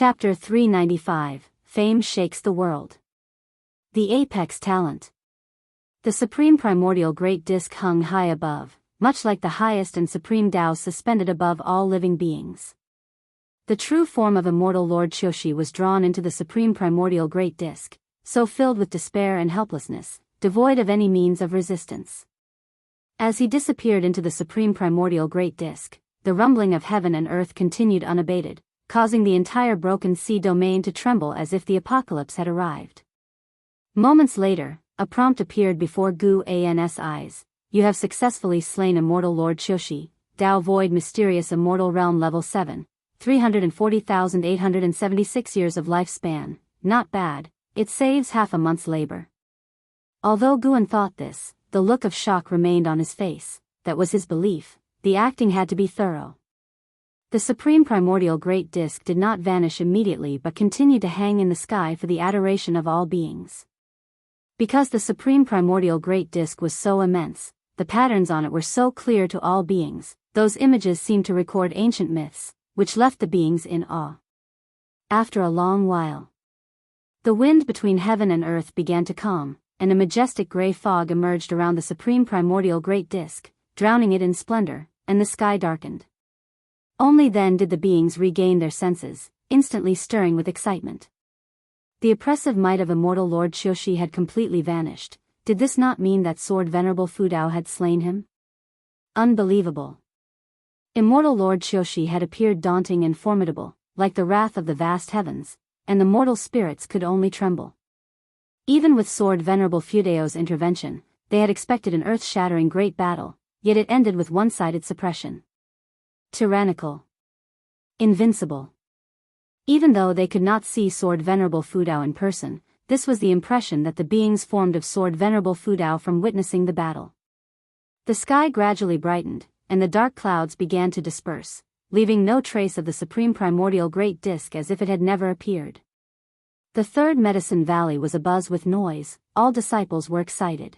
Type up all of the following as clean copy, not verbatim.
Chapter 395, Fame Shakes the World. The Apex Talent. The supreme primordial great disk hung high above, much like the highest and supreme Tao suspended above all living beings. The true form of immortal Lord Qiushi was drawn into the supreme primordial great disk, so filled with despair and helplessness, devoid of any means of resistance. As he disappeared into the supreme primordial great disk, the rumbling of heaven and earth continued unabated, causing the entire broken sea domain to tremble as if the apocalypse had arrived. Moments later, a prompt appeared before Gu An's eyes. You have successfully slain immortal Lord Qiushi, Tao Void Mysterious Immortal Realm Level 7, 340,876 years of lifespan. Not bad, it saves half a month's labor. Although Guan thought this, the look of shock remained on his face. That was his belief, the acting had to be thorough. The supreme primordial great disk did not vanish immediately but continued to hang in the sky for the adoration of all beings. Because the supreme primordial great disk was so immense, the patterns on it were so clear to all beings, those images seemed to record ancient myths, which left the beings in awe. After a long while, the wind between heaven and earth began to calm, and a majestic gray fog emerged around the supreme primordial great disk, drowning it in splendor, and the sky darkened. Only then did the beings regain their senses, instantly stirring with excitement. The oppressive might of immortal Lord Qiushi had completely vanished. Did this not mean that sword venerable Fu Dao had slain him? Unbelievable. Immortal Lord Qiushi had appeared daunting and formidable, like the wrath of the vast heavens, and the mortal spirits could only tremble. Even with sword venerable Fu Dao's intervention, they had expected an earth-shattering great battle, yet it ended with one-sided suppression. Tyrannical. Invincible. Even though they could not see sword venerable Fu Dao in person, this was the impression that the beings formed of sword venerable Fu Dao from witnessing the battle. The sky gradually brightened, and the dark clouds began to disperse, leaving no trace of the supreme primordial great disk as if it had never appeared. The third Medicine Valley was abuzz with noise, all disciples were excited.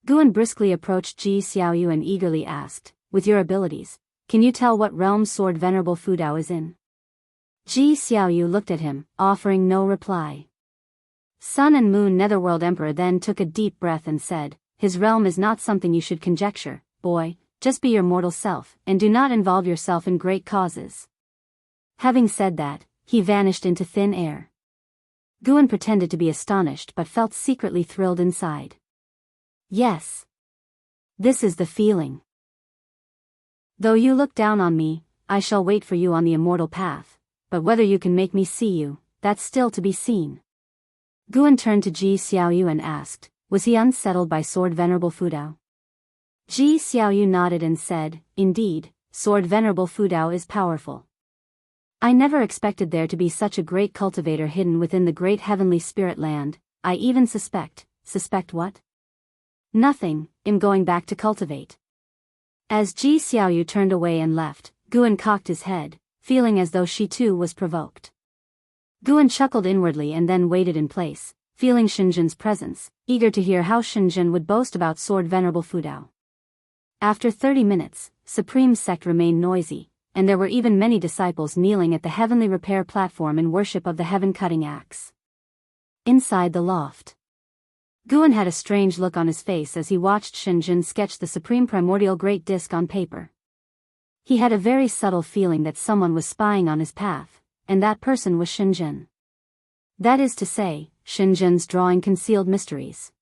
Guan briskly approached Ji Xiaoyu and eagerly asked, with your abilities, can you tell what realm sword venerable Fu Dao is in? Ji Xiaoyu looked at him, offering no reply. Sun and Moon Netherworld Emperor then took a deep breath and said, his realm is not something you should conjecture, boy, just be your mortal self, and do not involve yourself in great causes. Having said that, he vanished into thin air. Guan pretended to be astonished but felt secretly thrilled inside. Yes. This is the feeling. Though you look down on me, I shall wait for you on the immortal path, but whether you can make me see you, that's still to be seen. Guan turned to Ji Xiaoyu and asked, was he unsettled by sword venerable Fu Dao? Ji Xiaoyu nodded and said, indeed, sword venerable Fu Dao is powerful. I never expected there to be such a great cultivator hidden within the great heavenly spirit land. I even suspect what? Nothing, I'm going back to cultivate. As Ji Xiaoyu turned away and left, Guan cocked his head, feeling as though she too was provoked. Guan chuckled inwardly and then waited in place, feeling Shenzhen's presence, eager to hear how Shenzhen would boast about sword venerable Fu Dao. After 30 minutes, Supreme Sect remained noisy, and there were even many disciples kneeling at the heavenly repair platform in worship of the heaven-cutting axe. Inside the loft, Guan had a strange look on his face as he watched Shenzhen sketch the supreme primordial great disk on paper. He had a very subtle feeling that someone was spying on his path, and that person was Shenzhen. That is to say, Shenzhen's drawing concealed mysteries.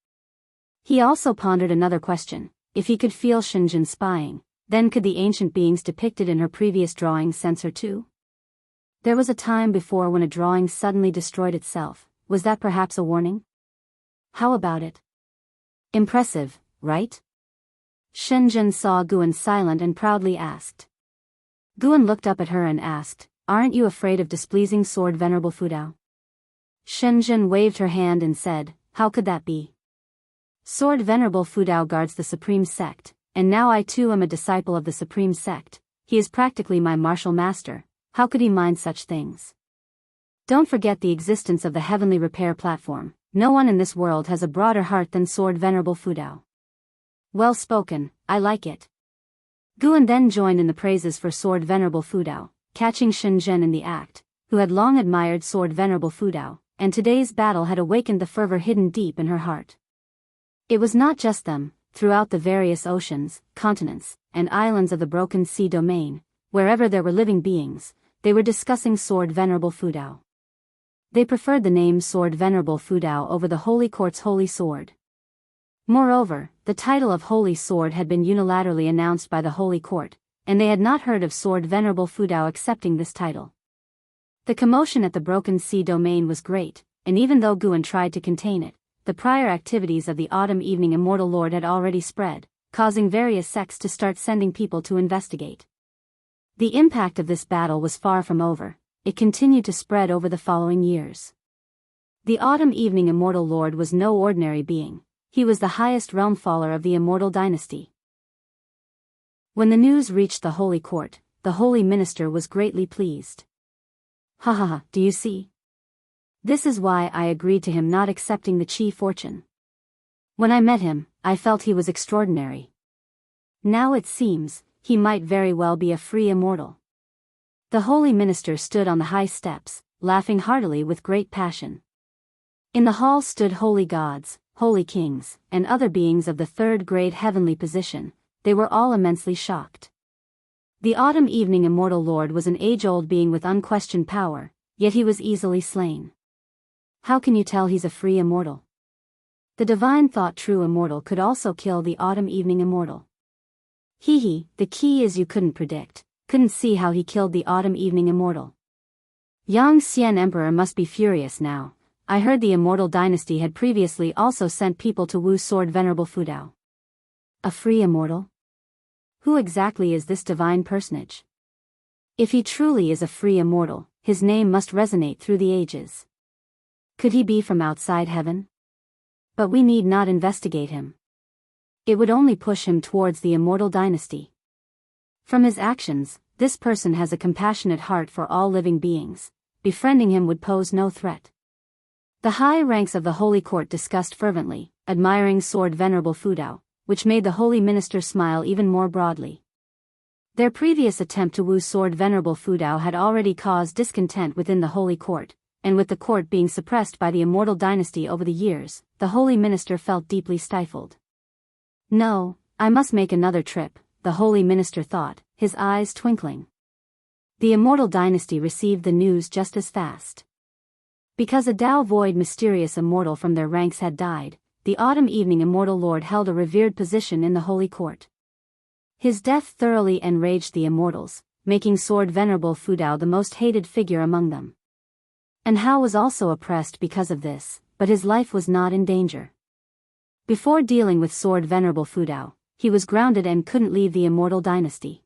He also pondered another question: if he could feel Shenzhen spying, then could the ancient beings depicted in her previous drawings sense her too? There was a time before when a drawing suddenly destroyed itself. Was that perhaps a warning? How about it? Impressive, right? Shenzhen saw Guan silent and proudly asked. Guan looked up at her and asked, aren't you afraid of displeasing sword venerable Fu Dao? Shenzhen waved her hand and said, how could that be? Sword venerable Fu Dao guards the Supreme Sect, and now I too am a disciple of the Supreme Sect. He is practically my martial master. How could he mind such things? Don't forget the existence of the heavenly repair platform. No one in this world has a broader heart than sword venerable Fu Dao. Well spoken, I like it. Guan then joined in the praises for sword venerable Fu Dao, catching Shenzhen in the act, who had long admired Sword Venerable Fudao, and today's battle had awakened the fervor hidden deep in her heart. It was not just them. Throughout the various oceans, continents, and islands of the Broken Sea domain, wherever there were living beings, they were discussing Sword Venerable Fudao. They preferred the name Sword Venerable Fudao over the Holy Court's Holy Sword. Moreover, the title of Holy Sword had been unilaterally announced by the Holy Court, and they had not heard of Sword Venerable Fudao accepting this title. The commotion at the Broken Sea domain was great, and even though Guan tried to contain it, the prior activities of the Autumn Evening Immortal Lord had already spread, causing various sects to start sending people to investigate. The impact of this battle was far from over. It continued to spread over the following years. The Autumn Evening Immortal Lord was no ordinary being. He was the highest realm faller of the Immortal Dynasty. When the news reached the Holy Court, the Holy Minister was greatly pleased. Ha ha ha, do you see? This is why I agreed to him not accepting the Chi fortune. When I met him, I felt he was extraordinary. Now it seems, he might very well be a free immortal. The Holy Minister stood on the high steps, laughing heartily with great passion. In the hall stood holy gods, holy kings, and other beings of the third grade heavenly position. They were all immensely shocked. The Autumn Evening Immortal Lord was an age-old being with unquestioned power, yet he was easily slain. How can you tell he's a free immortal? The divine thought true immortal could also kill the Autumn Evening Immortal. The key is you couldn't predict, couldn't see how he killed the Autumn Evening Immortal. Yang Xian Emperor must be furious now. I heard the Immortal Dynasty had previously also sent people to woo Sword Venerable Fudao. A free immortal? Who exactly is this divine personage? If he truly is a free immortal, his name must resonate through the ages. Could he be from outside heaven? But we need not investigate him. It would only push him towards the Immortal Dynasty. From his actions, this person has a compassionate heart for all living beings. Befriending him would pose no threat. The high ranks of the Holy Court discussed fervently, admiring Sword Venerable Fudao, which made the Holy Minister smile even more broadly. Their previous attempt to woo Sword Venerable Fudao had already caused discontent within the Holy Court, and with the court being suppressed by the Immortal Dynasty over the years, the Holy Minister felt deeply stifled. No, I must make another trip, the Holy Minister thought, his eyes twinkling. The Immortal Dynasty received the news just as fast. Because a Tao Void mysterious immortal from their ranks had died, the Autumn Evening Immortal Lord held a revered position in the Holy Court. His death thoroughly enraged the immortals, making Sword Venerable Fudao the most hated figure among them. And Hao was also oppressed because of this, but his life was not in danger. Before dealing with Sword Venerable Fudao, he was grounded and couldn't leave the Immortal Dynasty.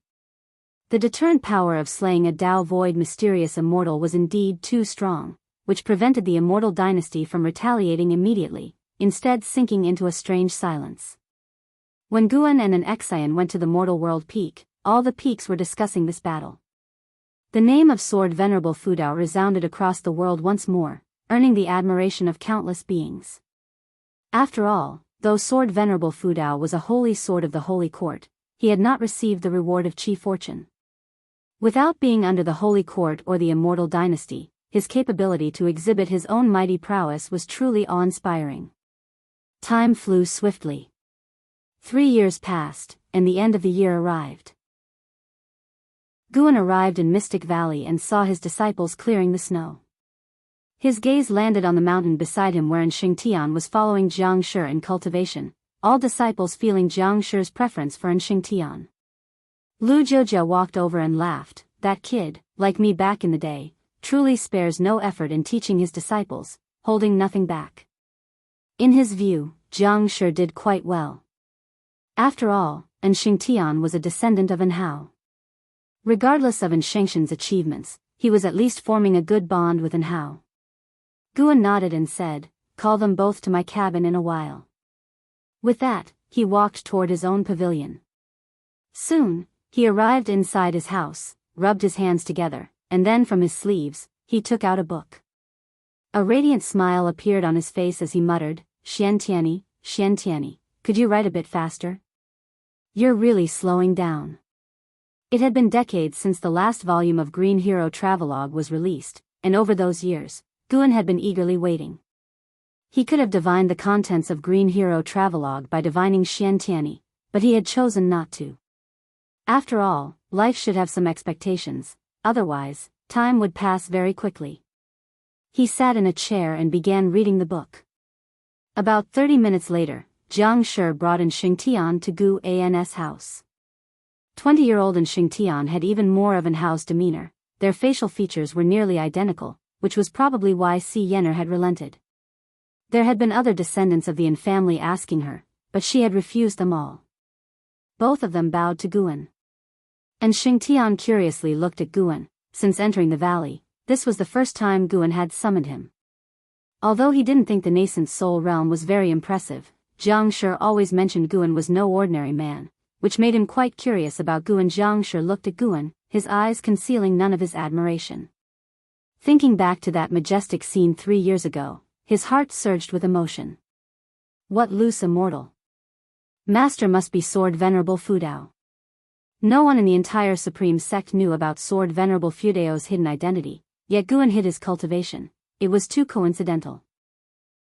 The deterrent power of slaying a Tao Void mysterious immortal was indeed too strong, which prevented the Immortal Dynasty from retaliating immediately, instead sinking into a strange silence. When Guan and an Exian went to the Mortal World Peak, all the peaks were discussing this battle. The name of Sword Venerable Fudao resounded across the world once more, earning the admiration of countless beings. After all, though Sword Venerable Fudao was a holy sword of the Holy Court, he had not received the reward of Chi fortune. Without being under the Holy Court or the Immortal Dynasty, his capability to exhibit his own mighty prowess was truly awe-inspiring. Time flew swiftly. 3 years passed, and the end of the year arrived. Guan arrived in Mystic Valley and saw his disciples clearing the snow. His gaze landed on the mountain beside him wherein Xingtian was following Jiang Shi in cultivation, all disciples feeling Jiang Shi's preference for Xingtian. Lu Jiujia walked over and laughed. That kid, like me back in the day, truly spares no effort in teaching his disciples, holding nothing back. In his view, Jiang Shi did quite well. After all, Xingtian was a descendant of Hao. Regardless of Shengxian's achievements, he was at least forming a good bond with Hao. Guan nodded and said, "Call them both to my cabin in a while." With that, he walked toward his own pavilion. Soon, he arrived inside his house, rubbed his hands together, and then from his sleeves, he took out a book. A radiant smile appeared on his face as he muttered, Xiantiani, could you write a bit faster? You're really slowing down." It had been decades since the last volume of Green Hero Travelogue was released, and over those years, Guan had been eagerly waiting. He could have divined the contents of Green Hero Travelogue by divining Xian Tianyi, but he had chosen not to. After all, life should have some expectations, otherwise, time would pass very quickly. He sat in a chair and began reading the book. About 30 minutes later, Jiang Shi brought in Xingtian to Gu An's house. 20-year-old and Xingtian had even more of an house demeanor. Their facial features were nearly identical, which was probably why Si Yenner had relented. There had been other descendants of the Yin family asking her, but she had refused them all. Both of them bowed to Guan. And Xingtian curiously looked at Guan. Since entering the valley, this was the first time Guan had summoned him. Although he didn't think the nascent soul realm was very impressive, Jiang Shi always mentioned Guan was no ordinary man, which made him quite curious about Guan. Jiang Shi looked at Guan, his eyes concealing none of his admiration. Thinking back to that majestic scene 3 years ago, his heart surged with emotion. What loose immortal master must be Sword Venerable Fudao. No one in the entire Supreme Sect knew about Sword Venerable Fudao's hidden identity, yet Guan hid his cultivation. It was too coincidental.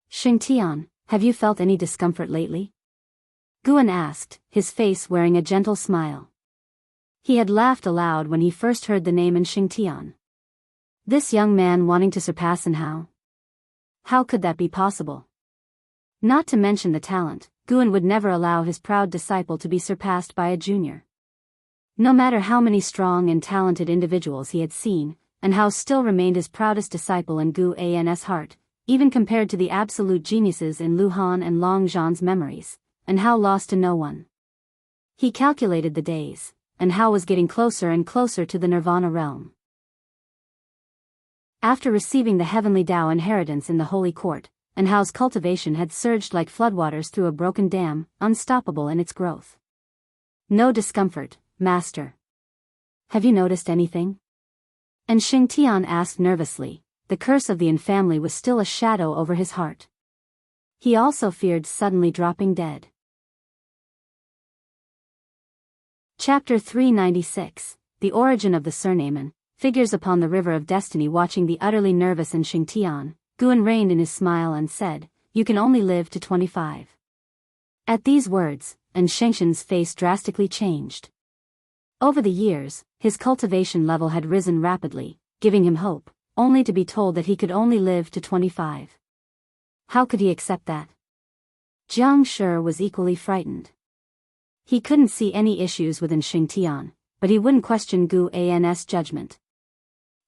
Xingtian, have you felt any discomfort lately? Guan asked, his face wearing a gentle smile. He had laughed aloud when he first heard the name in Xingtian. This young man wanting to surpass in how? How could that be possible? Not to mention the talent, Guan would never allow his proud disciple to be surpassed by a junior. No matter how many strong and talented individuals he had seen, and how still remained his proudest disciple in Gu An's heart, even compared to the absolute geniuses in Lu Han and Long Zhan's memories, and how lost to no one. He calculated the days, and how was getting closer and closer to the Nirvana realm. After receiving the heavenly Tao inheritance in the Holy Court, and how's cultivation had surged like floodwaters through a broken dam, unstoppable in its growth. No discomfort, Master. Have you noticed anything? And Xingtian asked nervously. The curse of the Yin family was still a shadow over his heart. He also feared suddenly dropping dead. Chapter 396, The Origin of the Surname. Figures upon the river of destiny. Watching the utterly nervous and Xingtian, Guan reined in his smile and said, "You can only live to 25. At these words, and Shengshen's face drastically changed. Over the years, his cultivation level had risen rapidly, giving him hope, only to be told that he could only live to 25. How could he accept that? Jiang Shi was equally frightened. He couldn't see any issues within Xingtian, but he wouldn't question Gu An's judgment.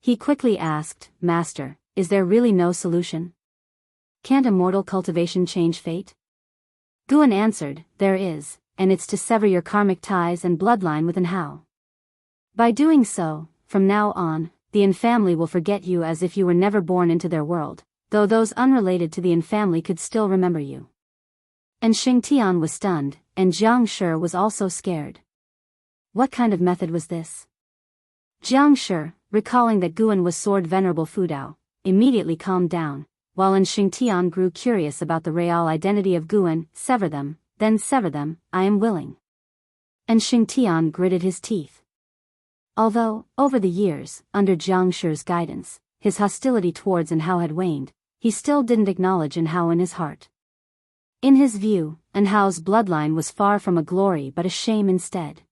He quickly asked, "Master, is there really no solution? Can't immortal cultivation change fate?" Guan answered, "There is, and it's to sever your karmic ties and bloodline with Yin Hao. By doing so, from now on, the Yin family will forget you as if you were never born into their world, though those unrelated to the Yin family could still remember you." And Xingtian was stunned, and Jiang Shi was also scared. What kind of method was this? Jiang Shi, recalling that Guan was Sword Venerable Fudao, immediately calmed down, while Xingtian grew curious about the real identity of Guan. "Sever them, then sever them, I am willing." And Xingtian gritted his teeth. Although, over the years, under Jiang Shi's guidance, his hostility towards Yin Hao had waned, he still didn't acknowledge Yin Hao in his heart. In his view, Yin Hao's bloodline was far from a glory but a shame instead.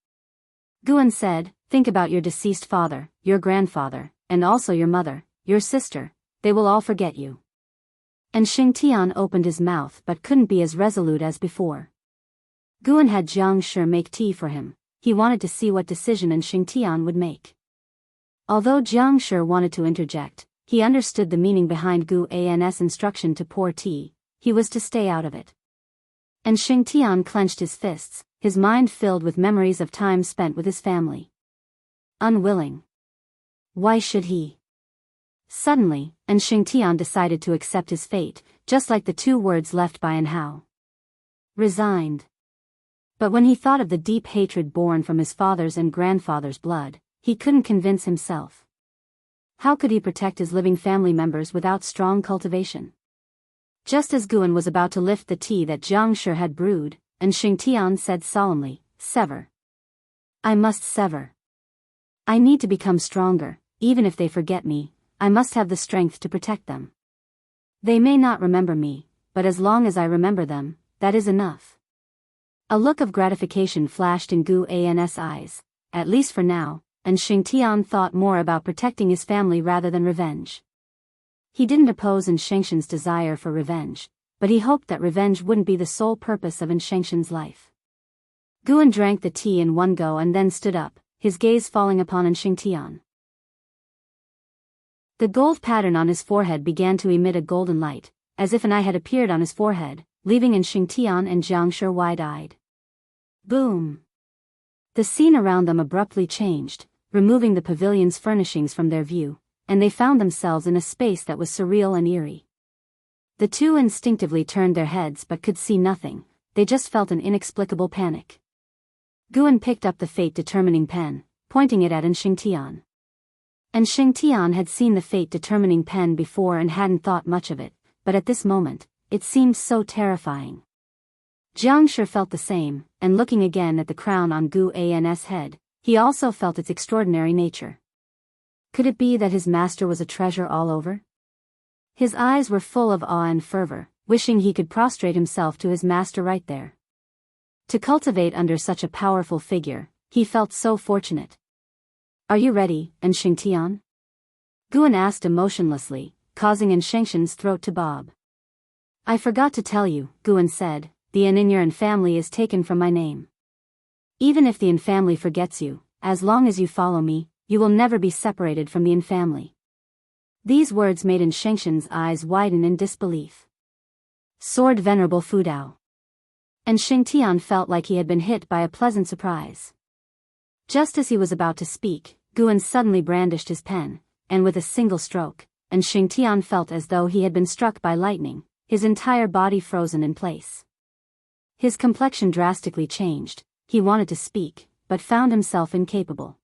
Guan said, "Think about your deceased father, your grandfather, and also your mother, your sister. They will all forget you." And Xingtian opened his mouth but couldn't be as resolute as before. Guan had Jiang Shi make tea for him. He wanted to see what decision Xingtian would make. Although Jiang Shi wanted to interject, he understood the meaning behind Gu An's instruction to pour tea. He was to stay out of it. And Xingtian clenched his fists, his mind filled with memories of time spent with his family. Unwilling. Why should he? Suddenly, Xingtian decided to accept his fate, just like the 2 words left by Yin Hao. Resigned. But when he thought of the deep hatred born from his father's and grandfather's blood, he couldn't convince himself. How could he protect his living family members without strong cultivation? Just as Guan was about to lift the tea that Jiang Shi had brewed, Xingtian said solemnly, "Sever. I must sever. I need to become stronger, even if they forget me. I must have the strength to protect them. They may not remember me, but as long as I remember them, that is enough. A look of gratification flashed in Gu An's eyes, at least for now, and Xingtian thought more about protecting his family rather than revenge. He didn't oppose Shengxin's desire for revenge, but he hoped that revenge wouldn't be the sole purpose of Shengxin's life. Guan drank the tea in one go and then stood up, his gaze falling upon Xingtian. The gold pattern on his forehead began to emit a golden light, as if an eye had appeared on his forehead, leaving Xingtian and Jiangshi wide-eyed. Boom! The scene around them abruptly changed, removing the pavilion's furnishings from their view, and they found themselves in a space that was surreal and eerie. The two instinctively turned their heads but could see nothing, they just felt an inexplicable panic. Guan picked up the fate-determining pen, pointing it at Xingtian. Xingtian had seen the fate-determining pen before and hadn't thought much of it, but at this moment, it seemed so terrifying. Jiangshi felt the same, and looking again at the crown on Gu An's head, he also felt its extraordinary nature. Could it be that his master was a treasure all over? His eyes were full of awe and fervor, wishing he could prostrate himself to his master right there. To cultivate under such a powerful figure, he felt so fortunate. Are you ready, Xingtian? Guan asked emotionlessly, causing Shengxin's throat to bob. I forgot to tell you, Guan said, the Aninyan family is taken from my name. Even if the An family forgets you, as long as you follow me, you will never be separated from the An family. These words made Shengxin's eyes widen in disbelief. Sword Venerable Fudao. Xingtian felt like he had been hit by a pleasant surprise. Just as he was about to speak, Guan suddenly brandished his pen, and with a single stroke, Xingtian felt as though he had been struck by lightning, his entire body frozen in place. His complexion drastically changed, he wanted to speak, but found himself incapable.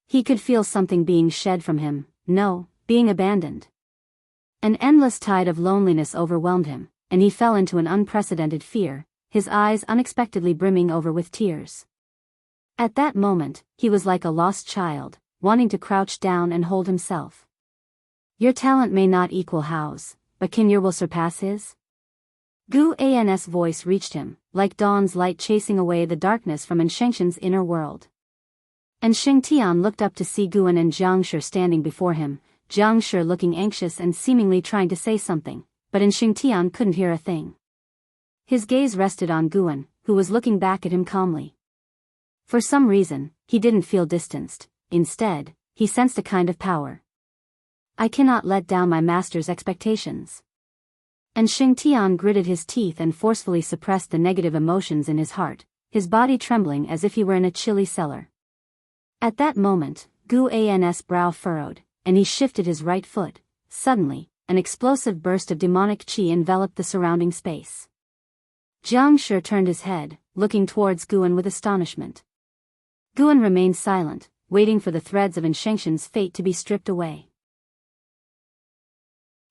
He could feel something being shed from him, no, being abandoned. An endless tide of loneliness overwhelmed him, and he fell into an unprecedented fear, his eyes unexpectedly brimming over with tears. At that moment, he was like a lost child, wanting to crouch down and hold himself. Your talent may not equal Hao's, but can your will surpass his? Gu An's voice reached him, like dawn's light chasing away the darkness from Shengxin's inner world. Xingtian looked up to see Guan and Jiangshi standing before him, Jiangshi looking anxious and seemingly trying to say something, but Xingtian couldn't hear a thing. His gaze rested on Guan, who was looking back at him calmly. For some reason, he didn't feel distanced, instead, he sensed a kind of power. I cannot let down my master's expectations. Xingtian gritted his teeth and forcefully suppressed the negative emotions in his heart, his body trembling as if he were in a chilly cellar. At that moment, Gu An's brow furrowed, and he shifted his right foot. Suddenly, an explosive burst of demonic qi enveloped the surrounding space. Jiangshi turned his head, looking towards Guan with astonishment. Guan remained silent, waiting for the threads of Shengxin's fate to be stripped away.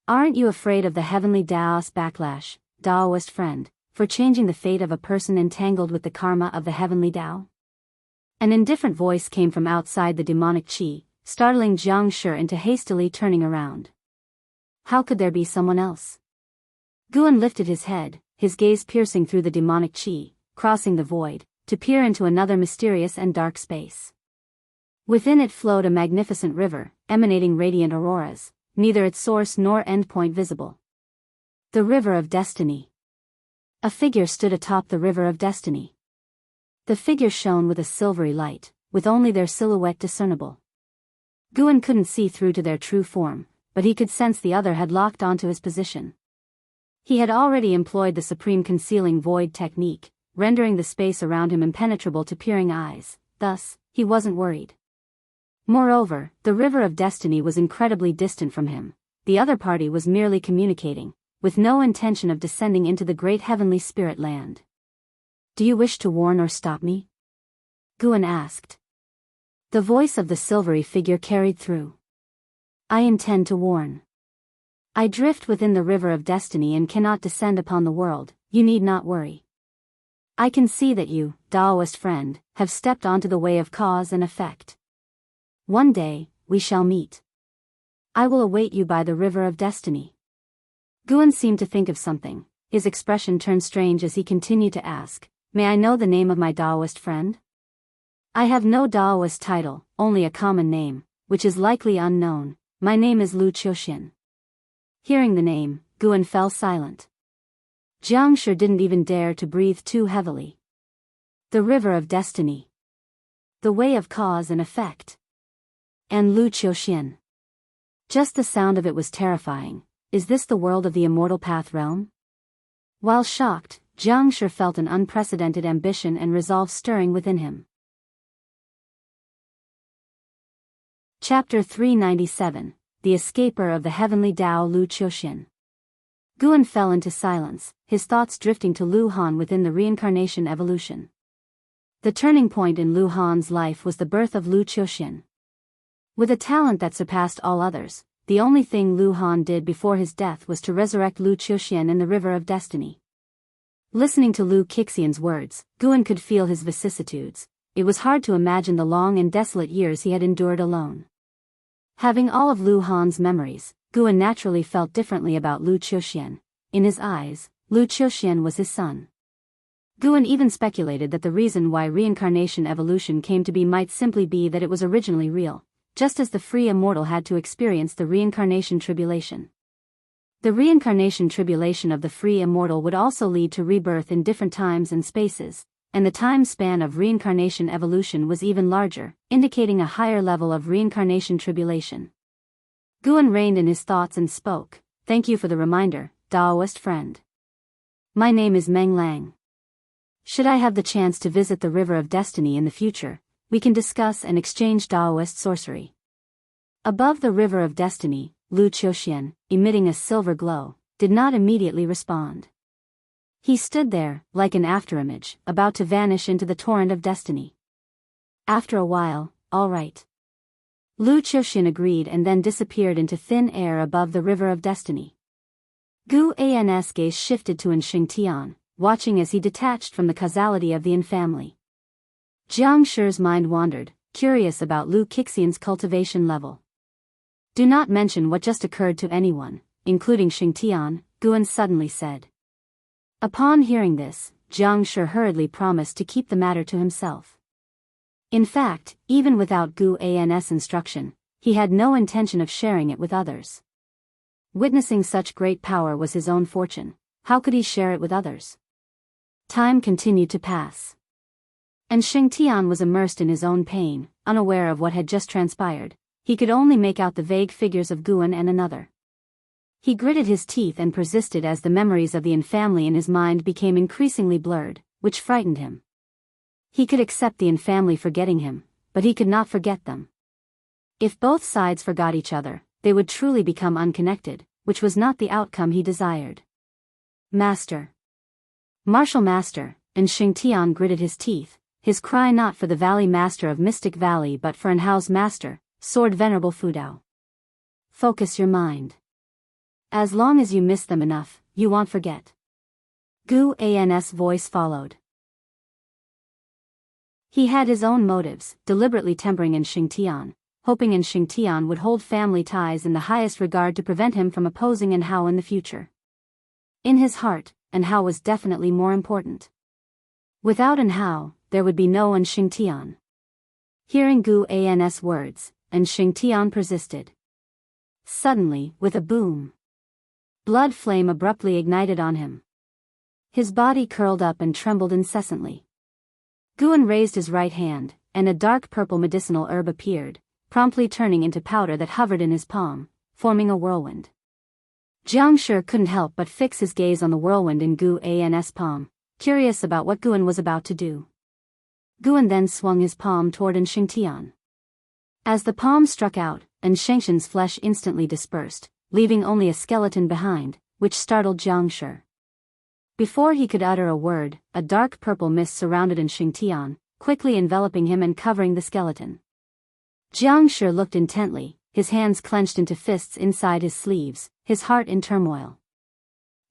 Aren't you afraid of the heavenly Daoist backlash, Daoist friend, for changing the fate of a person entangled with the karma of the heavenly Dao? An indifferent voice came from outside the demonic qi, startling Jiangshi into hastily turning around. How could there be someone else? Guan lifted his head, his gaze piercing through the demonic qi, crossing the void, to peer into another mysterious and dark space. Within it flowed a magnificent river, emanating radiant auroras, neither its source nor endpoint visible. The River of Destiny. A figure stood atop the River of Destiny. The figure shone with a silvery light, with only their silhouette discernible. Guan couldn't see through to their true form, but he could sense the other had locked onto his position. He had already employed the supreme concealing void technique, rendering the space around him impenetrable to peering eyes, thus, he wasn't worried. Moreover, the River of Destiny was incredibly distant from him, the other party was merely communicating, with no intention of descending into the great heavenly spirit land. Do you wish to warn or stop me? Guan asked. The voice of the silvery figure carried through. I intend to warn. I drift within the River of Destiny and cannot descend upon the world, you need not worry. I can see that you, Daoist friend, have stepped onto the way of cause and effect. One day, we shall meet. I will await you by the river of destiny. Guan seemed to think of something. His expression turned strange as he continued to ask, may I know the name of my Taoist friend? I have no Taoist title, only a common name, which is likely unknown. My name is Lu Qiuxian. Hearing the name, Guan fell silent. Jiang Shi didn't even dare to breathe too heavily. The river of destiny. The way of cause and effect. And Lu Qiuxian. Just the sound of it was terrifying. Is this the world of the immortal path realm? While shocked, Jiang Shi felt an unprecedented ambition and resolve stirring within him. Chapter 397, The Escaper of the Heavenly Tao Lu Qiuxian. Guan fell into silence, his thoughts drifting to Lu Han within the reincarnation evolution. The turning point in Lu Han's life was the birth of Lu Qiuxian. With a talent that surpassed all others, the only thing Lu Han did before his death was to resurrect Lu Qiuxian in the river of destiny. Listening to Lu Qiuxian's words, Guan could feel his vicissitudes. It was hard to imagine the long and desolate years he had endured alone. Having all of Lu Han's memories, Guan naturally felt differently about Lu Qiuxian. In his eyes, Lu Qiuxian was his son. Guan even speculated that the reason why reincarnation evolution came to be might simply be that it was originally real, just as the free immortal had to experience the reincarnation tribulation. The reincarnation tribulation of the free immortal would also lead to rebirth in different times and spaces, and the time span of reincarnation evolution was even larger, indicating a higher level of reincarnation tribulation. Guan reined in his thoughts and spoke, thank you for the reminder, Taoist friend. My name is Meng Lang. Should I have the chance to visit the River of Destiny in the future, we can discuss and exchange Taoist sorcery. Above the River of Destiny, Lu Qiuxian, emitting a silver glow, did not immediately respond. He stood there, like an afterimage, about to vanish into the torrent of destiny. After a while, all right. Lu Qiuxian agreed and then disappeared into thin air above the River of Destiny. Gu An's gaze shifted to Xingtian, watching as he detached from the causality of the Yin family. Jiang Shi's mind wandered, curious about Lu Qiuxian's cultivation level. Do not mention what just occurred to anyone, including Xingtian, Guan suddenly said. Upon hearing this, Jiang Shi hurriedly promised to keep the matter to himself. In fact, even without Gu An's instruction, he had no intention of sharing it with others. Witnessing such great power was his own fortune. How could he share it with others? Time continued to pass. And Xingtian was immersed in his own pain, unaware of what had just transpired. He could only make out the vague figures of Guan and another. He gritted his teeth and persisted as the memories of the Yin family in his mind became increasingly blurred, which frightened him. He could accept the Yin family forgetting him, but he could not forget them. If both sides forgot each other, they would truly become unconnected, which was not the outcome he desired. Master. Martial Master, and Xingtian gritted his teeth, his cry not for the Valley Master of Mystic Valley but for Enhao's Master, Sword Venerable Fudao. Focus your mind. As long as you miss them enough, you won't forget. Gu An's voice followed. He had his own motives, deliberately tempering Xingtian, hoping Xingtian would hold family ties in the highest regard to prevent him from opposing Enhao in the future. In his heart, Enhao was definitely more important. Without Enhao, there would be no Xingtian. Hearing Gu An's words, Xingtian persisted. Suddenly, with a boom, blood flame abruptly ignited on him. His body curled up and trembled incessantly. Guan raised his right hand, and a dark purple medicinal herb appeared, promptly turning into powder that hovered in his palm, forming a whirlwind. Jiang Shi couldn't help but fix his gaze on the whirlwind in Gu An's palm, curious about what Guan was about to do. Guan then swung his palm toward Xingtian. As the palm struck out, Xingtian's flesh instantly dispersed, leaving only a skeleton behind, which startled Jiang Shi. Before he could utter a word, a dark purple mist surrounded Xingtian, quickly enveloping him and covering the skeleton. Jiang Shi looked intently, his hands clenched into fists inside his sleeves, his heart in turmoil.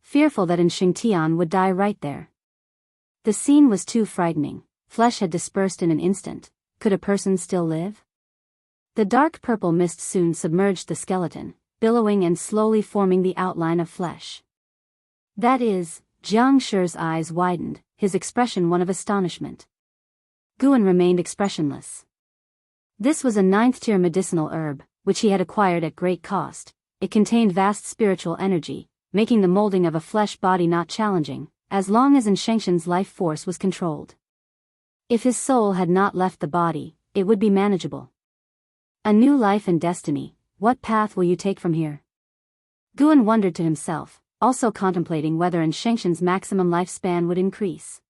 Fearful that Xingtian would die right there. The scene was too frightening. Flesh had dispersed in an instant. Could a person still live? The dark purple mist soon submerged the skeleton, billowing and slowly forming the outline of flesh. That is, Jiang Shi's eyes widened, his expression one of astonishment. Guan remained expressionless. This was a 9th-tier medicinal herb, which he had acquired at great cost. It contained vast spiritual energy, making the molding of a flesh body not challenging, as long as Shengxian's life force was controlled. If his soul had not left the body, it would be manageable. A new life and destiny, what path will you take from here? Guan wondered to himself, also contemplating whether Shengxian's maximum lifespan would increase.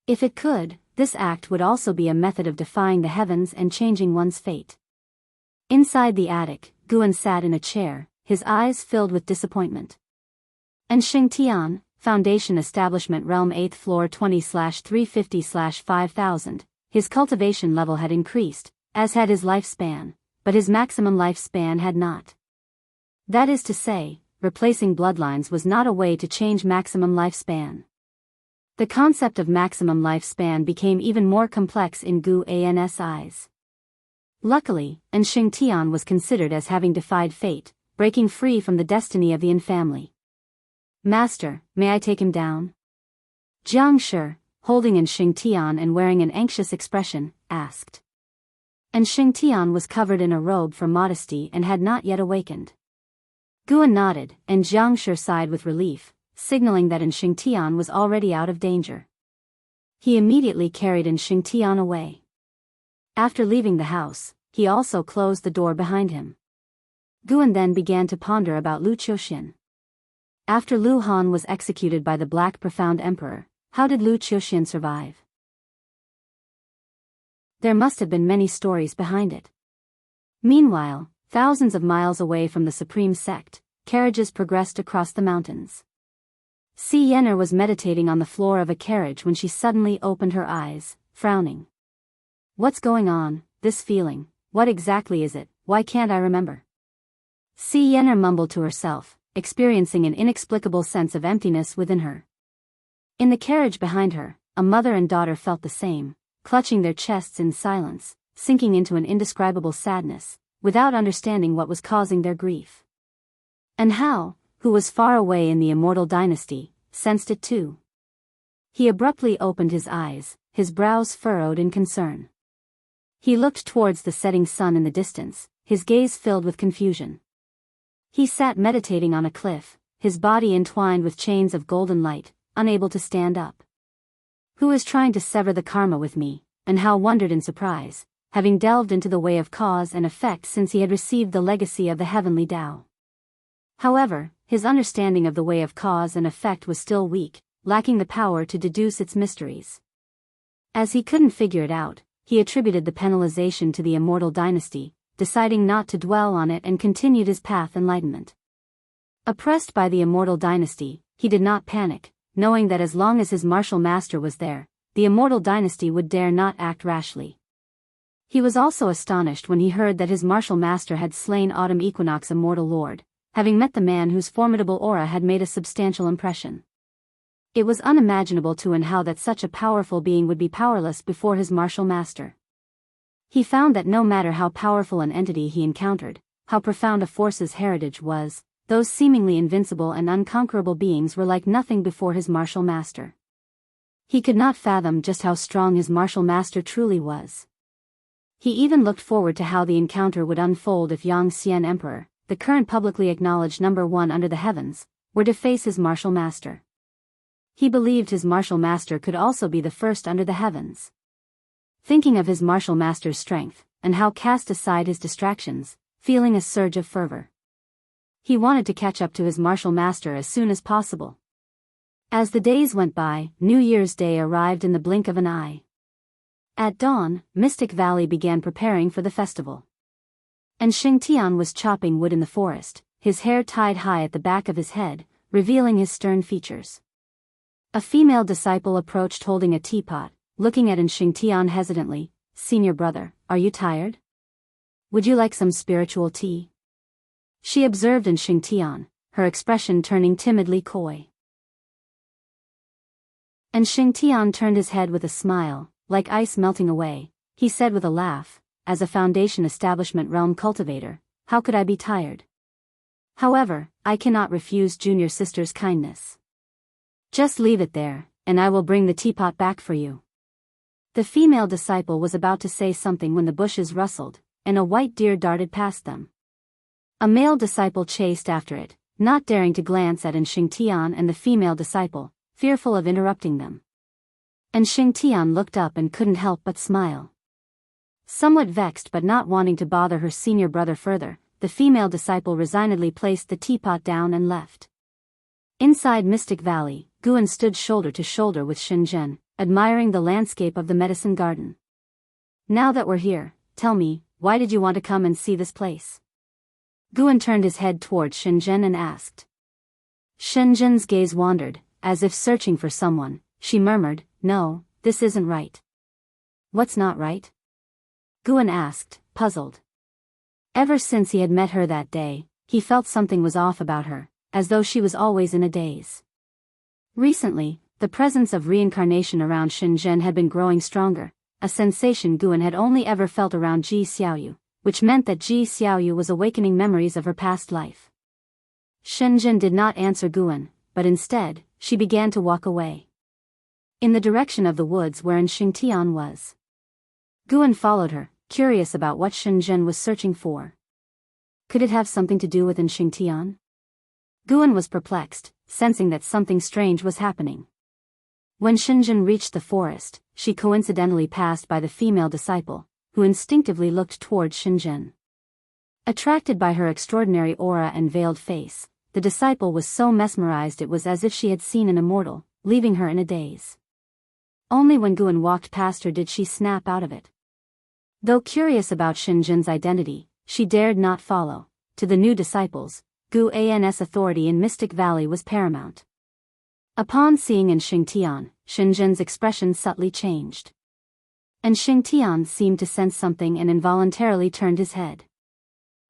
If it could, this act would also be a method of defying the heavens and changing one's fate. Inside the attic, Guan sat in a chair, his eyes filled with disappointment. Shengtian, Foundation Establishment Realm 8th floor 20/350/5000, his cultivation level had increased, as had his lifespan, but his maximum lifespan had not. That is to say, replacing bloodlines was not a way to change maximum lifespan. The concept of maximum lifespan became even more complex in Guan's eyes. Luckily, Shengtian was considered as having defied fate, breaking free from the destiny of the Yin family. Master, may I take him down? Jiang Shi, holding Shengtian and wearing an anxious expression, asked. Shengtian was covered in a robe for modesty and had not yet awakened. Guan nodded, and Jiang Shi sighed with relief, signaling that Shengtian was already out of danger. He immediately carried Shengtian away. After leaving the house, he also closed the door behind him. Guan then began to ponder about Lu Qiuxian. After Lu Han was executed by the Black Profound Emperor, how did Lu Qiuxian survive? There must have been many stories behind it. Meanwhile, thousands of miles away from the Supreme Sect, carriages progressed across the mountains. Si Yenner was meditating on the floor of a carriage when she suddenly opened her eyes, frowning. What's going on, this feeling, what exactly is it, why can't I remember? Si Yenner mumbled to herself, experiencing an inexplicable sense of emptiness within her. In the carriage behind her, a mother and daughter felt the same, clutching their chests in silence, sinking into an indescribable sadness, without understanding what was causing their grief. And Hao, who was far away in the immortal dynasty, sensed it too. He abruptly opened his eyes, his brows furrowed in concern. He looked towards the setting sun in the distance, his gaze filled with confusion. He sat meditating on a cliff, his body entwined with chains of golden light, unable to stand up. Who is trying to sever the karma with me? And Hao wondered in surprise, having delved into the way of cause and effect since he had received the legacy of the heavenly Tao. However, his understanding of the way of cause and effect was still weak, lacking the power to deduce its mysteries. As he couldn't figure it out, he attributed the penalization to the immortal dynasty, deciding not to dwell on it and continued his path enlightenment. Oppressed by the immortal dynasty, he did not panic, knowing that as long as his martial master was there, the immortal dynasty would dare not act rashly. He was also astonished when he heard that his martial master had slain Autumn Equinox immortal lord, having met the man whose formidable aura had made a substantial impression. It was unimaginable to Hao that such a powerful being would be powerless before his martial master. He found that no matter how powerful an entity he encountered, how profound a force's heritage was, those seemingly invincible and unconquerable beings were like nothing before his martial master. He could not fathom just how strong his martial master truly was. He even looked forward to how the encounter would unfold if Yang Xian Emperor, the current publicly acknowledged #1 under the heavens, were to face his martial master. He believed his martial master could also be the first under the heavens. Thinking of his martial master's strength, and Hao cast aside his distractions, feeling a surge of fervor. He wanted to catch up to his martial master as soon as possible. As the days went by, New Year's Day arrived in the blink of an eye. At dawn, Mystic Valley began preparing for the festival. Shengtian was chopping wood in the forest, his hair tied high at the back of his head, revealing his stern features. A female disciple approached holding a teapot, looking at Shengtian hesitantly. "Senior brother, are you tired? Would you like some spiritual tea?" She observed Shengtian, her expression turning timidly coy. Shengtian turned his head with a smile, like ice melting away. He said with a laugh, as a Foundation Establishment Realm cultivator, how could I be tired? However, I cannot refuse junior sister's kindness. Just leave it there, and I will bring the teapot back for you. The female disciple was about to say something when the bushes rustled, and a white deer darted past them. A male disciple chased after it, not daring to glance at Xingtian and the female disciple, fearful of interrupting them. And Xingtian looked up and couldn't help but smile. Somewhat vexed but not wanting to bother her senior brother further, the female disciple resignedly placed the teapot down and left. Inside Mystic Valley, Guan stood shoulder to shoulder with Shenzhen, admiring the landscape of the medicine garden. Now that we're here, tell me, why did you want to come and see this place? Guan turned his head toward Shenzhen and asked. Shenzhen's gaze wandered, as if searching for someone. She murmured, "No, this isn't right." "What's not right?" Guan asked, puzzled. Ever since he had met her that day, he felt something was off about her, as though she was always in a daze. Recently, the presence of reincarnation around Shenzhen had been growing stronger, a sensation Guan had only ever felt around Ji Xiaoyu, which meant that Ji Xiaoyu was awakening memories of her past life. Shenzhen did not answer Guan, but instead, she began to walk away. In the direction of the woods wherein Xingtian was. Guan followed her, curious about what Shenzhen was searching for. Could it have something to do with Xingtian? Guan was perplexed, sensing that something strange was happening. When Shenzhen reached the forest, she coincidentally passed by the female disciple, who instinctively looked toward Shenzhen. Attracted by her extraordinary aura and veiled face, the disciple was so mesmerized it was as if she had seen an immortal, leaving her in a daze. Only when Guan walked past her did she snap out of it. Though curious about Shenzhen's identity, she dared not follow. To the new disciples, Guan's authority in Mystic Valley was paramount. Upon seeing Xingtian, Shenzhen's expression subtly changed. And Xingtian seemed to sense something and involuntarily turned his head.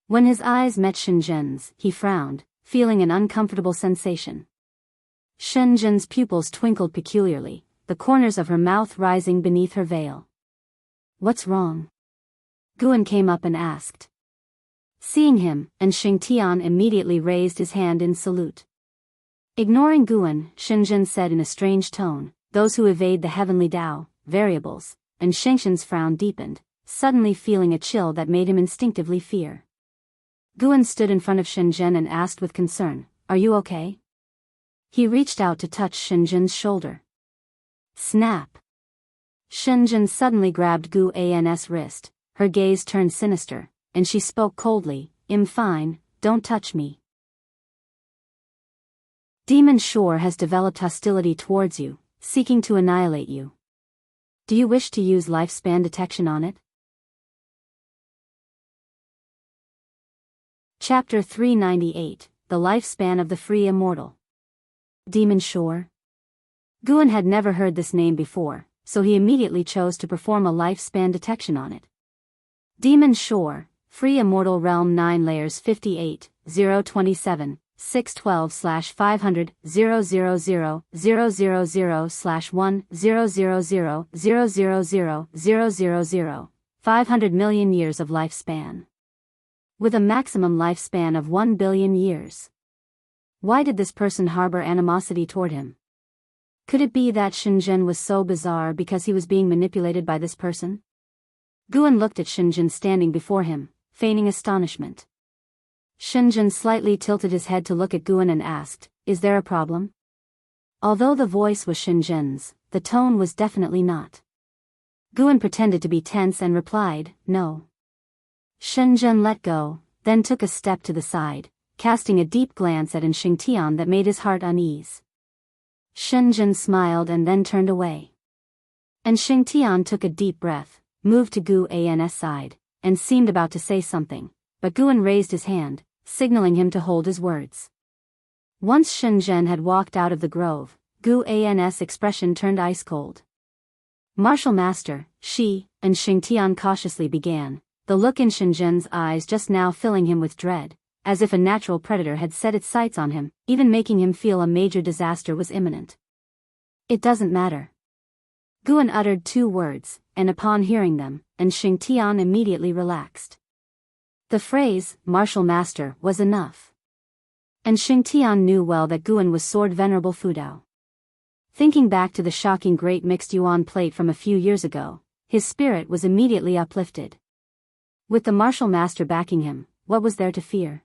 When his eyes met Shenzhen's, he frowned, feeling an uncomfortable sensation. Shenzhen's pupils twinkled peculiarly, the corners of her mouth rising beneath her veil. "What's wrong?" Guan came up and asked. Seeing him, Xingtian immediately raised his hand in salute. Ignoring Guan, Shenzhen said in a strange tone, "Those who evade the heavenly Tao, variables," and Shenzhen's frown deepened, suddenly feeling a chill that made him instinctively fear. Guan stood in front of Shenzhen and asked with concern, "Are you okay?" He reached out to touch Shenzhen's shoulder. Snap! Shenzhen suddenly grabbed Guan's wrist, her gaze turned sinister, and she spoke coldly, "I'm fine, don't touch me." Demon Shore has developed hostility towards you, seeking to annihilate you. Do you wish to use lifespan detection on it? Chapter 398, The Lifespan of the Free Immortal. Demon Shore? Guan had never heard this name before, so he immediately chose to perform a lifespan detection on it. Demon Shore, Free Immortal Realm 9 Layers 58, 027, 612/500, 000/1, 000/000, 500 million years of lifespan. With a maximum lifespan of 1 billion years. Why did this person harbor animosity toward him? Could it be that Shenzhen was so bizarre because he was being manipulated by this person? Guan looked at Shenzhen standing before him, feigning astonishment. Shenzhen slightly tilted his head to look at Guan and asked, "Is there a problem?" Although the voice was Shenzhen's, the tone was definitely not. Guan pretended to be tense and replied, "No." Shenzhen let go, then took a step to the side, casting a deep glance at Xingtian that made his heart unease. Shenzhen smiled and then turned away. And Xingtian took a deep breath, moved to Guan's side, and seemed about to say something, but Guan raised his hand, signaling him to hold his words. Once Shenzhen had walked out of the grove, Guan's expression turned ice cold. "Martial Master, and Xingtian cautiously began, the look in Shenzhen's eyes just now filling him with dread, as if a natural predator had set its sights on him, even making him feel a major disaster was imminent. "It doesn't matter." Guan uttered 2 words, and upon hearing them, and Xingtian immediately relaxed. The phrase, martial master, was enough. And Xingtian knew well that Guan was sword venerable Fudao. Thinking back to the shocking great mixed yuan plate from a few years ago, his spirit was immediately uplifted. With the martial master backing him, what was there to fear?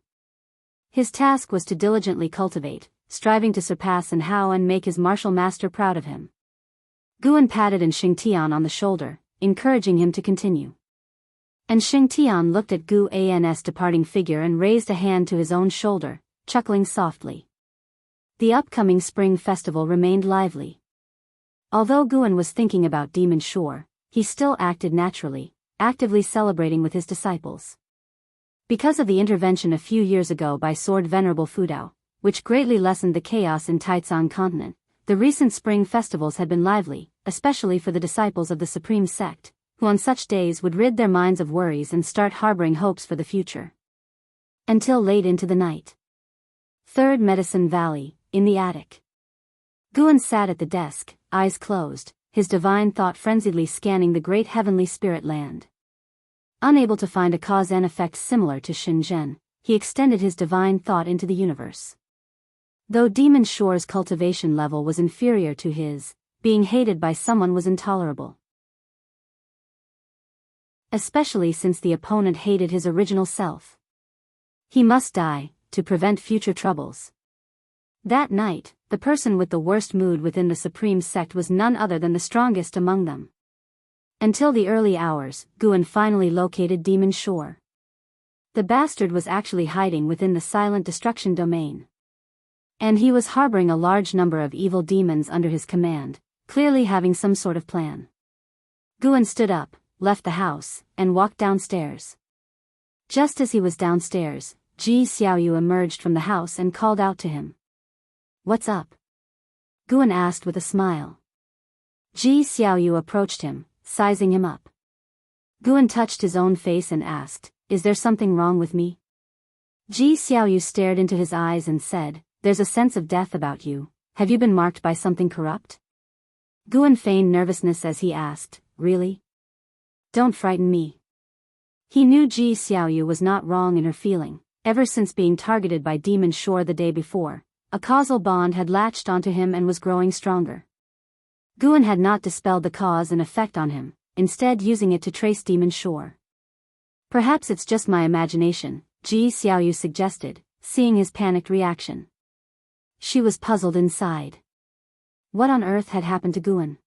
His task was to diligently cultivate, striving to surpass and make his martial master proud of him. Guan patted Xingtian on the shoulder, encouraging him to continue. And Xingtian looked at Guan's departing figure and raised a hand to his own shoulder, chuckling softly. The upcoming spring festival remained lively. Although Guan was thinking about Demon Shore, he still acted naturally, actively celebrating with his disciples. Because of the intervention a few years ago by Sword Venerable Fudao, which greatly lessened the chaos in Taizong continent, the recent spring festivals had been lively, especially for the disciples of the Supreme Sect, who on such days would rid their minds of worries and start harboring hopes for the future. Until late into the night. Third Medicine Valley, in the attic. Guan sat at the desk, eyes closed, his divine thought frenziedly scanning the great heavenly spirit land. Unable to find a cause and effect similar to Shenzhen, he extended his divine thought into the universe. Though Demon Shore's cultivation level was inferior to his, being hated by someone was intolerable. Especially since the opponent hated his original self. He must die, to prevent future troubles. That night, the person with the worst mood within the Supreme Sect was none other than the strongest among them. Until the early hours, Guan finally located Demon Shore. The bastard was actually hiding within the silent destruction domain. And he was harboring a large number of evil demons under his command, clearly having some sort of plan. Guan stood up, left the house, and walked downstairs. Just as he was downstairs, Ji Xiaoyu emerged from the house and called out to him. "What's up?" Guan asked with a smile. Ji Xiaoyu approached him, sizing him up. Guan touched his own face and asked, "Is there something wrong with me?" Ji Xiaoyu stared into his eyes and said, "There's a sense of death about you. Have you been marked by something corrupt?" Guan feigned nervousness as he asked, "Really? Don't frighten me." He knew Ji Xiaoyu was not wrong in her feeling. Ever since being targeted by Demon Shore the day before, a causal bond had latched onto him and was growing stronger. Guan had not dispelled the cause and effect on him, instead using it to trace Demon Shore. "Perhaps it's just my imagination," Ji Xiaoyu suggested, seeing his panicked reaction. She was puzzled inside. What on earth had happened to Guan?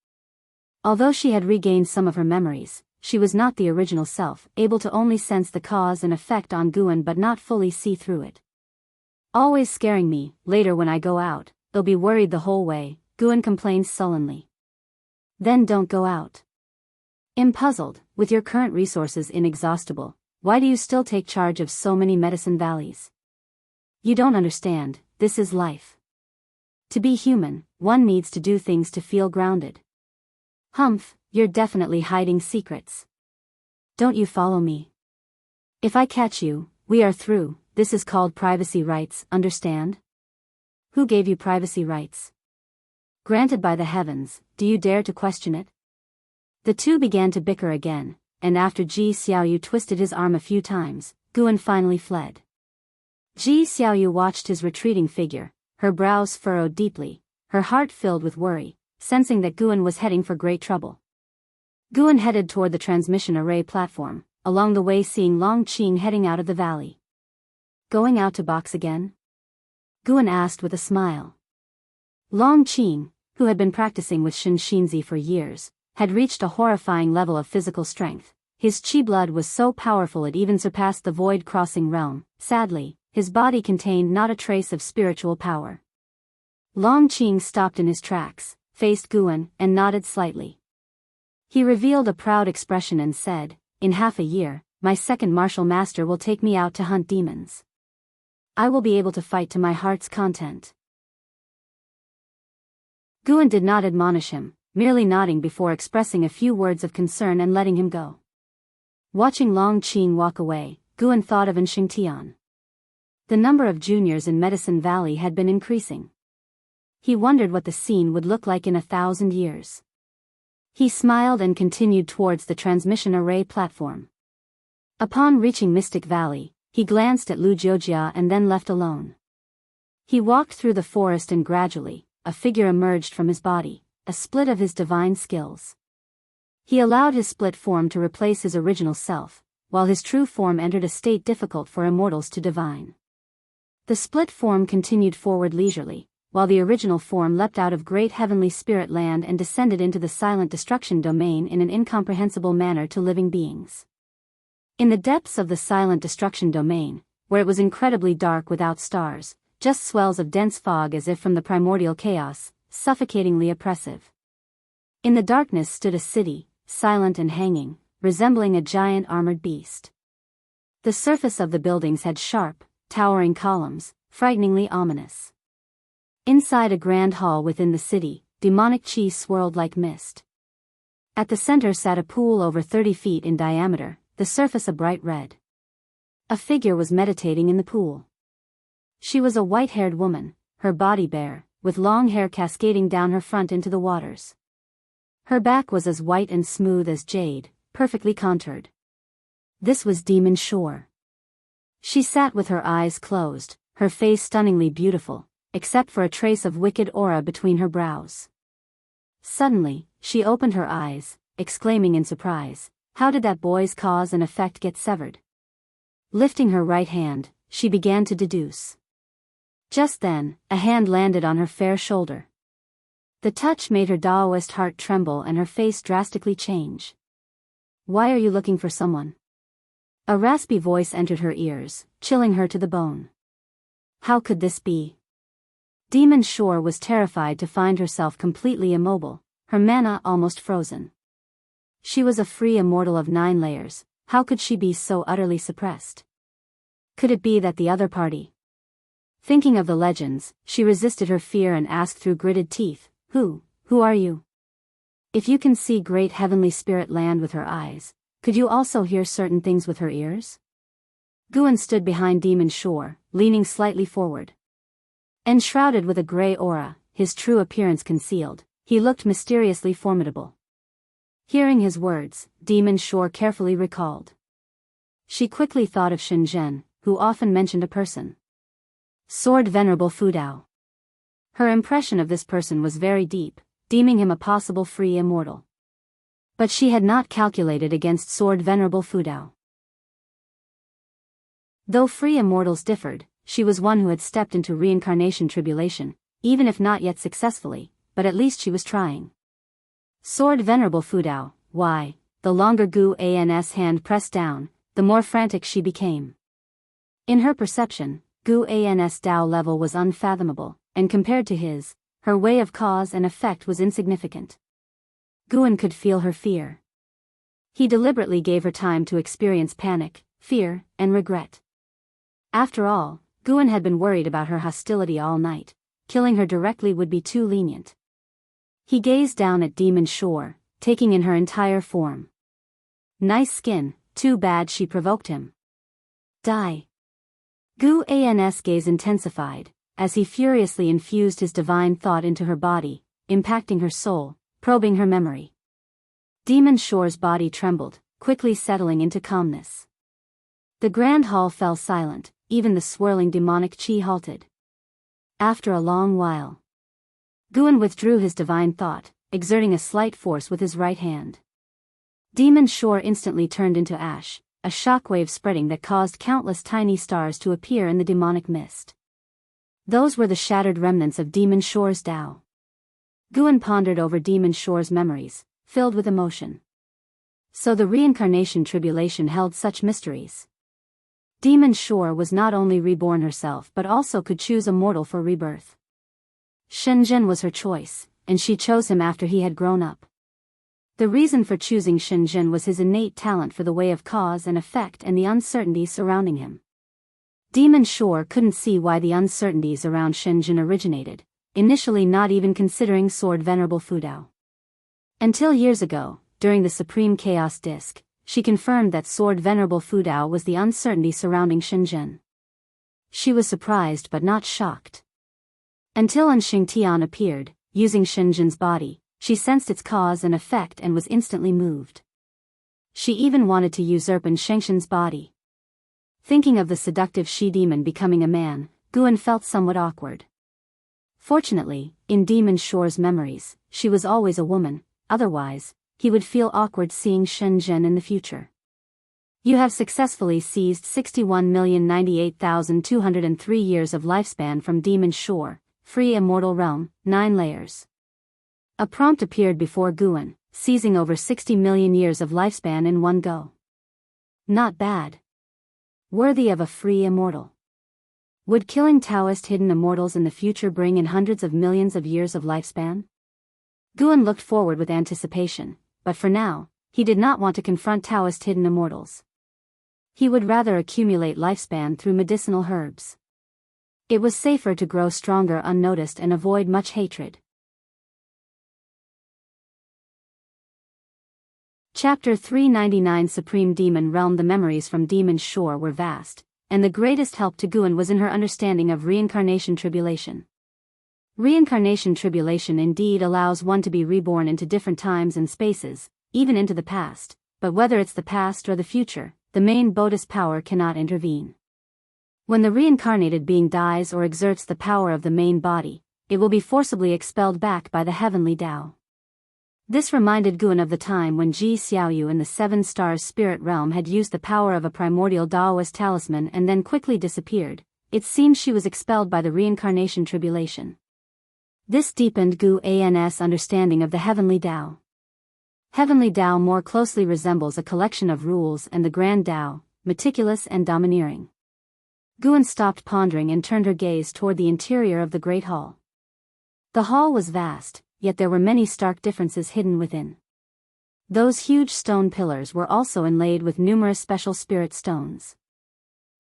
Although she had regained some of her memories, she was not the original self, able to only sense the cause and effect on Guan but not fully see through it. "Always scaring me, later when I go out, they'll be worried the whole way," Guan complained sullenly. "Then don't go out." Puzzled, with your current resources inexhaustible, why do you still take charge of so many medicine valleys? You don't understand, this is life. To be human, one needs to do things to feel grounded. Humph, you're definitely hiding secrets. Don't you follow me? If I catch you, we are through. This is called privacy rights, understand? Who gave you privacy rights? Granted by the heavens, do you dare to question it? The two began to bicker again, and after Ji Xiaoyu twisted his arm a few times, Guan finally fled. Ji Xiaoyu watched his retreating figure, her brows furrowed deeply, her heart filled with worry, sensing that Guan was heading for great trouble. Guan headed toward the transmission array platform, along the way seeing Long Qing heading out of the valley. "Going out to box again?" Guan asked with a smile. Long Qing, who had been practicing with Shin Shinzi for years, had reached a horrifying level of physical strength. His qi blood was so powerful it even surpassed the void-crossing realm. Sadly, his body contained not a trace of spiritual power. Long Qing stopped in his tracks, faced Guan, and nodded slightly. He revealed a proud expression and said, "In half a year, my second martial master will take me out to hunt demons. I will be able to fight to my heart's content." Guan did not admonish him, merely nodding before expressing a few words of concern and letting him go. Watching Long Qing walk away, Guan thought of Xingtian. The number of juniors in Medicine Valley had been increasing. He wondered what the scene would look like in 1,000 years. He smiled and continued towards the transmission array platform. Upon reaching Mystic Valley, he glanced at Lu Jiojia and then left alone. He walked through the forest and gradually, a figure emerged from his body, a split of his divine skills. He allowed his split form to replace his original self, while his true form entered a state difficult for immortals to divine. The split form continued forward leisurely, while the original form leapt out of great heavenly spirit land and descended into the silent destruction domain in an incomprehensible manner to living beings. In the depths of the silent destruction domain, where it was incredibly dark without stars, just swells of dense fog as if from the primordial chaos, suffocatingly oppressive. In the darkness stood a city, silent and hanging, resembling a giant armored beast. The surface of the buildings had sharp, towering columns, frighteningly ominous. Inside a grand hall within the city, demonic chi swirled like mist. At the center sat a pool over 30 feet in diameter, the surface a bright red. A figure was meditating in the pool. She was a white-haired woman, her body bare, with long hair cascading down her front into the waters. Her back was as white and smooth as jade, perfectly contoured. This was Demon Shore. She sat with her eyes closed, her face stunningly beautiful, except for a trace of wicked aura between her brows. Suddenly, she opened her eyes, exclaiming in surprise, "How did that boy's cause and effect get severed?" Lifting her right hand, she began to deduce. Just then, a hand landed on her fair shoulder. The touch made her Taoist heart tremble and her face drastically change. "Why are you looking for someone?" A raspy voice entered her ears, chilling her to the bone. How could this be? Demon Shore was terrified to find herself completely immobile, her mana almost frozen. She was a free immortal of 9 layers, how could she be so utterly suppressed? Could it be that the other party? Thinking of the legends, she resisted her fear and asked through gritted teeth, Who are you?" If you can see great heavenly spirit land with her eyes, could you also hear certain things with her ears? Guan stood behind Demon Shore, leaning slightly forward. Enshrouded with a gray aura, his true appearance concealed, he looked mysteriously formidable. Hearing his words, Demon Shore carefully recalled. She quickly thought of Shenzhen, who often mentioned a person. Sword Venerable Fudao. Her impression of this person was very deep, deeming him a possible free immortal. But she had not calculated against Sword Venerable Fudao. Though free immortals differed, she was one who had stepped into reincarnation tribulation, even if not yet successfully, but at least she was trying. Sword Venerable Fudao, why? The longer Gu An's hand pressed down, the more frantic she became. In her perception, Gu An's Tao level was unfathomable, and compared to his, her way of cause and effect was insignificant. Guan could feel her fear. He deliberately gave her time to experience panic, fear, and regret. After all, Guan had been worried about her hostility all night. Killing her directly would be too lenient. He gazed down at Demon Shore, taking in her entire form. Nice skin, too bad she provoked him. Die. Gu An's gaze intensified, as he furiously infused his divine thought into her body, impacting her soul, probing her memory. Demon Shore's body trembled, quickly settling into calmness. The grand hall fell silent, even the swirling demonic chi halted. After a long while, Guan withdrew his divine thought, exerting a slight force with his right hand. Demon Shore instantly turned into ash, a shockwave spreading that caused countless tiny stars to appear in the demonic mist. Those were the shattered remnants of Demon Shore's Tao. Guan pondered over Demon Shore's memories, filled with emotion. So the reincarnation tribulation held such mysteries. Demon Shore was not only reborn herself but also could choose a mortal for rebirth. Shenzhen was her choice, and she chose him after he had grown up. The reason for choosing Shenzhen was his innate talent for the way of cause and effect and the uncertainty surrounding him. Demon Shore couldn't see why the uncertainties around Shenzhen originated, initially not even considering Sword Venerable Fudao. Until years ago, during the Supreme Chaos Disc, she confirmed that Sword Venerable Fudao was the uncertainty surrounding Shenzhen. She was surprised but not shocked. Until An Xingtian appeared, using Shenzhen's body, she sensed its cause and effect and was instantly moved. She even wanted to usurp in Shengshen's body. Thinking of the seductive she-demon becoming a man, Guan felt somewhat awkward. Fortunately, in Demon Shore's memories, she was always a woman, otherwise, he would feel awkward seeing Shenzhen in the future. You have successfully seized 61,098,203 years of lifespan from Demon Shore, free immortal realm, 9 layers. A prompt appeared before Guan, seizing over 60 million years of lifespan in one go. Not bad. Worthy of a free immortal. Would killing Taoist hidden immortals in the future bring in hundreds of millions of years of lifespan? Guan looked forward with anticipation, but for now, he did not want to confront Taoist hidden immortals. He would rather accumulate lifespan through medicinal herbs. It was safer to grow stronger unnoticed and avoid much hatred. Chapter 399 Supreme Demon Realm. The memories from Demon Shore were vast, and the greatest help to Guan was in her understanding of reincarnation tribulation. Reincarnation tribulation indeed allows one to be reborn into different times and spaces, even into the past, but whether it's the past or the future, the main Bodhi's power cannot intervene. When the reincarnated being dies or exerts the power of the main body, it will be forcibly expelled back by the heavenly Tao. This reminded Guan of the time when Ji Xiaoyu in the Seven Stars spirit realm had used the power of a primordial Daoist talisman and then quickly disappeared. It seems she was expelled by the reincarnation tribulation. This deepened Guan's understanding of the heavenly Tao. Heavenly Tao more closely resembles a collection of rules and the grand Tao, meticulous and domineering. Guan stopped pondering and turned her gaze toward the interior of the great hall. The hall was vast, yet there were many stark differences hidden within. Those huge stone pillars were also inlaid with numerous special spirit stones.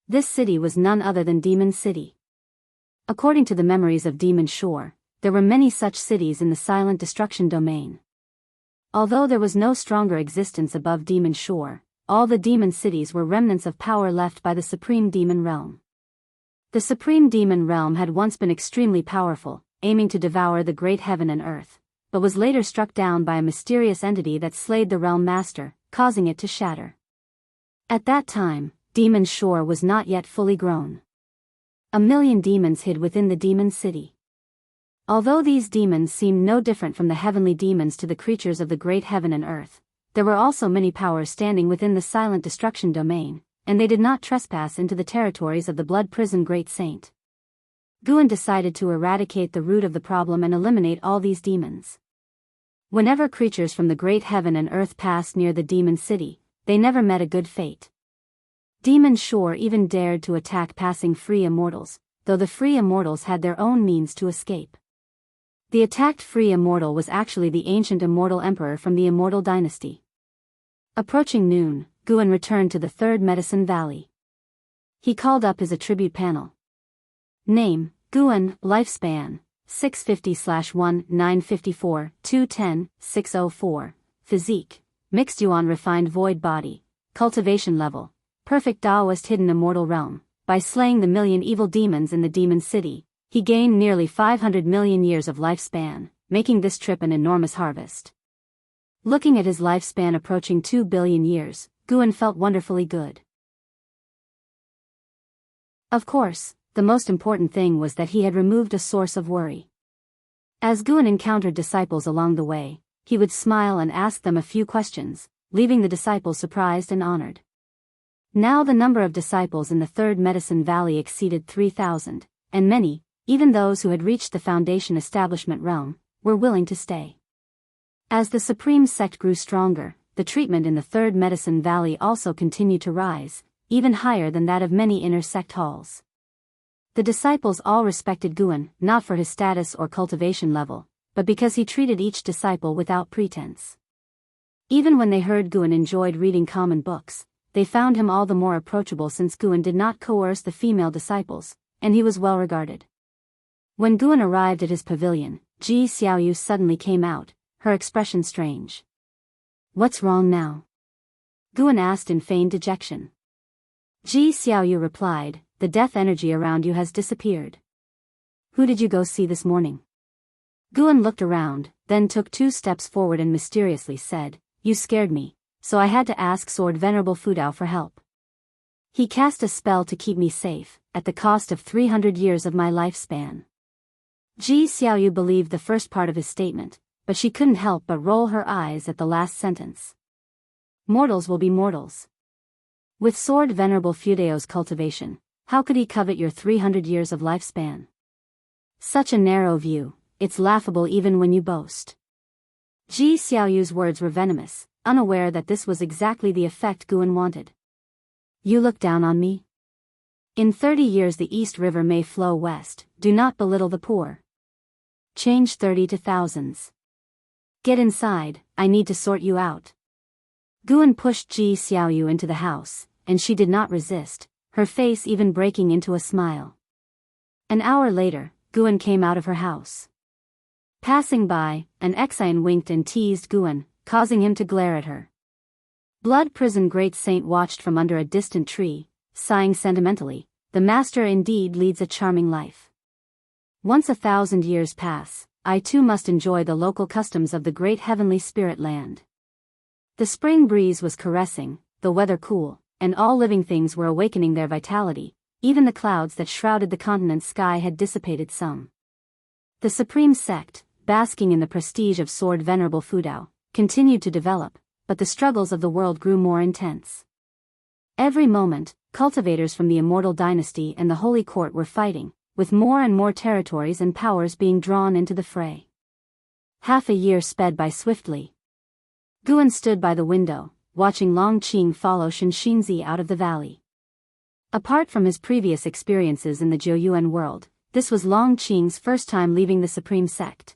This city was none other than Demon City. According to the memories of Demon Shore, there were many such cities in the silent destruction domain. Although there was no stronger existence above Demon Shore, all the demon cities were remnants of power left by the Supreme Demon Realm. The Supreme Demon Realm had once been extremely powerful, aiming to devour the great heaven and earth, but was later struck down by a mysterious entity that slayed the realm master, causing it to shatter. At that time, Demon Shore was not yet fully grown. 1,000,000 demons hid within the demon city. Although these demons seemed no different from the heavenly demons to the creatures of the great heaven and earth, there were also many powers standing within the silent destruction domain, and they did not trespass into the territories of the blood prison Great Saint. Guan decided to eradicate the root of the problem and eliminate all these demons. Whenever creatures from the great heaven and earth passed near the demon city, they never met a good fate. Demon Shore even dared to attack passing free immortals, though the free immortals had their own means to escape. The attacked free immortal was actually the ancient immortal emperor from the Immortal Dynasty. Approaching noon, Guan returned to the Third Medicine Valley. He called up his attribute panel. Name, Guan, lifespan, 650/1, 954, 210, 604, physique, mixed yuan refined void body, cultivation level, perfect Taoist hidden immortal realm. By slaying the 1,000,000 evil demons in the demon city, he gained nearly 500 million years of lifespan, making this trip an enormous harvest. Looking at his lifespan approaching 2 billion years, Guan felt wonderfully good. Of course, the most important thing was that he had removed a source of worry. As Guan encountered disciples along the way, he would smile and ask them a few questions, leaving the disciples surprised and honored. Now the number of disciples in the Third Medicine Valley exceeded 3,000, and many, even those who had reached the Foundation Establishment realm, were willing to stay. As the Supreme Sect grew stronger, the treatment in the Third Medicine Valley also continued to rise, even higher than that of many inner sect halls. The disciples all respected Guan, not for his status or cultivation level, but because he treated each disciple without pretense. Even when they heard Guan enjoyed reading common books, they found him all the more approachable since Guan did not coerce the female disciples, and he was well regarded. When Guan arrived at his pavilion, Ji Xiaoyu suddenly came out, her expression strange. "What's wrong now?" Guan asked in feigned dejection. Ji Xiaoyu replied, "The death energy around you has disappeared." "Who did you go see this morning?" Guan looked around, then took 2 steps forward and mysteriously said, "You scared me, so I had to ask Sword Venerable Fudao for help. He cast a spell to keep me safe, at the cost of 300 years of my lifespan." Ji Xiaoyu believed the first part of his statement, but she couldn't help but roll her eyes at the last sentence. Mortals will be mortals. With Sword Venerable Fudao's cultivation, how could he covet your 300 years of lifespan? Such a narrow view, it's laughable even when you boast. Ji Xiaoyu's words were venomous, unaware that this was exactly the effect Guan wanted. You look down on me? In 30 years the East River may flow west, do not belittle the poor. Change 30 to thousands. Get inside, I need to sort you out. Guan pushed Ji Xiaoyu into the house, and she did not resist, her face even breaking into a smile. An hour later, Guan came out of her house. Passing by, an Exine winked and teased Guan, causing him to glare at her. Blood Prison Great Saint watched from under a distant tree, sighing sentimentally, the master indeed leads a charming life. Once 1,000 years pass, I too must enjoy the local customs of the great heavenly spirit land. The spring breeze was caressing, the weather cool, and all living things were awakening their vitality, even the clouds that shrouded the continent's sky had dissipated some. The supreme sect, basking in the prestige of Sword Venerable Fudao, continued to develop, but the struggles of the world grew more intense. Every moment, cultivators from the Immortal Dynasty and the Holy Court were fighting, with more and more territories and powers being drawn into the fray. Half a year sped by swiftly. Guan stood by the window, watching Long Qing follow Shenxinzi out of the valley. Apart from his previous experiences in the Jiuyuan world, this was Long Qing's first time leaving the Supreme Sect.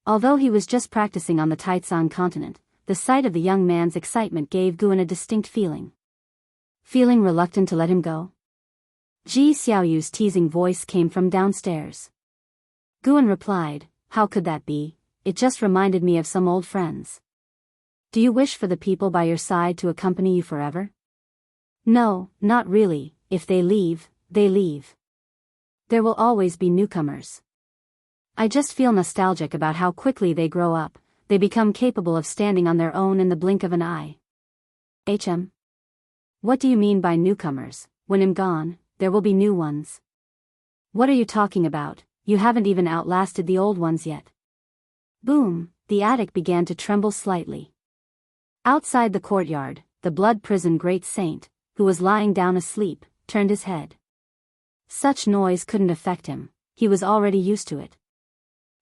Although he was just practicing on the Taizong continent, the sight of the young man's excitement gave Guan a distinct feeling. Feeling reluctant to let him go? Ji Xiaoyu's teasing voice came from downstairs. Guan replied, "How could that be? It just reminded me of some old friends." "Do you wish for the people by your side to accompany you forever?" "No, not really, if they leave, they leave. There will always be newcomers. I just feel nostalgic about how quickly they grow up, they become capable of standing on their own in the blink of an eye." What do you mean by newcomers? When I'm gone, there will be new ones. What are you talking about? You haven't even outlasted the old ones yet. Boom, the attic began to tremble slightly. Outside the courtyard, the Blood Prison Great Saint, who was lying down asleep, turned his head. Such noise couldn't affect him, he was already used to it.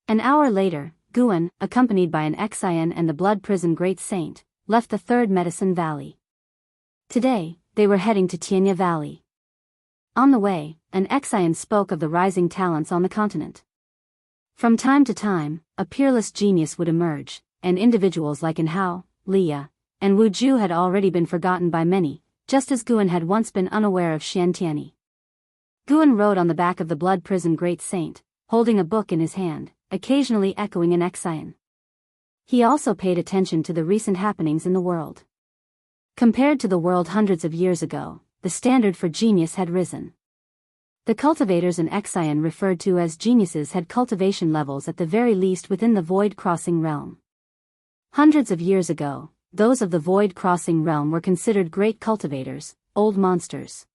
An hour later, Guan, accompanied by an Exine and the Blood Prison Great Saint, left the Third Medicine Valley. Today, they were heading to Tianya Valley. On the way, an Exine spoke of the rising talents on the continent. From time to time, a peerless genius would emerge, and individuals like Inhao, Lia, and Wu Ju had already been forgotten by many, just as Guan had once been unaware of Xian Tianyi. Guan rode on the back of the Blood Prison Great Saint, holding a book in his hand, occasionally echoing an Exine. He also paid attention to the recent happenings in the world. Compared to the world hundreds of years ago, the standard for genius had risen. The cultivators an Exine referred to as geniuses had cultivation levels at the very least within the Void Crossing realm. Hundreds of years ago, those of the Void Crossing realm were considered great cultivators, old monsters.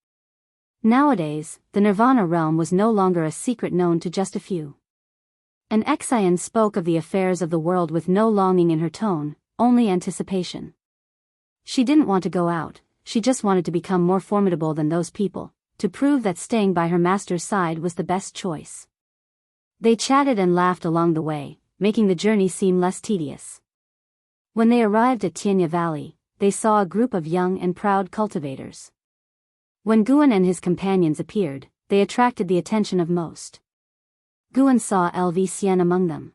Nowadays, the Nirvana realm was no longer a secret known to just a few. An Exine spoke of the affairs of the world with no longing in her tone, only anticipation. She didn't want to go out, she just wanted to become more formidable than those people, to prove that staying by her master's side was the best choice. They chatted and laughed along the way, making the journey seem less tedious. When they arrived at Tianya Valley, they saw a group of young and proud cultivators. When Guan and his companions appeared, they attracted the attention of most. Guan saw LV Xian among them.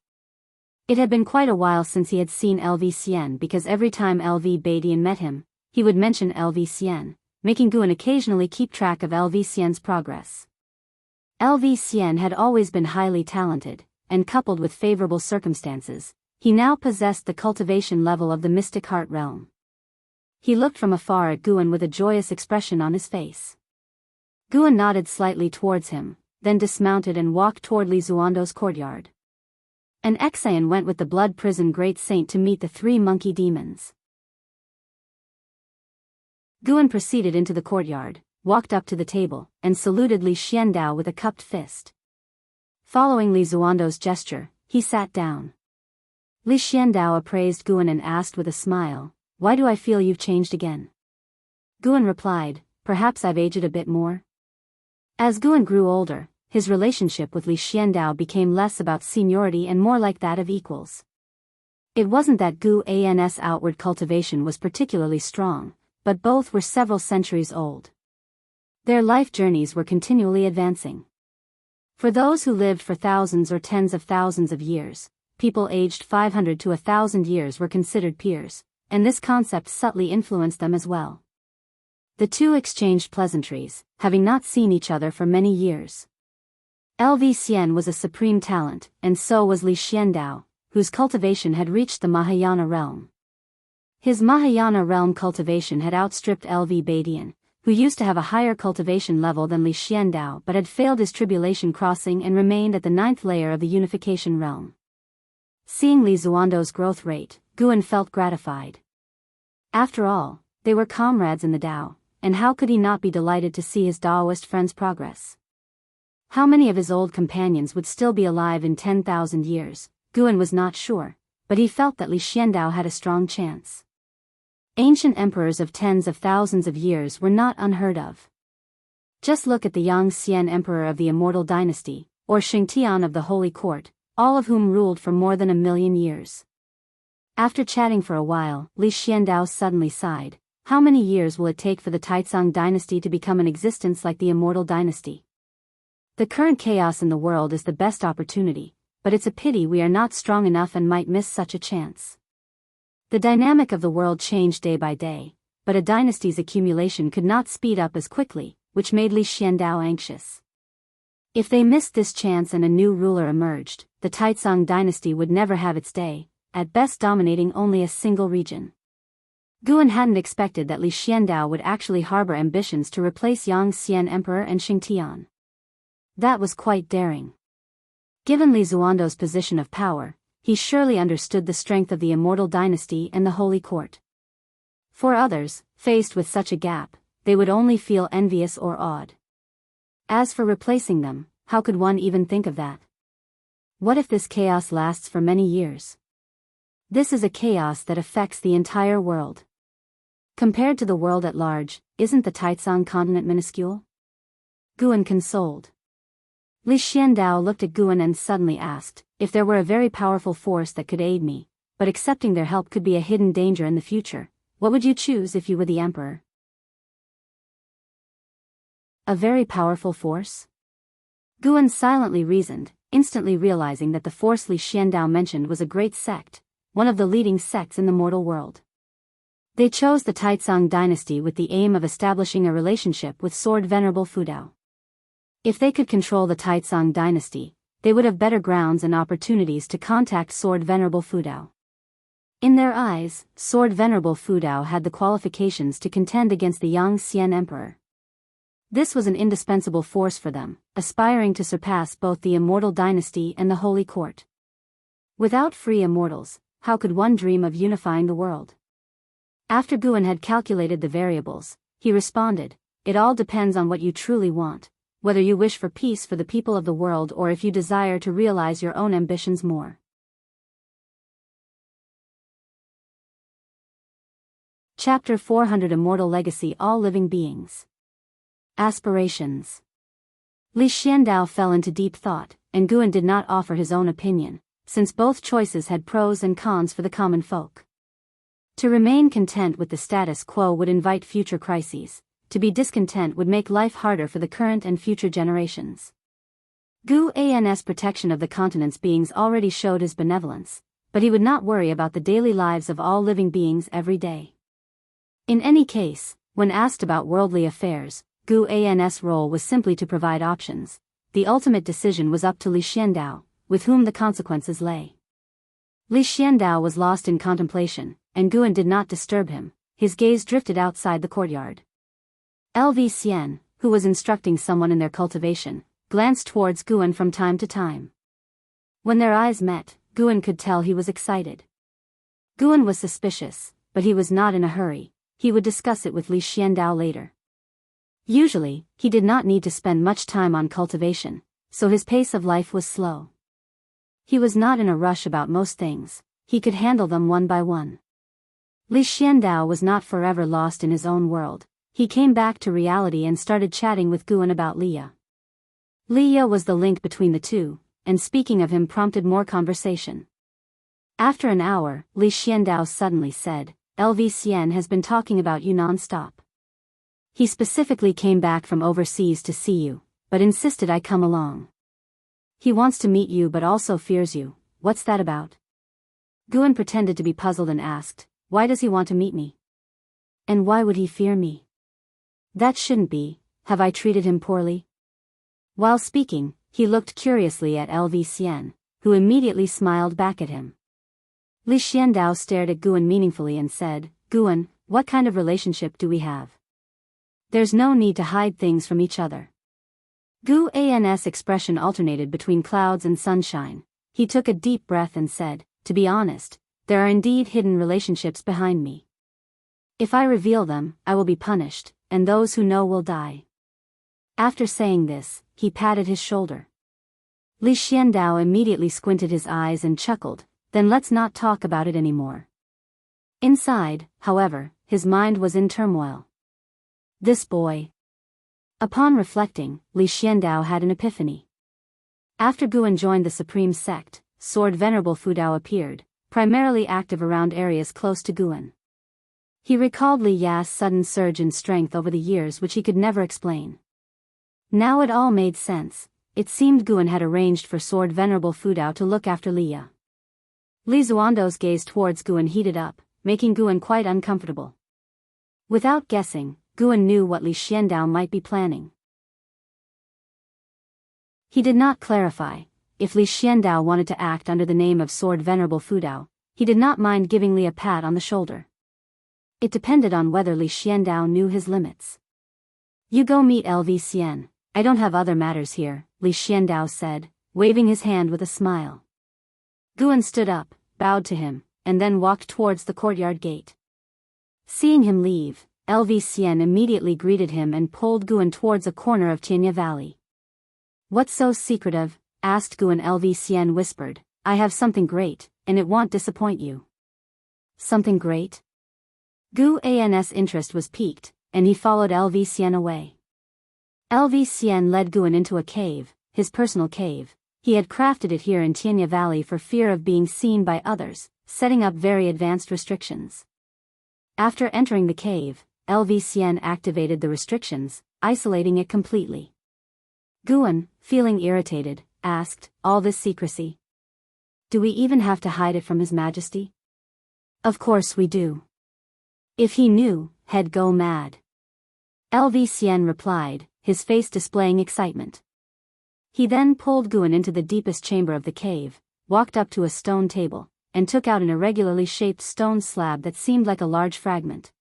It had been quite a while since he had seen LV Xian because every time LV Badian met him, he would mention LV Xian, making Guan occasionally keep track of LV Xian's progress. LV Xian had always been highly talented, and coupled with favorable circumstances, he now possessed the cultivation level of the mystic heart realm. He looked from afar at Guan with a joyous expression on his face. Guan nodded slightly towards him, then dismounted and walked toward Li Zuando's courtyard. An Exayan went with the blood prison great saint to meet the three monkey demons. Guan proceeded into the courtyard, walked up to the table, and saluted Li Xiandao with a cupped fist. Following Li Zuando's gesture, he sat down. Li Xiandao appraised Guan and asked with a smile, "Why do I feel you've changed again?" Guan replied, "Perhaps I've aged a bit more." As Guan grew older, his relationship with Li Xiandao became less about seniority and more like that of equals. It wasn't that Guan's outward cultivation was particularly strong, but both were several centuries old. Their life journeys were continually advancing. For those who lived for thousands or tens of thousands of years, people aged 500 to 1,000 years were considered peers, and this concept subtly influenced them as well. The two exchanged pleasantries, having not seen each other for many years. LV Xian was a supreme talent, and so was Li Xiandao, whose cultivation had reached the Mahayana realm. His Mahayana realm cultivation had outstripped LV Badian, who used to have a higher cultivation level than Li Xiandao but had failed his tribulation crossing and remained at the 9th layer of the unification realm. Seeing Li Zuando's growth rate, Guan felt gratified. After all, they were comrades in the Tao, and how could he not be delighted to see his Taoist friend's progress? How many of his old companions would still be alive in 10,000 years, Guan was not sure, but he felt that Li Xiandao had a strong chance. Ancient emperors of tens of thousands of years were not unheard of. Just look at the Yang Xian emperor of the Immortal Dynasty, or Shengtian of the Holy Court, all of whom ruled for more than 1,000,000 years. After chatting for a while, Li Xiandao suddenly sighed. How many years will it take for the Taizong dynasty to become an existence like the Immortal Dynasty? The current chaos in the world is the best opportunity, but it's a pity we are not strong enough and might miss such a chance. The dynamic of the world changed day by day, but a dynasty's accumulation could not speed up as quickly, which made Li Xiandao anxious. If they missed this chance and a new ruler emerged, the Taizong dynasty would never have its day, at best dominating only a single region. Guan hadn't expected that Li Xiandao would actually harbor ambitions to replace Yang Xian Emperor and Shengtian. That was quite daring. Given Li Zuando's position of power, he surely understood the strength of the Immortal Dynasty and the Holy Court. For others, faced with such a gap, they would only feel envious or awed. As for replacing them, how could one even think of that? What if this chaos lasts for many years? This is a chaos that affects the entire world. Compared to the world at large, isn't the Taizong continent minuscule? Guan consoled. Li Xiandao looked at Guan and suddenly asked, if there were a very powerful force that could aid me, but accepting their help could be a hidden danger in the future, what would you choose if you were the emperor? A very powerful force? Guan silently reasoned, instantly realizing that the force Li Xiandao mentioned was a great sect, one of the leading sects in the mortal world. They chose the Taizong dynasty with the aim of establishing a relationship with Sword Venerable Fudao. If they could control the Taizong dynasty, they would have better grounds and opportunities to contact Sword Venerable Fudao. In their eyes, Sword Venerable Fudao had the qualifications to contend against the Yang Xian Emperor. This was an indispensable force for them, aspiring to surpass both the Immortal Dynasty and the Holy Court. Without free immortals, how could one dream of unifying the world? After Guan had calculated the variables, he responded, "It all depends on what you truly want, whether you wish for peace for the people of the world or if you desire to realize your own ambitions more." Chapter 400 Immortal Legacy. All Living Beings. Aspirations. Li Xiandao fell into deep thought, and Guan did not offer his own opinion, since both choices had pros and cons for the common folk. To remain content with the status quo would invite future crises. To be discontent would make life harder for the current and future generations. Guan's protection of the continent's beings already showed his benevolence, but he would not worry about the daily lives of all living beings every day. In any case, when asked about worldly affairs, Guan's role was simply to provide options. The ultimate decision was up to Li Xiandao, with whom the consequences lay. Li Xiandao was lost in contemplation, and Guan did not disturb him. His gaze drifted outside the courtyard. LV Xian, who was instructing someone in their cultivation, glanced towards Guan from time to time. When their eyes met, Guan could tell he was excited. Guan was suspicious, but he was not in a hurry. He would discuss it with Li Xiandao later. Usually, he did not need to spend much time on cultivation, so his pace of life was slow. He was not in a rush about most things, he could handle them one by one. Li Xiandao was not forever lost in his own world. He came back to reality and started chatting with Guan about Leah. Leah was the link between the two, and speaking of him prompted more conversation. After an hour, Li Xiandao suddenly said, "LV has been talking about you non-stop. He specifically came back from overseas to see you, but insisted I come along. He wants to meet you but also fears you. What's that about?" Guan pretended to be puzzled and asked, "Why does he want to meet me? And why would he fear me? That shouldn't be. Have I treated him poorly?" While speaking, he looked curiously at LV, who immediately smiled back at him. Li Xiandao stared at Guan meaningfully and said, "Guan, what kind of relationship do we have? There's no need to hide things from each other." Guan's expression alternated between clouds and sunshine. He took a deep breath and said, "To be honest, there are indeed hidden relationships behind me. If I reveal them, I will be punished, and those who know will die." After saying this, he patted his shoulder. Li Xiandao immediately squinted his eyes and chuckled, "Then let's not talk about it anymore." Inside, however, his mind was in turmoil. This boy. Upon reflecting, Li Xiandao had an epiphany. After Guan joined the Supreme Sect, Sword Venerable Fudao appeared, primarily active around areas close to Guan. He recalled Li Ya's sudden surge in strength over the years which he could never explain. Now it all made sense. It seemed Guan had arranged for Sword Venerable Fudao to look after Li Ya. Li Zuando's gaze towards Guan heated up, making Guan quite uncomfortable. Without guessing, Guan knew what Li Xiandao might be planning. He did not clarify. If Li Xiandao wanted to act under the name of Sword Venerable Fudao, he did not mind giving Li a pat on the shoulder. It depended on whether Li Xiandao knew his limits. "You go meet LV. I don't have other matters here," Li Xiandao said, waving his hand with a smile. Guan stood up, bowed to him, and then walked towards the courtyard gate. Seeing him leave, LV immediately greeted him and pulled Guan towards a corner of Tianya Valley. "What's so secretive?" asked Guan. LV whispered, "I have something great, and it won't disappoint you." "Something great?" Guan's interest was piqued, and he followed LV away. LV led Guan into a cave, his personal cave. He had crafted it here in Tianya Valley for fear of being seen by others, setting up very advanced restrictions. After entering the cave, LV activated the restrictions, isolating it completely. Guan, feeling irritated, asked, "All this secrecy? Do we even have to hide it from His Majesty?" "Of course we do. If he knew, he'd go mad." LV replied, his face displaying excitement. He then pulled Guan into the deepest chamber of the cave, walked up to a stone table, and took out an irregularly shaped stone slab that seemed like a large fragment.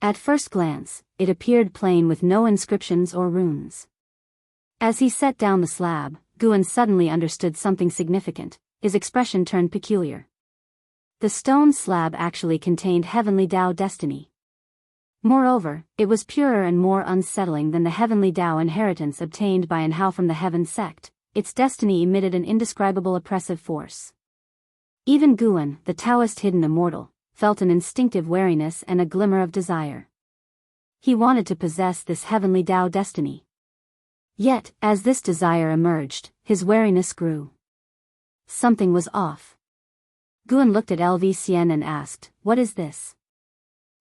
At first glance, it appeared plain with no inscriptions or runes. As he set down the slab, Guan suddenly understood something significant. His expression turned peculiar. The stone slab actually contained heavenly Tao destiny. Moreover, it was purer and more unsettling than the heavenly Tao inheritance obtained by Anhao from the Heaven sect. Its destiny emitted an indescribable oppressive force. Even Guan, the Taoist hidden immortal, felt an instinctive wariness and a glimmer of desire. He wanted to possess this heavenly Tao destiny. Yet, as this desire emerged, his wariness grew. Something was off. Guan looked at LV and asked, "What is this?"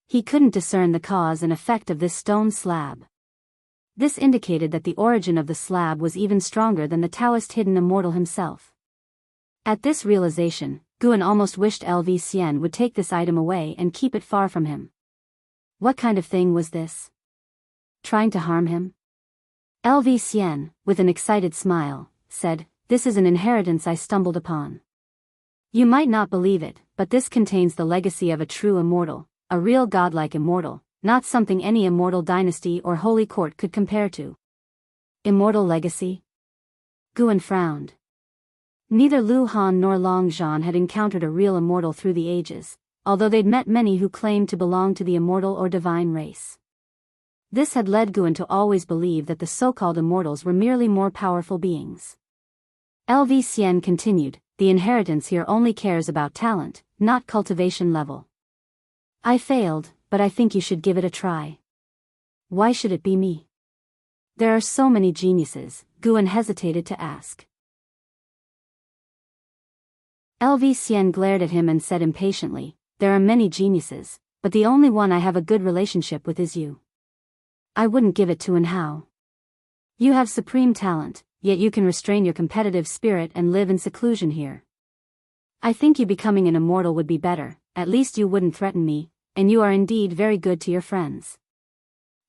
He couldn't discern the cause and effect of this stone slab. This indicated that the origin of the slab was even stronger than the Taoist hidden immortal himself. At this realization, Guan almost wished LV would take this item away and keep it far from him. What kind of thing was this? Trying to harm him? LV with an excited smile, said, "This is an inheritance I stumbled upon. You might not believe it, but this contains the legacy of a true immortal, a real godlike immortal, not something any immortal dynasty or holy court could compare to." Immortal legacy? Guan frowned. Neither Lu Han nor Long Zhan had encountered a real immortal through the ages, although they'd met many who claimed to belong to the immortal or divine race. This had led Guan to always believe that the so-called immortals were merely more powerful beings. LV Xian continued, the inheritance here only cares about talent, not cultivation level. I failed, but I think you should give it a try. Why should it be me? There are so many geniuses, Guan hesitated to ask. LV Xian glared at him and said impatiently, there are many geniuses, but the only one I have a good relationship with is you. I wouldn't give it to An Hao. You have supreme talent, yet you can restrain your competitive spirit and live in seclusion here. I think you becoming an immortal would be better, at least you wouldn't threaten me, and you are indeed very good to your friends.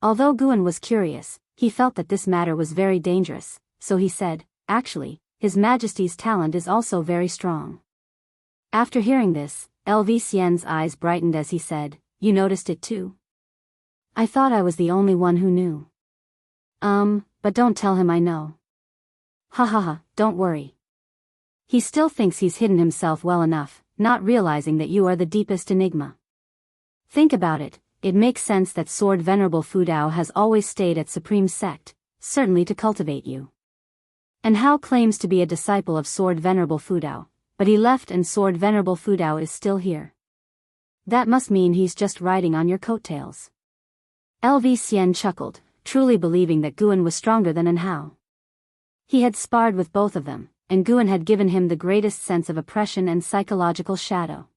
Although Guan was curious, he felt that this matter was very dangerous, so he said, actually, His Majesty's talent is also very strong. After hearing this, LV Xian's eyes brightened as he said, you noticed it too? I thought I was the only one who knew. But don't tell him I know. Ha ha ha, don't worry. He still thinks he's hidden himself well enough, not realizing that you are the deepest enigma. Think about it, it makes sense that Sword Venerable Fu Dao has always stayed at Supreme Sect, certainly to cultivate you. And Hao claims to be a disciple of Sword Venerable Fu Dao, but he left and Sword Venerable Fu Dao is still here. That must mean he's just riding on your coattails. LV Xian chuckled, truly believing that Guan was stronger than An Hao. He had sparred with both of them, and Guan had given him the greatest sense of oppression and psychological shadow.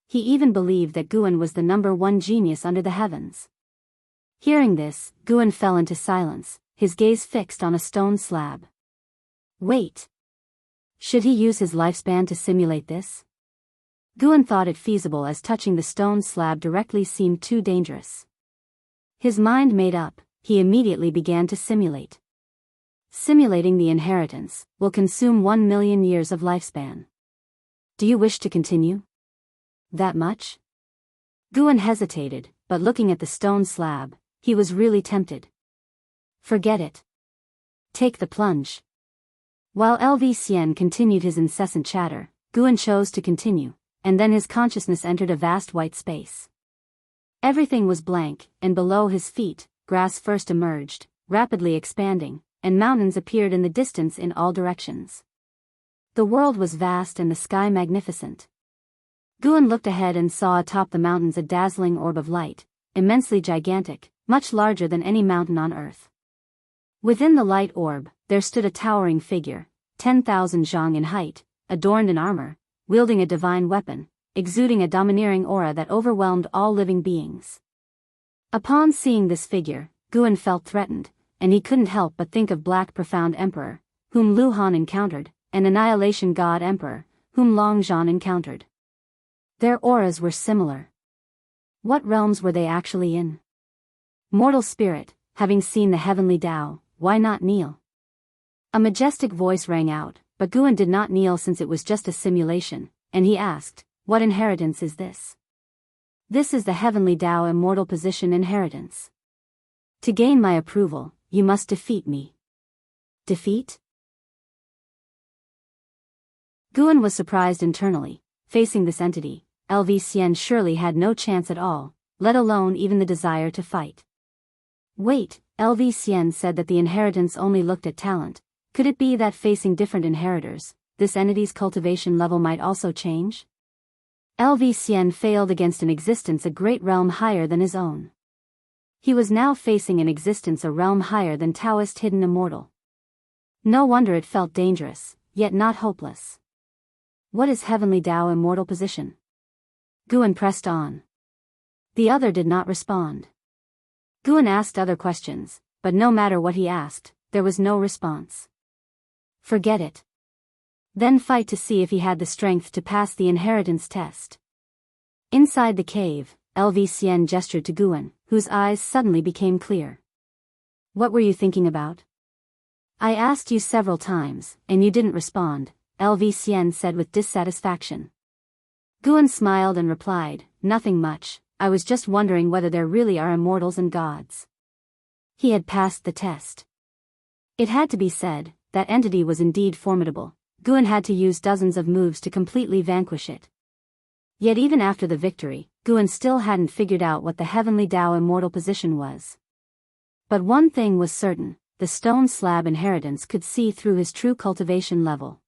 He even believed that Guan was the #1 genius under the heavens. Hearing this, Guan fell into silence, his gaze fixed on a stone slab. Wait. Should he use his lifespan to simulate this? Guan thought it feasible as touching the stone slab directly seemed too dangerous. His mind made up, he immediately began to simulate. Simulating the inheritance will consume 1 million years of lifespan. Do you wish to continue? That much? Guan hesitated, but looking at the stone slab, he was really tempted. Forget it. Take the plunge. While LV Xian continued his incessant chatter, Guan chose to continue, and then his consciousness entered a vast white space. Everything was blank, and below his feet, grass first emerged, rapidly expanding, and mountains appeared in the distance in all directions. The world was vast and the sky magnificent. Guan looked ahead and saw atop the mountains a dazzling orb of light, immensely gigantic, much larger than any mountain on earth. Within the light orb, there stood a towering figure, 10,000 zhang in height, adorned in armor, wielding a divine weapon, exuding a domineering aura that overwhelmed all living beings. Upon seeing this figure, Guan felt threatened, and he couldn't help but think of Black Profound Emperor, whom Lu Han encountered, and Annihilation God Emperor, whom Long Zhan encountered. Their auras were similar. What realms were they actually in? Mortal spirit, having seen the heavenly Tao, why not kneel? A majestic voice rang out, but Guan did not kneel since it was just a simulation, and he asked, what inheritance is this? This is the heavenly Tao immortal position inheritance. To gain my approval, you must defeat me. Defeat? Guan was surprised internally. Facing this entity, LV Xian surely had no chance at all, let alone even the desire to fight. Wait, LV Xian said that the inheritance only looked at talent. Could it be that facing different inheritors, this entity's cultivation level might also change? LV Xian failed against an existence a great realm higher than his own. He was now facing an existence a realm higher than Taoist hidden immortal. No wonder it felt dangerous, yet not hopeless. What is heavenly Tao immortal position? Guan pressed on. The other did not respond. Guan asked other questions, but no matter what he asked, there was no response. Forget it. Then fight to see if he had the strength to pass the inheritance test. Inside the cave, LV Xian gestured to Guan, whose eyes suddenly became clear. What were you thinking about? I asked you several times, and you didn't respond, LV Xian said with dissatisfaction. Guan smiled and replied, nothing much, I was just wondering whether there really are immortals and gods. He had passed the test. It had to be said, that entity was indeed formidable, Guan had to use dozens of moves to completely vanquish it. Yet even after the victory, Guan still hadn't figured out what the heavenly Tao immortal position was. But one thing was certain, the stone slab inheritance could see through his true cultivation level.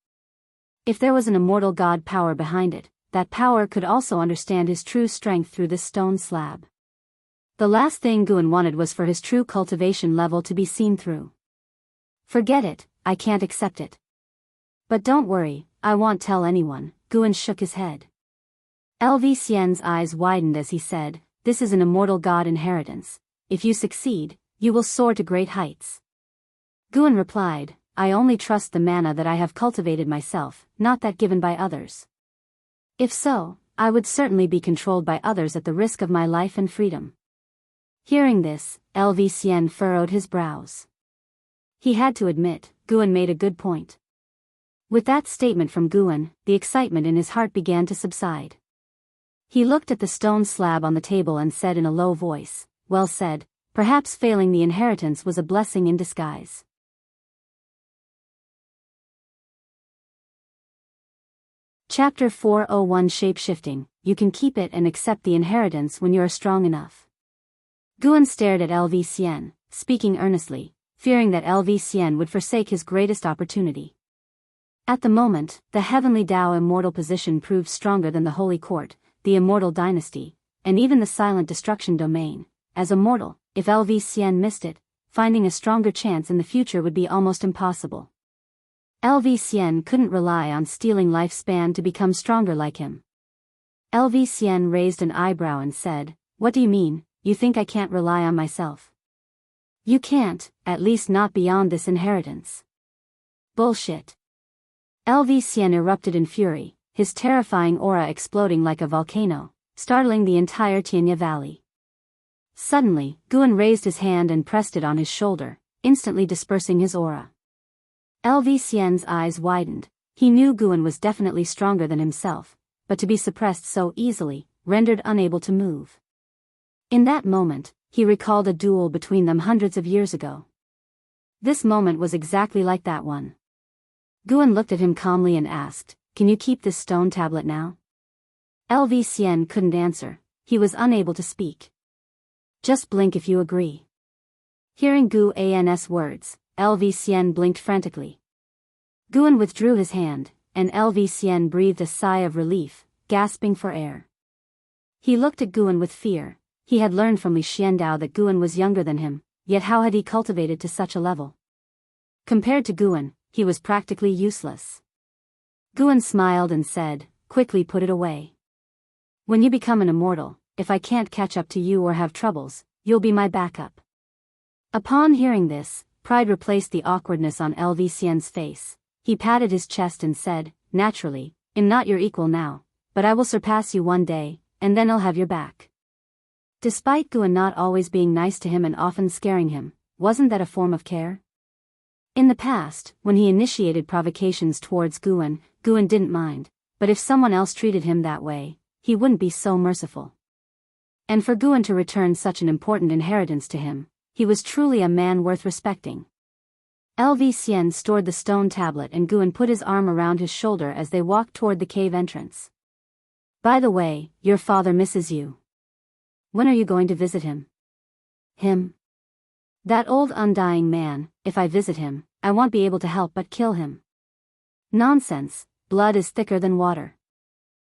If there was an immortal god power behind it, that power could also understand his true strength through this stone slab. The last thing Guan wanted was for his true cultivation level to be seen through. Forget it, I can't accept it. But don't worry, I won't tell anyone, Guan shook his head. LV Xian's eyes widened as he said, this is an immortal god inheritance. If you succeed, you will soar to great heights. Guan replied, I only trust the mana that I have cultivated myself, not that given by others. If so, I would certainly be controlled by others at the risk of my life and freedom. Hearing this, LV Xian furrowed his brows. He had to admit, Guan made a good point. With that statement from Guan, the excitement in his heart began to subside. He looked at the stone slab on the table and said in a low voice, well said, perhaps failing the inheritance was a blessing in disguise. Chapter 401 Shape-shifting, you can keep it and accept the inheritance when you are strong enough. Guan stared at LV Xian, speaking earnestly, fearing that LV Xian would forsake his greatest opportunity. At the moment, the heavenly Tao immortal position proved stronger than the Holy Court, the immortal dynasty, and even the silent destruction domain. As immortal, if LV Xian missed it, finding a stronger chance in the future would be almost impossible. LV Xian couldn't rely on stealing lifespan to become stronger like him. LV Xian raised an eyebrow and said, what do you mean, you think I can't rely on myself? You can't, at least not beyond this inheritance. Bullshit. LV Xian erupted in fury, his terrifying aura exploding like a volcano, startling the entire Tianya Valley. Suddenly, Guan raised his hand and pressed it on his shoulder, instantly dispersing his aura. LV Xian's eyes widened. He knew Guan was definitely stronger than himself, but to be suppressed so easily, rendered unable to move. In that moment, he recalled a duel between them hundreds of years ago. This moment was exactly like that one. Guan looked at him calmly and asked, can you keep this stone tablet now? LV Xian couldn't answer, he was unable to speak. Just blink if you agree. Hearing Guan's words, LV Xian blinked frantically. Guan withdrew his hand, and LV Xian breathed a sigh of relief, gasping for air. He looked at Guan with fear. He had learned from Li Xiandao that Guan was younger than him, yet how had he cultivated to such a level? Compared to Guan, he was practically useless. Guan smiled and said, quickly put it away. When you become an immortal, if I can't catch up to you or have troubles, you'll be my backup. Upon hearing this, pride replaced the awkwardness on LV Xian's face. He patted his chest and said, naturally, I'm not your equal now, but I will surpass you one day, and then I'll have your back. Despite Guan not always being nice to him and often scaring him, wasn't that a form of care? In the past, when he initiated provocations towards Guan didn't mind, but if someone else treated him that way, he wouldn't be so merciful. And for Guan to return such an important inheritance to him, he was truly a man worth respecting. LV Xian stored the stone tablet and Guan put his arm around his shoulder as they walked toward the cave entrance. By the way, your father misses you. When are you going to visit him? Him? That old undying man, if I visit him, I won't be able to help but kill him. Nonsense, blood is thicker than water.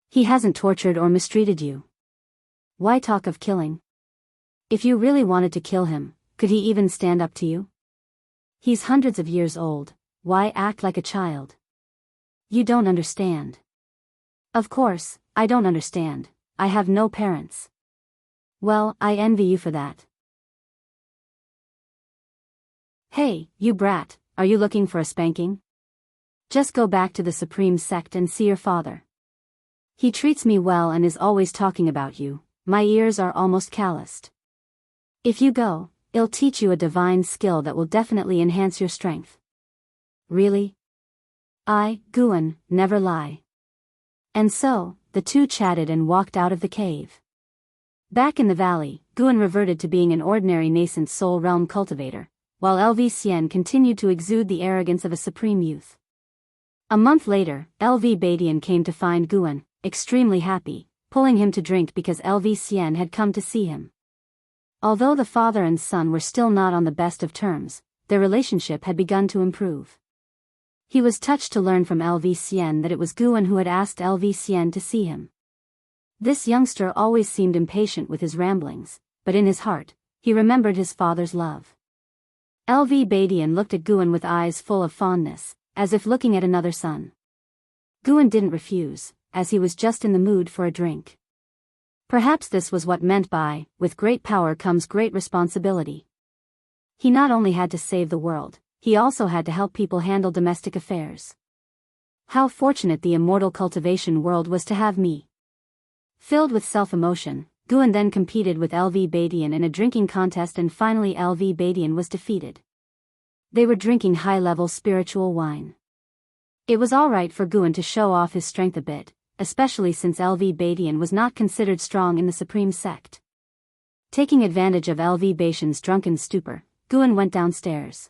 He hasn't tortured or mistreated you. Why talk of killing? If you really wanted to kill him, could he even stand up to you? He's hundreds of years old, why act like a child? You don't understand. Of course, I don't understand, I have no parents. Well, I envy you for that. Hey, you brat, are you looking for a spanking? Just go back to the Supreme Sect and see your father. He treats me well and is always talking about you, my ears are almost calloused. If you go, it'll teach you a divine skill that will definitely enhance your strength. Really? I, Guan, never lie. And so, the two chatted and walked out of the cave. Back in the valley, Guan reverted to being an ordinary nascent soul realm cultivator, while LV Xian continued to exude the arrogance of a supreme youth. A month later, LV Badian came to find Guan, extremely happy, pulling him to drink because LV Xian had come to see him. Although the father and son were still not on the best of terms, their relationship had begun to improve. He was touched to learn from LV Xian that it was Guan who had asked LV Xian to see him. This youngster always seemed impatient with his ramblings, but in his heart, he remembered his father's love. LV Badian looked at Guan with eyes full of fondness, as if looking at another son. Guan didn't refuse, as he was just in the mood for a drink. Perhaps this was what meant by, with great power comes great responsibility. He not only had to save the world, he also had to help people handle domestic affairs. How fortunate the immortal cultivation world was to have me. Filled with self-emotion, Guan then competed with LV Badian in a drinking contest and finally LV Badian was defeated. They were drinking high-level spiritual wine. It was alright for Guan to show off his strength a bit, especially since LV Badian was not considered strong in the supreme sect. Taking advantage of LV Badian's drunken stupor, Guan went downstairs.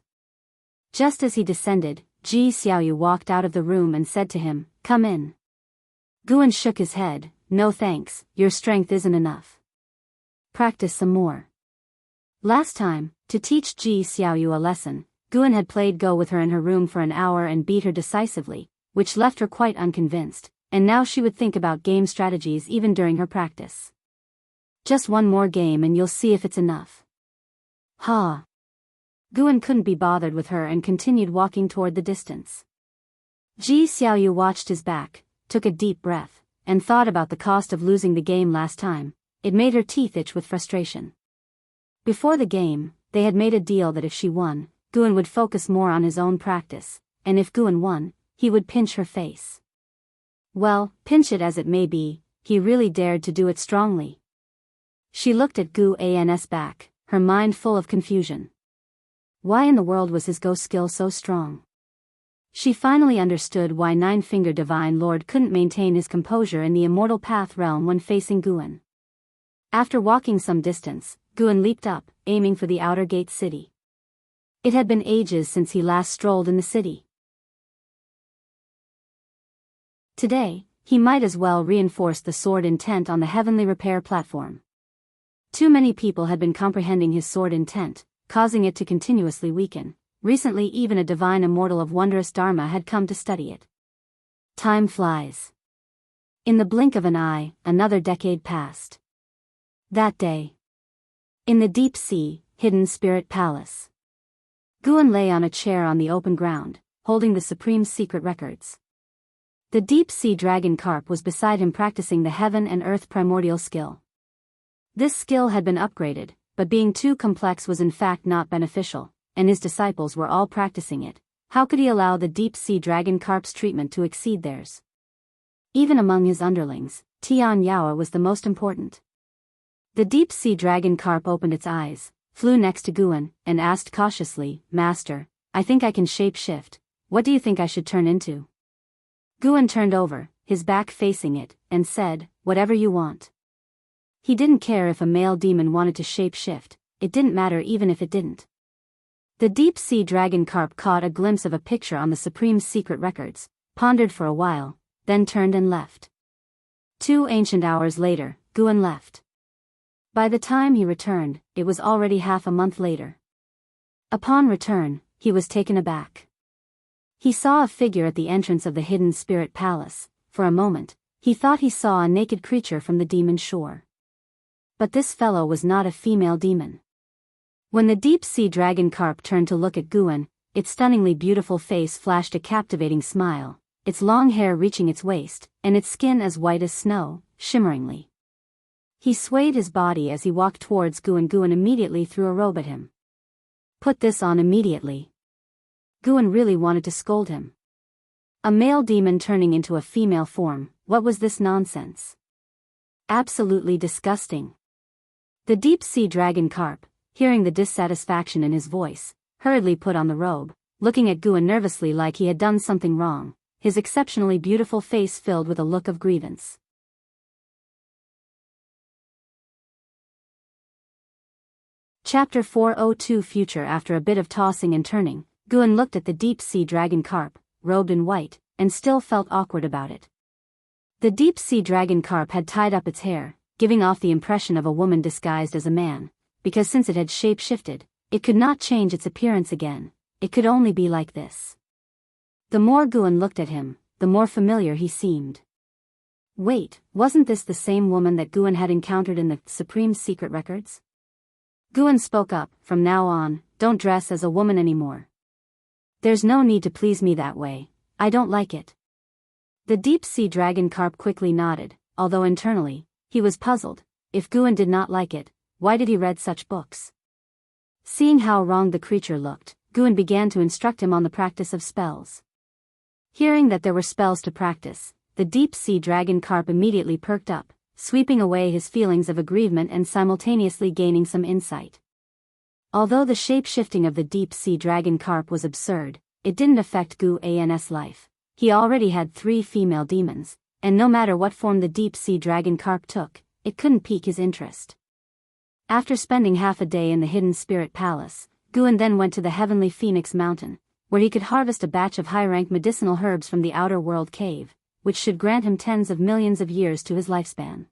Just as he descended, Ji Xiaoyu walked out of the room and said to him, "Come in." Guan shook his head, "No thanks, your strength isn't enough. Practice some more." Last time, to teach Ji Xiaoyu a lesson, Guan had played Go with her in her room for an hour and beat her decisively, which left her quite unconvinced, and now she would think about game strategies even during her practice. "Just one more game and you'll see if it's enough." Ha! Guan couldn't be bothered with her and continued walking toward the distance. Ji Xiaoyu watched his back, took a deep breath, and thought about the cost of losing the game last time. It made her teeth itch with frustration. Before the game, they had made a deal that if she won, Guan would focus more on his own practice, and if Guan won, he would pinch her face. Well, pinch it as it may be, he really dared to do it strongly. She looked at Guan's back, her mind full of confusion. Why in the world was his Go skill so strong? She finally understood why Nine-Finger Divine Lord couldn't maintain his composure in the Immortal Path realm when facing Guan. After walking some distance, Guan leaped up, aiming for the outer gate city. It had been ages since he last strolled in the city. Today, he might as well reinforce the sword intent on the heavenly repair platform. Too many people had been comprehending his sword intent, causing it to continuously weaken. Recently even a divine immortal of wondrous Dharma had come to study it. Time flies. In the blink of an eye, another decade passed. That day. In the deep sea, hidden spirit palace. Guan lay on a chair on the open ground, holding the supreme secret records. The deep-sea dragon carp was beside him practicing the heaven and earth primordial skill. This skill had been upgraded, but being too complex was in fact not beneficial, and his disciples were all practicing it. How could he allow the deep-sea dragon carp's treatment to exceed theirs? Even among his underlings, Tian Yaoa was the most important. The deep-sea dragon carp opened its eyes, flew next to Guan, and asked cautiously, "Master, I think I can shape-shift. What do you think I should turn into?" Guan turned over, his back facing it, and said, "Whatever you want." He didn't care if a male demon wanted to shape-shift, it didn't matter even if it didn't. The deep-sea dragon carp caught a glimpse of a picture on the supreme secret records, pondered for a while, then turned and left. 2 ancient hours later, Guan left. By the time he returned, it was already half a month later. Upon return, he was taken aback. He saw a figure at the entrance of the hidden spirit palace. For a moment, he thought he saw a naked creature from the demon shore. But this fellow was not a female demon. When the deep-sea dragon carp turned to look at Guan, its stunningly beautiful face flashed a captivating smile, its long hair reaching its waist, and its skin as white as snow, shimmeringly. He swayed his body as he walked towards Guan. Guan immediately threw a robe at him. "Put this on immediately." Guan really wanted to scold him. A male demon turning into a female form, what was this nonsense? Absolutely disgusting. The deep-sea dragon carp, hearing the dissatisfaction in his voice, hurriedly put on the robe, looking at Guan nervously like he had done something wrong, his exceptionally beautiful face filled with a look of grievance. Chapter 402 Future. After a bit of tossing and turning, Guan looked at the deep-sea dragon carp, robed in white, and still felt awkward about it. The deep-sea dragon carp had tied up its hair, giving off the impression of a woman disguised as a man, because since it had shape-shifted, it could not change its appearance again. It could only be like this. The more Guan looked at him, the more familiar he seemed. Wait, wasn't this the same woman that Guan had encountered in the Supreme Secret Records? Guan spoke up, from now on, don't dress as a woman anymore. There's no need to please me that way, I don't like it. The deep-sea dragon carp quickly nodded, although internally, he was puzzled. If Guan did not like it, why did he read such books? Seeing how wrong the creature looked, Guan began to instruct him on the practice of spells. Hearing that there were spells to practice, the deep-sea dragon carp immediately perked up, sweeping away his feelings of aggrievement and simultaneously gaining some insight. Although the shape-shifting of the deep-sea dragon carp was absurd, it didn't affect Guan's life. He already had 3 female demons, and no matter what form the deep-sea dragon carp took, it couldn't pique his interest. After spending half a day in the hidden spirit palace, Guan then went to the heavenly Phoenix Mountain, where he could harvest a batch of high-rank medicinal herbs from the outer world cave, which should grant him tens of millions of years to his lifespan.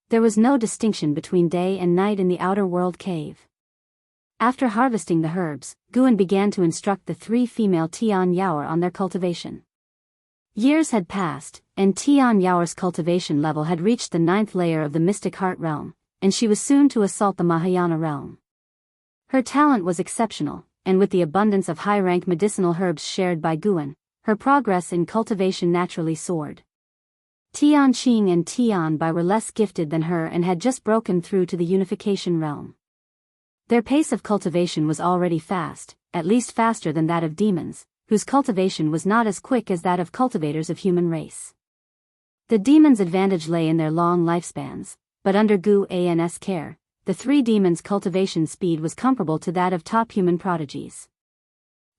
There was no distinction between day and night in the outer world cave. After harvesting the herbs, Guan began to instruct the 3 female Tian Yaoer on their cultivation. Years had passed, and Tian Yaoer's cultivation level had reached the 9th layer of the mystic heart realm, and she was soon to assault the Mahayana realm. Her talent was exceptional, and with the abundance of high-rank medicinal herbs shared by Guan, her progress in cultivation naturally soared. Tian Qing and Tian Bai were less gifted than her and had just broken through to the unification realm. Their pace of cultivation was already fast, at least faster than that of demons, whose cultivation was not as quick as that of cultivators of human race. The demons' advantage lay in their long lifespans, but under Guan's care, the 3 demons' cultivation speed was comparable to that of top human prodigies.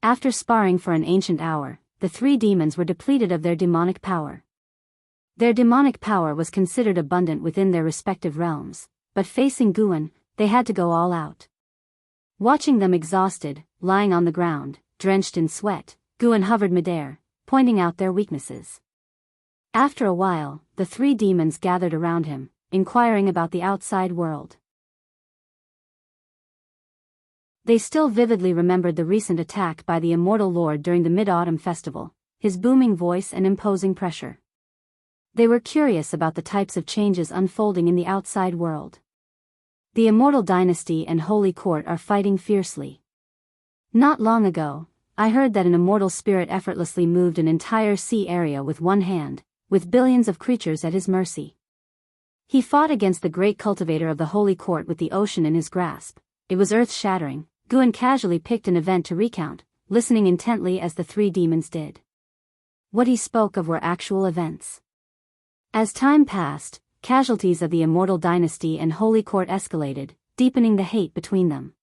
After sparring for an ancient hour, the 3 demons were depleted of their demonic power. Their demonic power was considered abundant within their respective realms, but facing Guan, they had to go all out. Watching them exhausted, lying on the ground, drenched in sweat, Guan hovered midair, pointing out their weaknesses. After a while, the 3 demons gathered around him, inquiring about the outside world. They still vividly remembered the recent attack by the Immortal Lord during the Mid-Autumn Festival, his booming voice and imposing pressure. They were curious about the types of changes unfolding in the outside world. The Immortal Dynasty and Holy Court are fighting fiercely. Not long ago, I heard that an immortal spirit effortlessly moved an entire sea area with one hand, with billions of creatures at his mercy. He fought against the great cultivator of the Holy Court with the ocean in his grasp. It was earth-shattering. Guan casually picked an event to recount, listening intently as the 3 demons did. What he spoke of were actual events. As time passed, casualties of the Immortal Dynasty and Holy Court escalated, deepening the hate between them.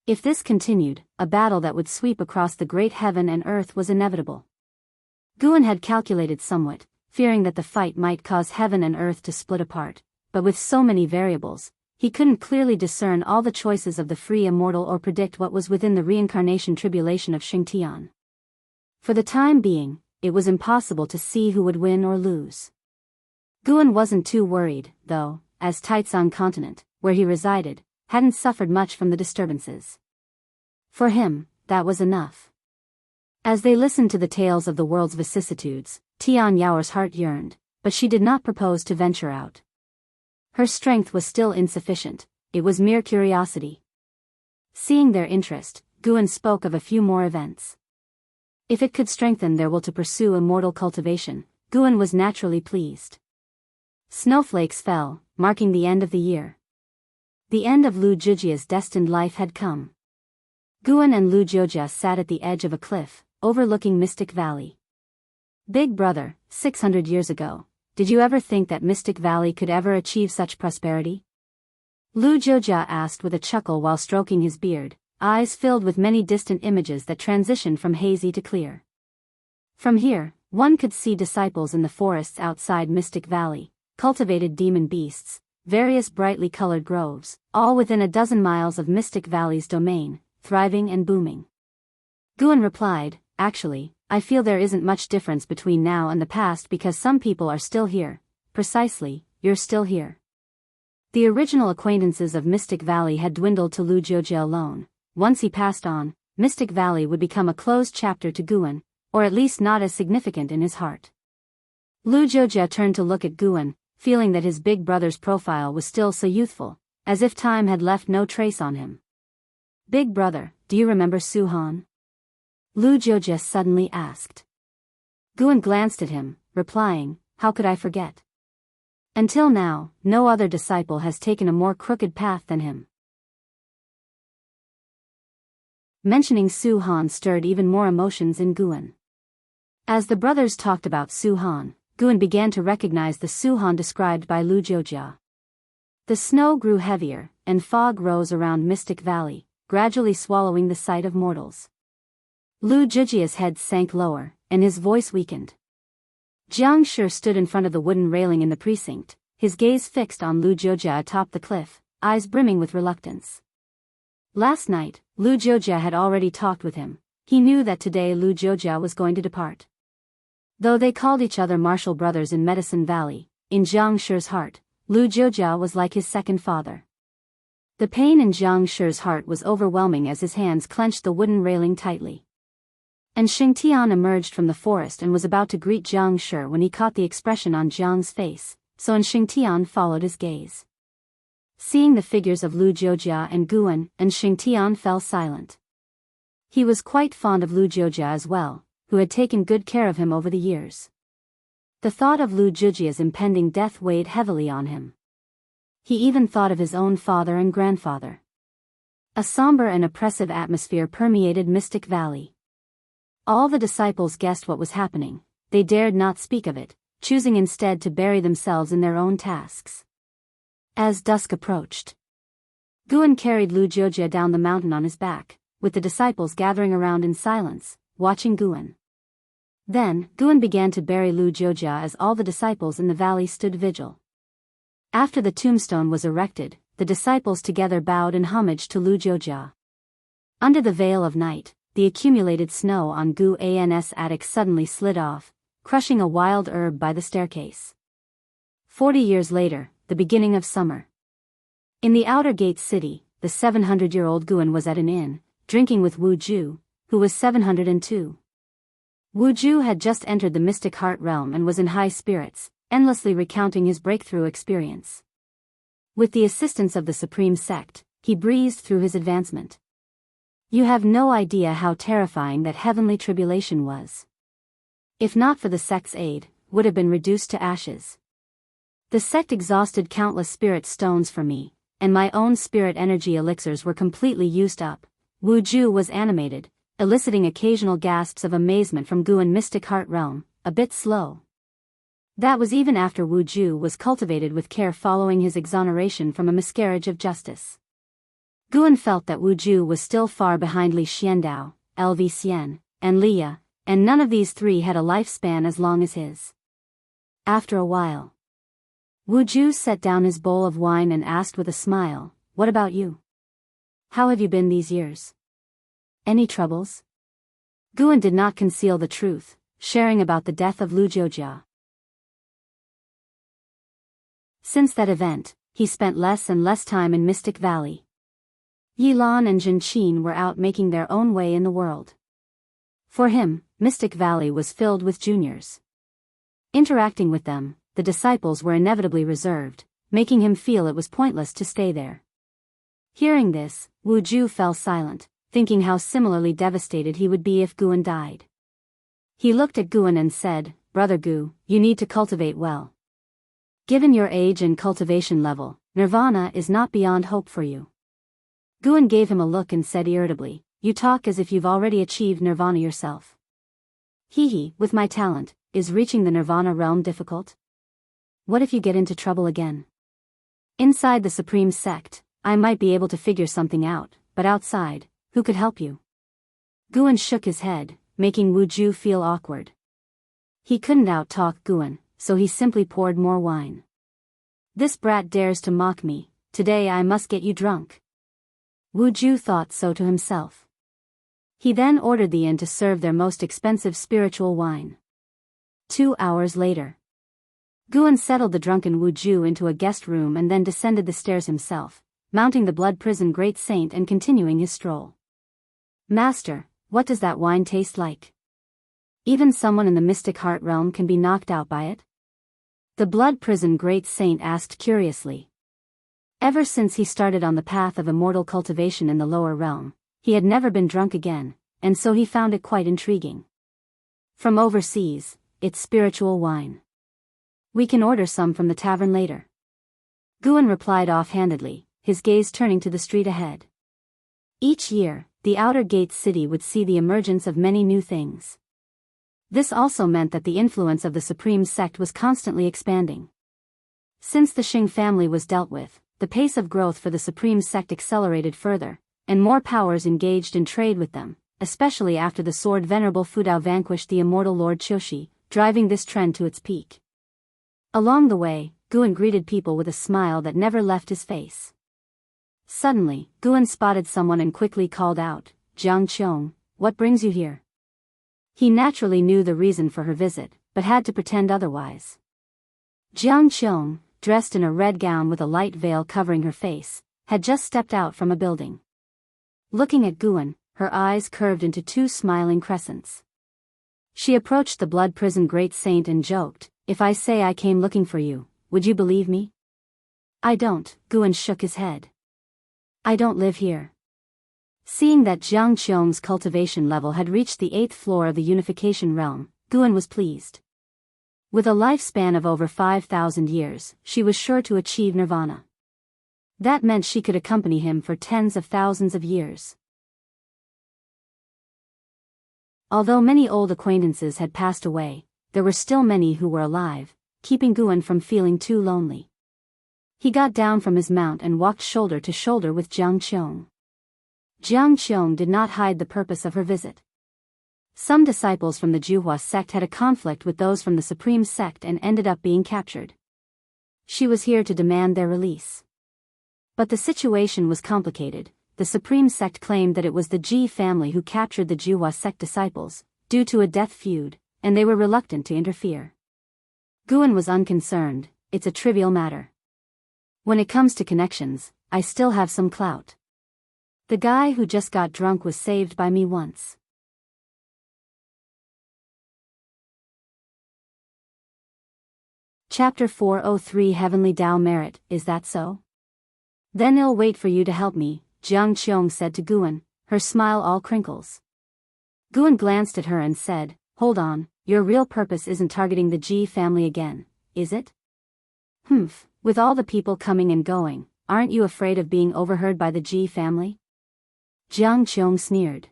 If this continued, a battle that would sweep across the great heaven and earth was inevitable. Guan had calculated somewhat, fearing that the fight might cause heaven and earth to split apart, but with so many variables, he couldn't clearly discern all the choices of the free immortal or predict what was within the reincarnation tribulation of Xingtian. For the time being, it was impossible to see who would win or lose. Guan wasn't too worried, though, as Taizong Continent, where he resided, hadn't suffered much from the disturbances. For him, that was enough. As they listened to the tales of the world's vicissitudes, Tian Yaoer's heart yearned, but she did not propose to venture out. Her strength was still insufficient, it was mere curiosity. Seeing their interest, Guan spoke of a few more events. If it could strengthen their will to pursue immortal cultivation, Guan was naturally pleased. Snowflakes fell, marking the end of the year. The end of Lu Jujia's destined life had come. Guan and Lu Jojia sat at the edge of a cliff, overlooking Mystic Valley. Big brother, 600 years ago, did you ever think that Mystic Valley could ever achieve such prosperity? Lu Jojia asked with a chuckle while stroking his beard, eyes filled with many distant images that transitioned from hazy to clear. From here, one could see disciples in the forests outside Mystic Valley, cultivated demon beasts, various brightly colored groves, all within a dozen miles of Mystic Valley's domain, thriving and booming. Guan replied, actually, I feel there isn't much difference between now and the past because some people are still here. Precisely, you're still here. The original acquaintances of Mystic Valley had dwindled to Lu Jiujie alone. Once he passed on, Mystic Valley would become a closed chapter to Guan, or at least not as significant in his heart. Lu Jiujie turned to look at Guan, feeling that his big brother's profile was still so youthful, as if time had left no trace on him. Big brother, do you remember Su Han? Lu Jiujie suddenly asked. Guan glanced at him, replying, how could I forget? Until now, no other disciple has taken a more crooked path than him. Mentioning Su Han stirred even more emotions in Guan. As the brothers talked about Su Han, Guan began to recognize the Su Han described by Lu Jiujie. The snow grew heavier, and fog rose around Mystic Valley, gradually swallowing the sight of mortals. Lu Jiujie's head sank lower, and his voice weakened. Jiang Shi stood in front of the wooden railing in the precinct, his gaze fixed on Lu Jiujie atop the cliff, eyes brimming with reluctance. Last night, Lu Jiujie had already talked with him. He knew that today Lu Jiujie was going to depart. Though they called each other martial brothers in Medicine Valley, in Jiang Shi's heart, Lu Jiujie was like his second father. The pain in Jiang Shi's heart was overwhelming as his hands clenched the wooden railing tightly. And Xingtian emerged from the forest and was about to greet Jiang Shi when he caught the expression on Jiang's face, so Xingtian followed his gaze. Seeing the figures of Lu Jiujie and Guan, Xingtian fell silent. He was quite fond of Lu Jiujie as well, who had taken good care of him over the years. The thought of Lu Jiujie's impending death weighed heavily on him. He even thought of his own father and grandfather. A somber and oppressive atmosphere permeated Mystic Valley. All the disciples guessed what was happening. They dared not speak of it, choosing instead to bury themselves in their own tasks. As dusk approached, Guan carried Lu Jiujie down the mountain on his back, with the disciples gathering around in silence, watching Guan. Then, Guan began to bury Lu Jiujie as all the disciples in the valley stood vigil. After the tombstone was erected, the disciples together bowed in homage to Lu Jiujie. Under the veil of night, the accumulated snow on Guan's attic suddenly slid off, crushing a wild herb by the staircase. 40 years later, the beginning of summer. In the outer gate city, the 700-year-old Guan was at an inn, drinking with Wu Ju, who was 702. Wu Ju had just entered the mystic heart realm and was in high spirits, endlessly recounting his breakthrough experience. With the assistance of the Supreme Sect, he breezed through his advancement. You have no idea how terrifying that heavenly tribulation was. If not for the sect's aid, would have been reduced to ashes. The sect exhausted countless spirit stones for me, and my own spirit energy elixirs were completely used up. Wu Ju was animated, eliciting occasional gasps of amazement from Guan mystic heart realm, a bit slow. That was even after Wu Ju was cultivated with care following his exoneration from a miscarriage of justice. Guan felt that Wu Ju was still far behind Li Xiandao, Lv Xian, and Liya, and none of these three had a lifespan as long as his. After a while, Wu Ju set down his bowl of wine and asked with a smile, "What about you? How have you been these years? Any troubles?" Guan did not conceal the truth, sharing about the death of Lu Jiujie. Since that event, he spent less and less time in Mystic Valley. Yilan and Jinqin were out making their own way in the world. For him, Mystic Valley was filled with juniors. Interacting with them, the disciples were inevitably reserved, making him feel it was pointless to stay there. Hearing this, Wu Ju fell silent, thinking how similarly devastated he would be if Guan died. He looked at Guan and said, "Brother Gu, you need to cultivate well. Given your age and cultivation level, nirvana is not beyond hope for you." Guan gave him a look and said irritably, "You talk as if you've already achieved nirvana yourself." "Hee, with my talent, is reaching the nirvana realm difficult? What if you get into trouble again? Inside the Supreme Sect, I might be able to figure something out, but outside, who could help you?" Guan shook his head, making Wu Ju feel awkward. He couldn't out-talk Guan, so he simply poured more wine. "This brat dares to mock me, today I must get you drunk." Wu Ju thought so to himself. He then ordered the inn to serve their most expensive spiritual wine. 2 hours later, Guan settled the drunken Wu Ju into a guest room and then descended the stairs himself, mounting the blood prison great saint and continuing his stroll. Master, what does that wine taste like? Even someone in the mystic heart realm can be knocked out by it? The blood prison great saint asked curiously. Ever since he started on the path of immortal cultivation in the lower realm, he had never been drunk again, and so he found it quite intriguing. From overseas, it's spiritual wine. We can order some from the tavern later. Guan replied offhandedly, his gaze turning to the street ahead. Each year, the outer gate city would see the emergence of many new things. This also meant that the influence of the supreme sect was constantly expanding. Since the Xing family was dealt with, the pace of growth for the supreme sect accelerated further, and more powers engaged in trade with them, especially after the sword Venerable Fudao vanquished the immortal Lord Qiushi, driving this trend to its peak. Along the way, Guan greeted people with a smile that never left his face. Suddenly, Guan spotted someone and quickly called out, "Jiang Qiong, what brings you here?" He naturally knew the reason for her visit, but had to pretend otherwise. Jiang Qiong, dressed in a red gown with a light veil covering her face, had just stepped out from a building. Looking at Guan, her eyes curved into 2 smiling crescents. She approached the blood prison great saint and joked, "If I say I came looking for you, would you believe me?" "I don't," Guan shook his head. "I don't live here." Seeing that Jiang Qiong's cultivation level had reached the 8th floor of the unification realm, Guan was pleased. With a lifespan of over 5,000 years, she was sure to achieve nirvana. That meant she could accompany him for tens of thousands of years. Although many old acquaintances had passed away, there were still many who were alive, keeping Guan from feeling too lonely. He got down from his mount and walked shoulder to shoulder with Jiang Qiong. Jiang Qiong did not hide the purpose of her visit. Some disciples from the Juhua sect had a conflict with those from the Supreme sect and ended up being captured. She was here to demand their release. But the situation was complicated. The Supreme sect claimed that it was the Ji family who captured the Juhua sect disciples, due to a death feud, and they were reluctant to interfere. Guan was unconcerned. "It's a trivial matter. When it comes to connections, I still have some clout. The guy who just got drunk was saved by me once." Chapter 403 Heavenly Tao Merit, is that so? "Then I'll wait for you to help me," Jiang Qiong said to Guan, her smile all crinkles. Guan glanced at her and said, "Hold on, your real purpose isn't targeting the Ji family again, is it?" "Humph, with all the people coming and going, aren't you afraid of being overheard by the Ji family?" Jiang Qiong sneered.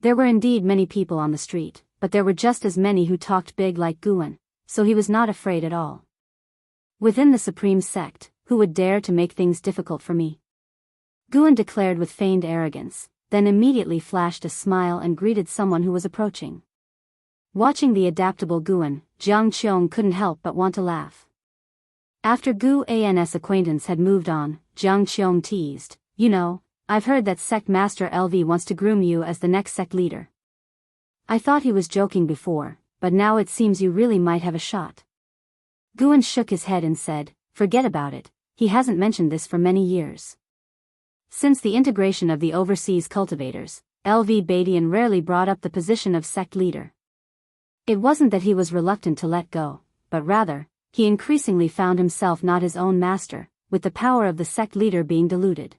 There were indeed many people on the street, but there were just as many who talked big like Guan, so he was not afraid at all. "Within the Supreme sect, who would dare to make things difficult for me?" Guan declared with feigned arrogance, then immediately flashed a smile and greeted someone who was approaching. Watching the adaptable Guan, Jiang Qiong couldn't help but want to laugh. After Gu An's acquaintance had moved on, Jiang Qiong teased, "You know, I've heard that sect master LV wants to groom you as the next sect leader. I thought he was joking before, but now it seems you really might have a shot." Guan shook his head and said, "Forget about it, he hasn't mentioned this for many years." Since the integration of the overseas cultivators, LV Badian rarely brought up the position of sect leader. It wasn't that he was reluctant to let go, but rather, he increasingly found himself not his own master, with the power of the sect leader being diluted.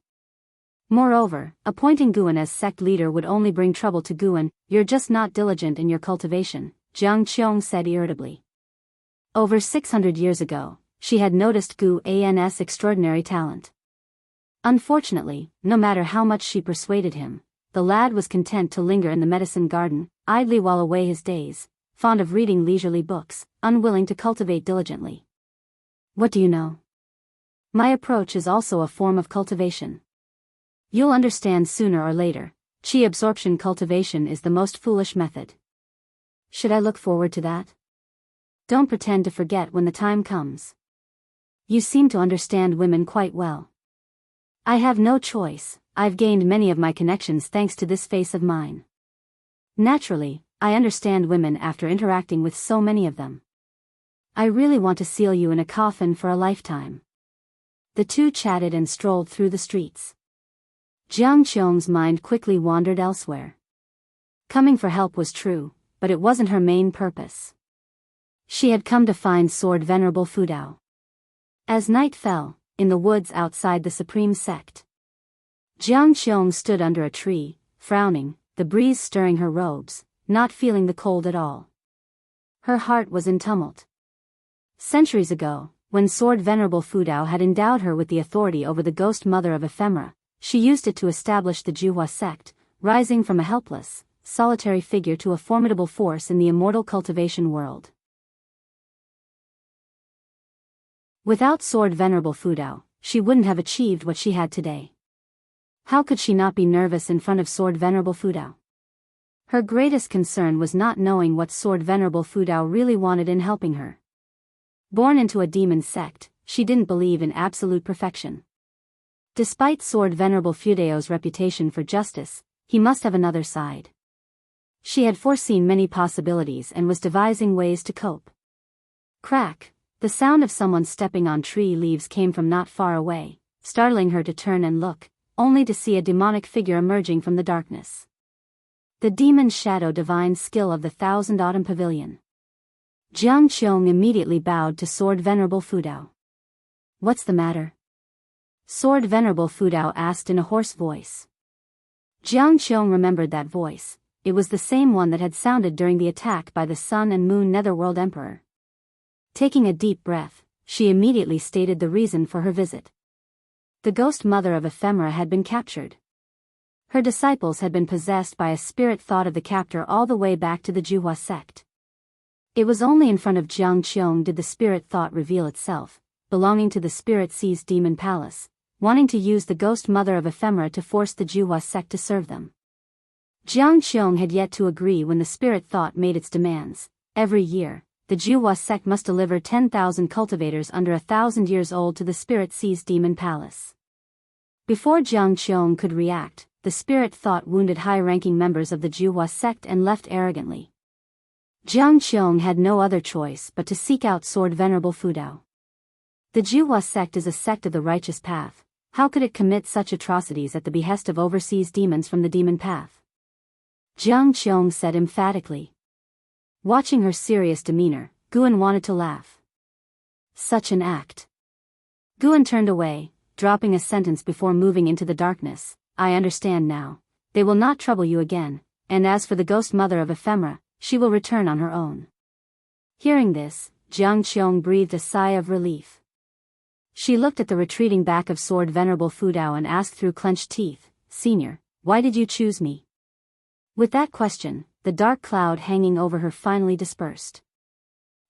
Moreover, appointing Guan as sect leader would only bring trouble to Guan. "You're just not diligent in your cultivation," Jiang Qiong said irritably. Over 600 years ago, she had noticed Gu An's extraordinary talent. Unfortunately, no matter how much she persuaded him, the lad was content to linger in the medicine garden, idly while away his days, fond of reading leisurely books, unwilling to cultivate diligently. "What do you know? My approach is also a form of cultivation. You'll understand sooner or later. Qi absorption cultivation is the most foolish method. Should I look forward to that? Don't pretend to forget when the time comes. You seem to understand women quite well." "I have no choice," I've gained many of my connections thanks to this face of mine. Naturally, I understand women after interacting with so many of them. I really want to seal you in a coffin for a lifetime." The two chatted and strolled through the streets. Jiang Qiong's mind quickly wandered elsewhere. Coming for help was true, but it wasn't her main purpose. She had come to find Sword Venerable Fudao. As night fell, in the woods outside the supreme sect, Jiang Qiong stood under a tree, frowning, the breeze stirring her robes, not feeling the cold at all. Her heart was in tumult. Centuries ago, when Sword Venerable Fudao had endowed her with the authority over the ghost mother of ephemera, she used it to establish the Juhua sect, rising from a helpless, solitary figure to a formidable force in the immortal cultivation world. Without Sword Venerable Fudao, she wouldn't have achieved what she had today. How could she not be nervous in front of Sword Venerable Fudao? Her greatest concern was not knowing what Sword Venerable Fudao really wanted in helping her. Born into a demon sect, she didn't believe in absolute perfection. Despite Sword Venerable Fudao's reputation for justice, he must have another side. She had foreseen many possibilities and was devising ways to cope. Crack! The sound of someone stepping on tree leaves came from not far away, startling her to turn and look, only to see a demonic figure emerging from the darkness. The demon shadow divine skill of the Thousand Autumn Pavilion. Jiang Qiong immediately bowed to Sword Venerable Fudao. "What's the matter?" Sword Venerable Fudao asked in a hoarse voice. Jiang Qiong remembered that voice. It was the same one that had sounded during the attack by the Sun and Moon Netherworld Emperor. Taking a deep breath, she immediately stated the reason for her visit. The ghost mother of ephemera had been captured. Her disciples had been possessed by a spirit thought of the captor all the way back to the Juhua sect. It was only in front of Jiang Qiong did the spirit thought reveal itself, belonging to the spirit-seized demon palace, wanting to use the ghost mother of ephemera to force the Juhua sect to serve them. Jiang Qiong had yet to agree when the spirit thought made its demands. Every year, the Juhua sect must deliver 10,000 cultivators under 1,000 years old to the spirit-seized demon palace. Before Jiang Qiong could react, the spirit thought wounded high-ranking members of the Juhua sect and left arrogantly. Jiang Qiong had no other choice but to seek out Sword Venerable Fudao. The Juhua sect is a sect of the righteous path. How could it commit such atrocities at the behest of overseas demons from the demon path? Jiang Qiong said emphatically. Watching her serious demeanor, Guan wanted to laugh. Such an act. Guan turned away, dropping a sentence before moving into the darkness. "I understand now. They will not trouble you again, and as for the ghost mother of ephemera, she will return on her own." Hearing this, Jiang Qiong breathed a sigh of relief. She looked at the retreating back of Sword Venerable Fudao and asked through clenched teeth, "Senior, why did you choose me?" With that question, the dark cloud hanging over her finally dispersed.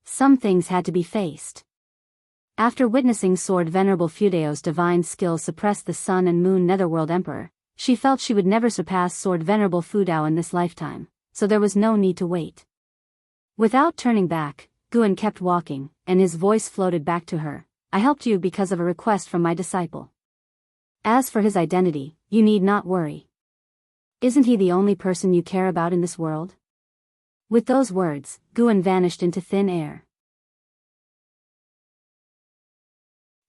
Some things had to be faced. After witnessing Sword Venerable Fudao's divine skill suppress the Sun and Moon Netherworld Emperor, she felt she would never surpass Sword Venerable Fudao in this lifetime, so there was no need to wait. Without turning back, Guan kept walking, and his voice floated back to her. "I helped you because of a request from my disciple. As for his identity, you need not worry. Isn't he the only person you care about in this world?" With those words, Guan vanished into thin air.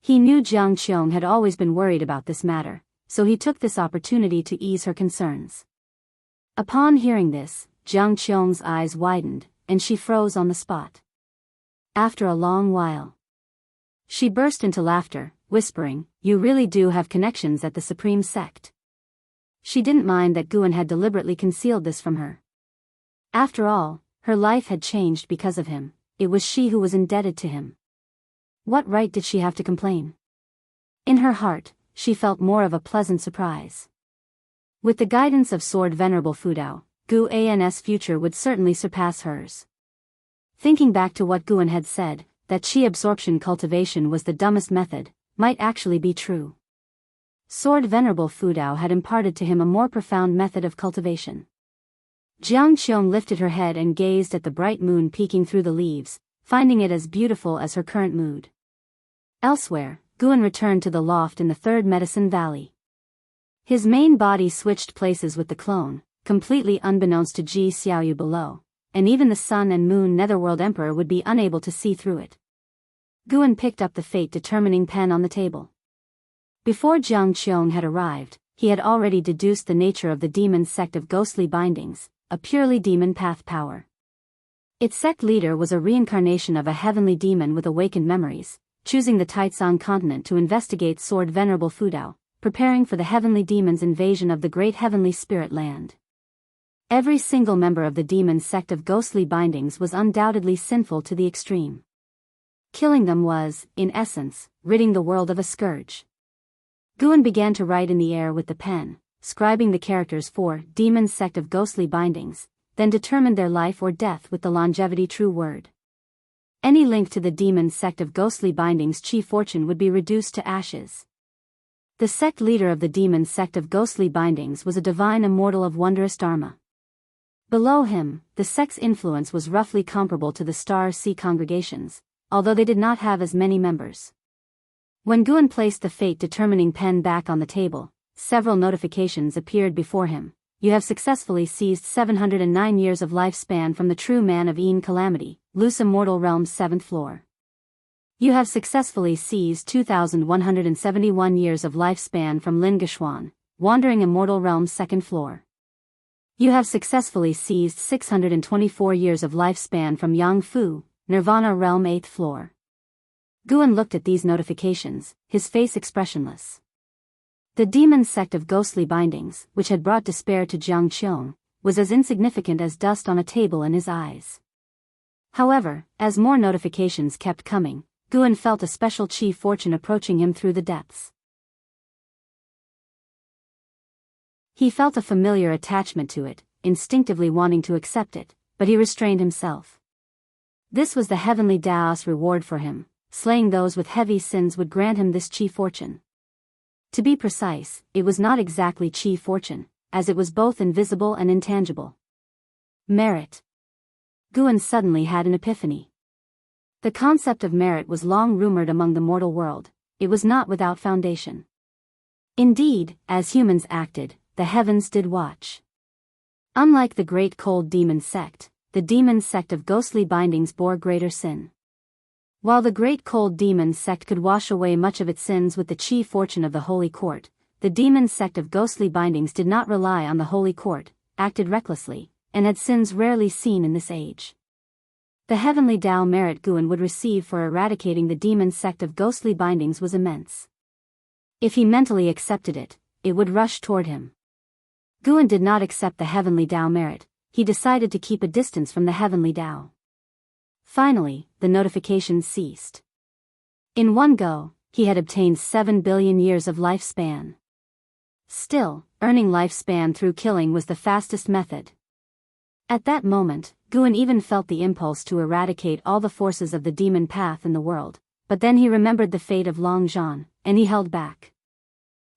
He knew Jiang Qiong had always been worried about this matter, so he took this opportunity to ease her concerns. Upon hearing this, Jiang Qiong's eyes widened, and she froze on the spot. After a long while, she burst into laughter, whispering, "You really do have connections at the Supreme Sect." She didn't mind that Guan had deliberately concealed this from her. After all, her life had changed because of him. It was she who was indebted to him. What right did she have to complain? In her heart, she felt more of a pleasant surprise. With the guidance of Sword Venerable Fudao, Guan's future would certainly surpass hers. Thinking back to what Guan had said, that chi absorption cultivation was the dumbest method, might actually be true. Sword Venerable Fudao had imparted to him a more profound method of cultivation. Jiang Qiong lifted her head and gazed at the bright moon peeking through the leaves, finding it as beautiful as her current mood. Elsewhere, Guan returned to the loft in the Third Medicine Valley. His main body switched places with the clone, completely unbeknownst to Ji Xiaoyu below, and even the Sun and Moon Netherworld Emperor would be unable to see through it. Guan picked up the fate-determining pen on the table. Before Jiang Qiong had arrived, he had already deduced the nature of the demon sect of ghostly bindings, a purely demon path power. Its sect leader was a reincarnation of a heavenly demon with awakened memories, choosing the Taizong continent to investigate Sword Venerable Fudao, preparing for the heavenly demon's invasion of the great heavenly spirit land. Every single member of the demon sect of ghostly bindings was undoubtedly sinful to the extreme. Killing them was, in essence, ridding the world of a scourge. Guan began to write in the air with the pen, scribing the characters for demon sect of ghostly bindings, then determined their life or death with the longevity true word. Any link to the demon sect of ghostly bindings' chi fortune would be reduced to ashes. The sect leader of the demon sect of ghostly bindings was a divine immortal of wondrous dharma. Below him, the sect's influence was roughly comparable to the Star Sea congregations, although they did not have as many members. When Guan placed the fate-determining pen back on the table, several notifications appeared before him. You have successfully seized 709 years of lifespan from the true man of Ean Calamity, loose immortal realm's 7th floor. You have successfully seized 2,171 years of lifespan from Lin Geshuan, wandering immortal realm's 2nd floor. You have successfully seized 624 years of lifespan from Yang Fu, Nirvana realm 8th floor. Guan looked at these notifications, his face expressionless. The demon sect of ghostly bindings, which had brought despair to Jiang Qiong, was as insignificant as dust on a table in his eyes. However, as more notifications kept coming, Guan felt a special chi fortune approaching him through the depths. He felt a familiar attachment to it, instinctively wanting to accept it, but he restrained himself. This was the heavenly Daos reward for him. Slaying those with heavy sins would grant him this chi fortune. To be precise, it was not exactly chi fortune, as it was both invisible and intangible. Merit. Guan suddenly had an epiphany. The concept of merit was long rumored among the mortal world. It was not without foundation. Indeed, as humans acted, the heavens did watch. Unlike the great cold demon sect, the demon sect of ghostly bindings bore greater sin. While the great cold demon sect could wash away much of its sins with the chi fortune of the holy court, the demon sect of ghostly bindings did not rely on the holy court, acted recklessly, and had sins rarely seen in this age. The heavenly Tao merit Guan would receive for eradicating the demon sect of ghostly bindings was immense. If he mentally accepted it, it would rush toward him. Guan did not accept the heavenly Tao merit. He decided to keep a distance from the heavenly Tao. Finally, the notifications ceased. In one go, he had obtained 7 billion years of lifespan. Still, earning lifespan through killing was the fastest method. At that moment, Guan even felt the impulse to eradicate all the forces of the demon path in the world, but then he remembered the fate of Long Zhan, and he held back.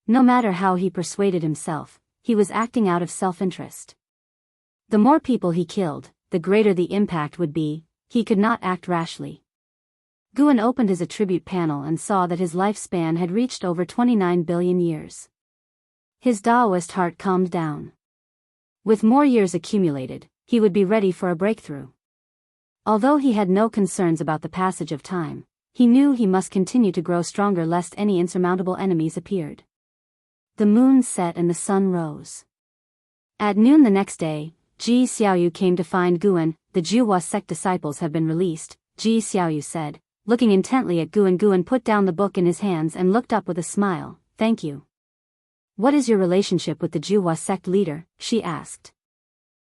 No matter how he persuaded himself, he was acting out of self-interest. The more people he killed, the greater the impact would be. He could not act rashly. Guan opened his attribute panel and saw that his lifespan had reached over 29 billion years. His Taoist heart calmed down. With more years accumulated, he would be ready for a breakthrough. Although he had no concerns about the passage of time, he knew he must continue to grow stronger lest any insurmountable enemies appeared. The moon set and the sun rose. At noon the next day, Ji Xiaoyu came to find Guan. The Jiuhua sect disciples have been released, Ji Xiaoyu said, looking intently at Guan. Guan put down the book in his hands and looked up with a smile. Thank you. What is your relationship with the Jiuhua sect leader? She asked.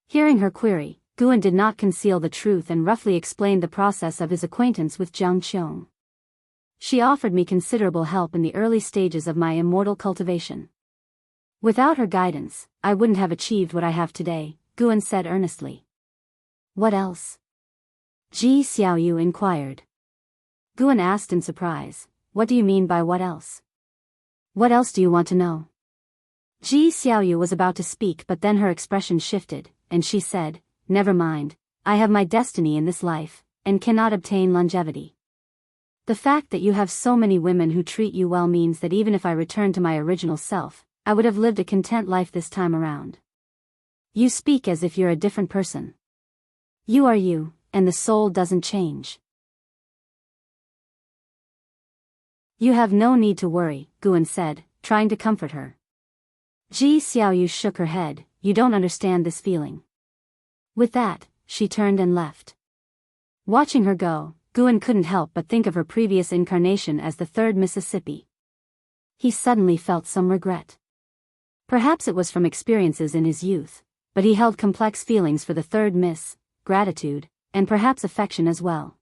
Hearing her query, Guan did not conceal the truth and roughly explained the process of his acquaintance with Jiang Qiong. She offered me considerable help in the early stages of my immortal cultivation. Without her guidance, I wouldn't have achieved what I have today, Guan said earnestly. What else? Ji Xiaoyu inquired. Guan asked in surprise, what do you mean by what else? What else do you want to know? Ji Xiaoyu was about to speak but then her expression shifted, and she said, never mind, I have my destiny in this life, and cannot obtain longevity. The fact that you have so many women who treat you well means that even if I return to my original self, I would have lived a content life this time around. You speak as if you're a different person. You are you, and the soul doesn't change. You have no need to worry, Guan said, trying to comfort her. Ji Xiaoyu shook her head. You don't understand this feeling. With that, she turned and left. Watching her go, Guan couldn't help but think of her previous incarnation as the third Mississippi. He suddenly felt some regret. Perhaps it was from experiences in his youth, but he held complex feelings for the third Miss, gratitude, and perhaps affection as well.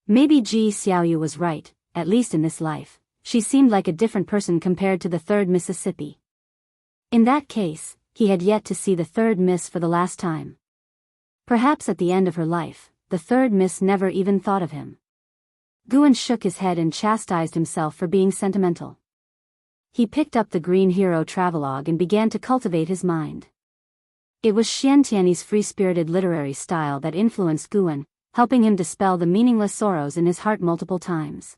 Maybe Ji Xiaoyu was right, at least in this life, she seemed like a different person compared to the third Mississippi. In that case, he had yet to see the third Miss for the last time. Perhaps at the end of her life, the third Miss never even thought of him. Guan shook his head and chastised himself for being sentimental. He picked up the Green Hero travelogue and began to cultivate his mind. It was Xian Tiany's free-spirited literary style that influenced Guan, helping him dispel the meaningless sorrows in his heart multiple times.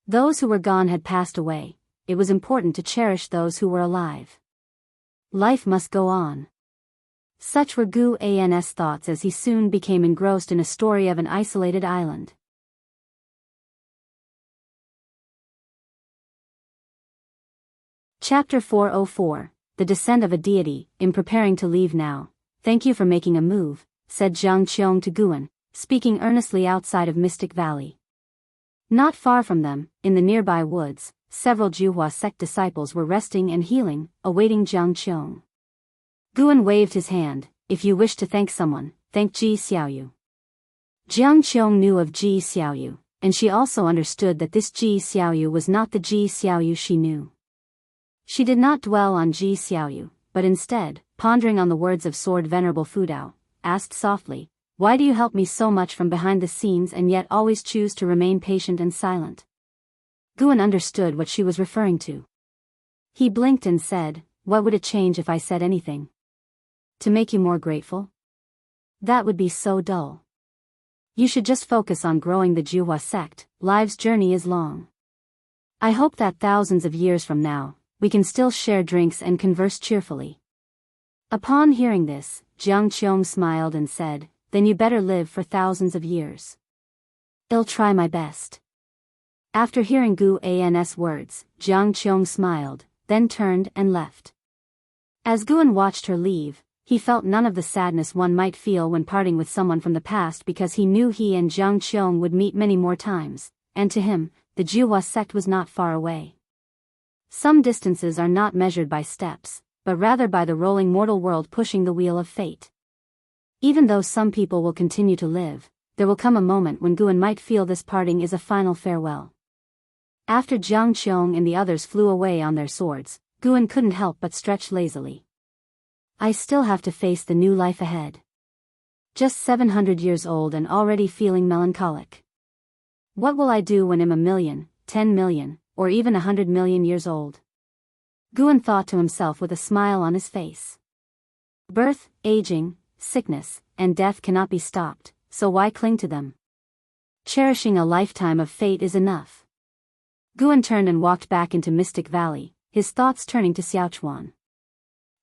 Those who were gone had passed away. It was important to cherish those who were alive. Life must go on. Such were Gu An's thoughts as he soon became engrossed in a story of an isolated island. Chapter 404, The Descent of a Deity. In preparing to leave now, thank you for making a move, said Zhang Qiong to Guan, speaking earnestly outside of Mystic Valley. Not far from them, in the nearby woods, several Juhua sect disciples were resting and healing, awaiting Zhang Qiong. Guan waved his hand. If you wish to thank someone, thank Ji Xiaoyu. Zhang Qiong knew of Ji Xiaoyu, and she also understood that this Ji Xiaoyu was not the Ji Xiaoyu she knew. She did not dwell on Ji Xiaoyu, but instead, pondering on the words of Sword Venerable Fudao, asked softly, why do you help me so much from behind the scenes and yet always choose to remain patient and silent? Guan understood what she was referring to. He blinked and said, what would it change if I said anything? To make you more grateful? That would be so dull. You should just focus on growing the Juhua sect. Life's journey is long. I hope that thousands of years from now, we can still share drinks and converse cheerfully. Upon hearing this, Zhang Qiong smiled and said, then you better live for thousands of years. I'll try my best. After hearing Gu An's words, Zhang Qiong smiled, then turned and left. As Guan watched her leave, he felt none of the sadness one might feel when parting with someone from the past because he knew he and Zhang Qiong would meet many more times, and to him, the Juhua sect was not far away. Some distances are not measured by steps, but rather by the rolling mortal world pushing the wheel of fate. Even though some people will continue to live, there will come a moment when Guan might feel this parting is a final farewell. After Zhang Qiong and the others flew away on their swords, Guan couldn't help but stretch lazily. I still have to face the new life ahead. Just 700 years old and already feeling melancholic. What will I do when I'm 1,000,000, 10 million, or even 100 million years old? Guan thought to himself with a smile on his face. Birth, aging, sickness, and death cannot be stopped, so why cling to them? Cherishing a lifetime of fate is enough. Guan turned and walked back into Mystic Valley, his thoughts turning to Xiaochuan.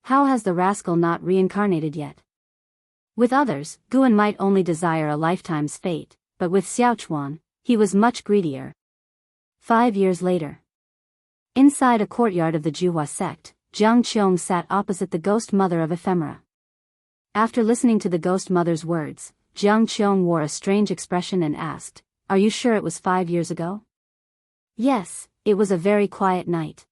How has the rascal not reincarnated yet? With others, Guan might only desire a lifetime's fate, but with Xiaochuan, he was much greedier. 5 years later. Inside a courtyard of the Juhua sect, Zhang Qiong sat opposite the ghost mother of ephemera. After listening to the ghost mother's words, Zhang Qiong wore a strange expression and asked, are you sure it was 5 years ago? Yes, it was a very quiet night.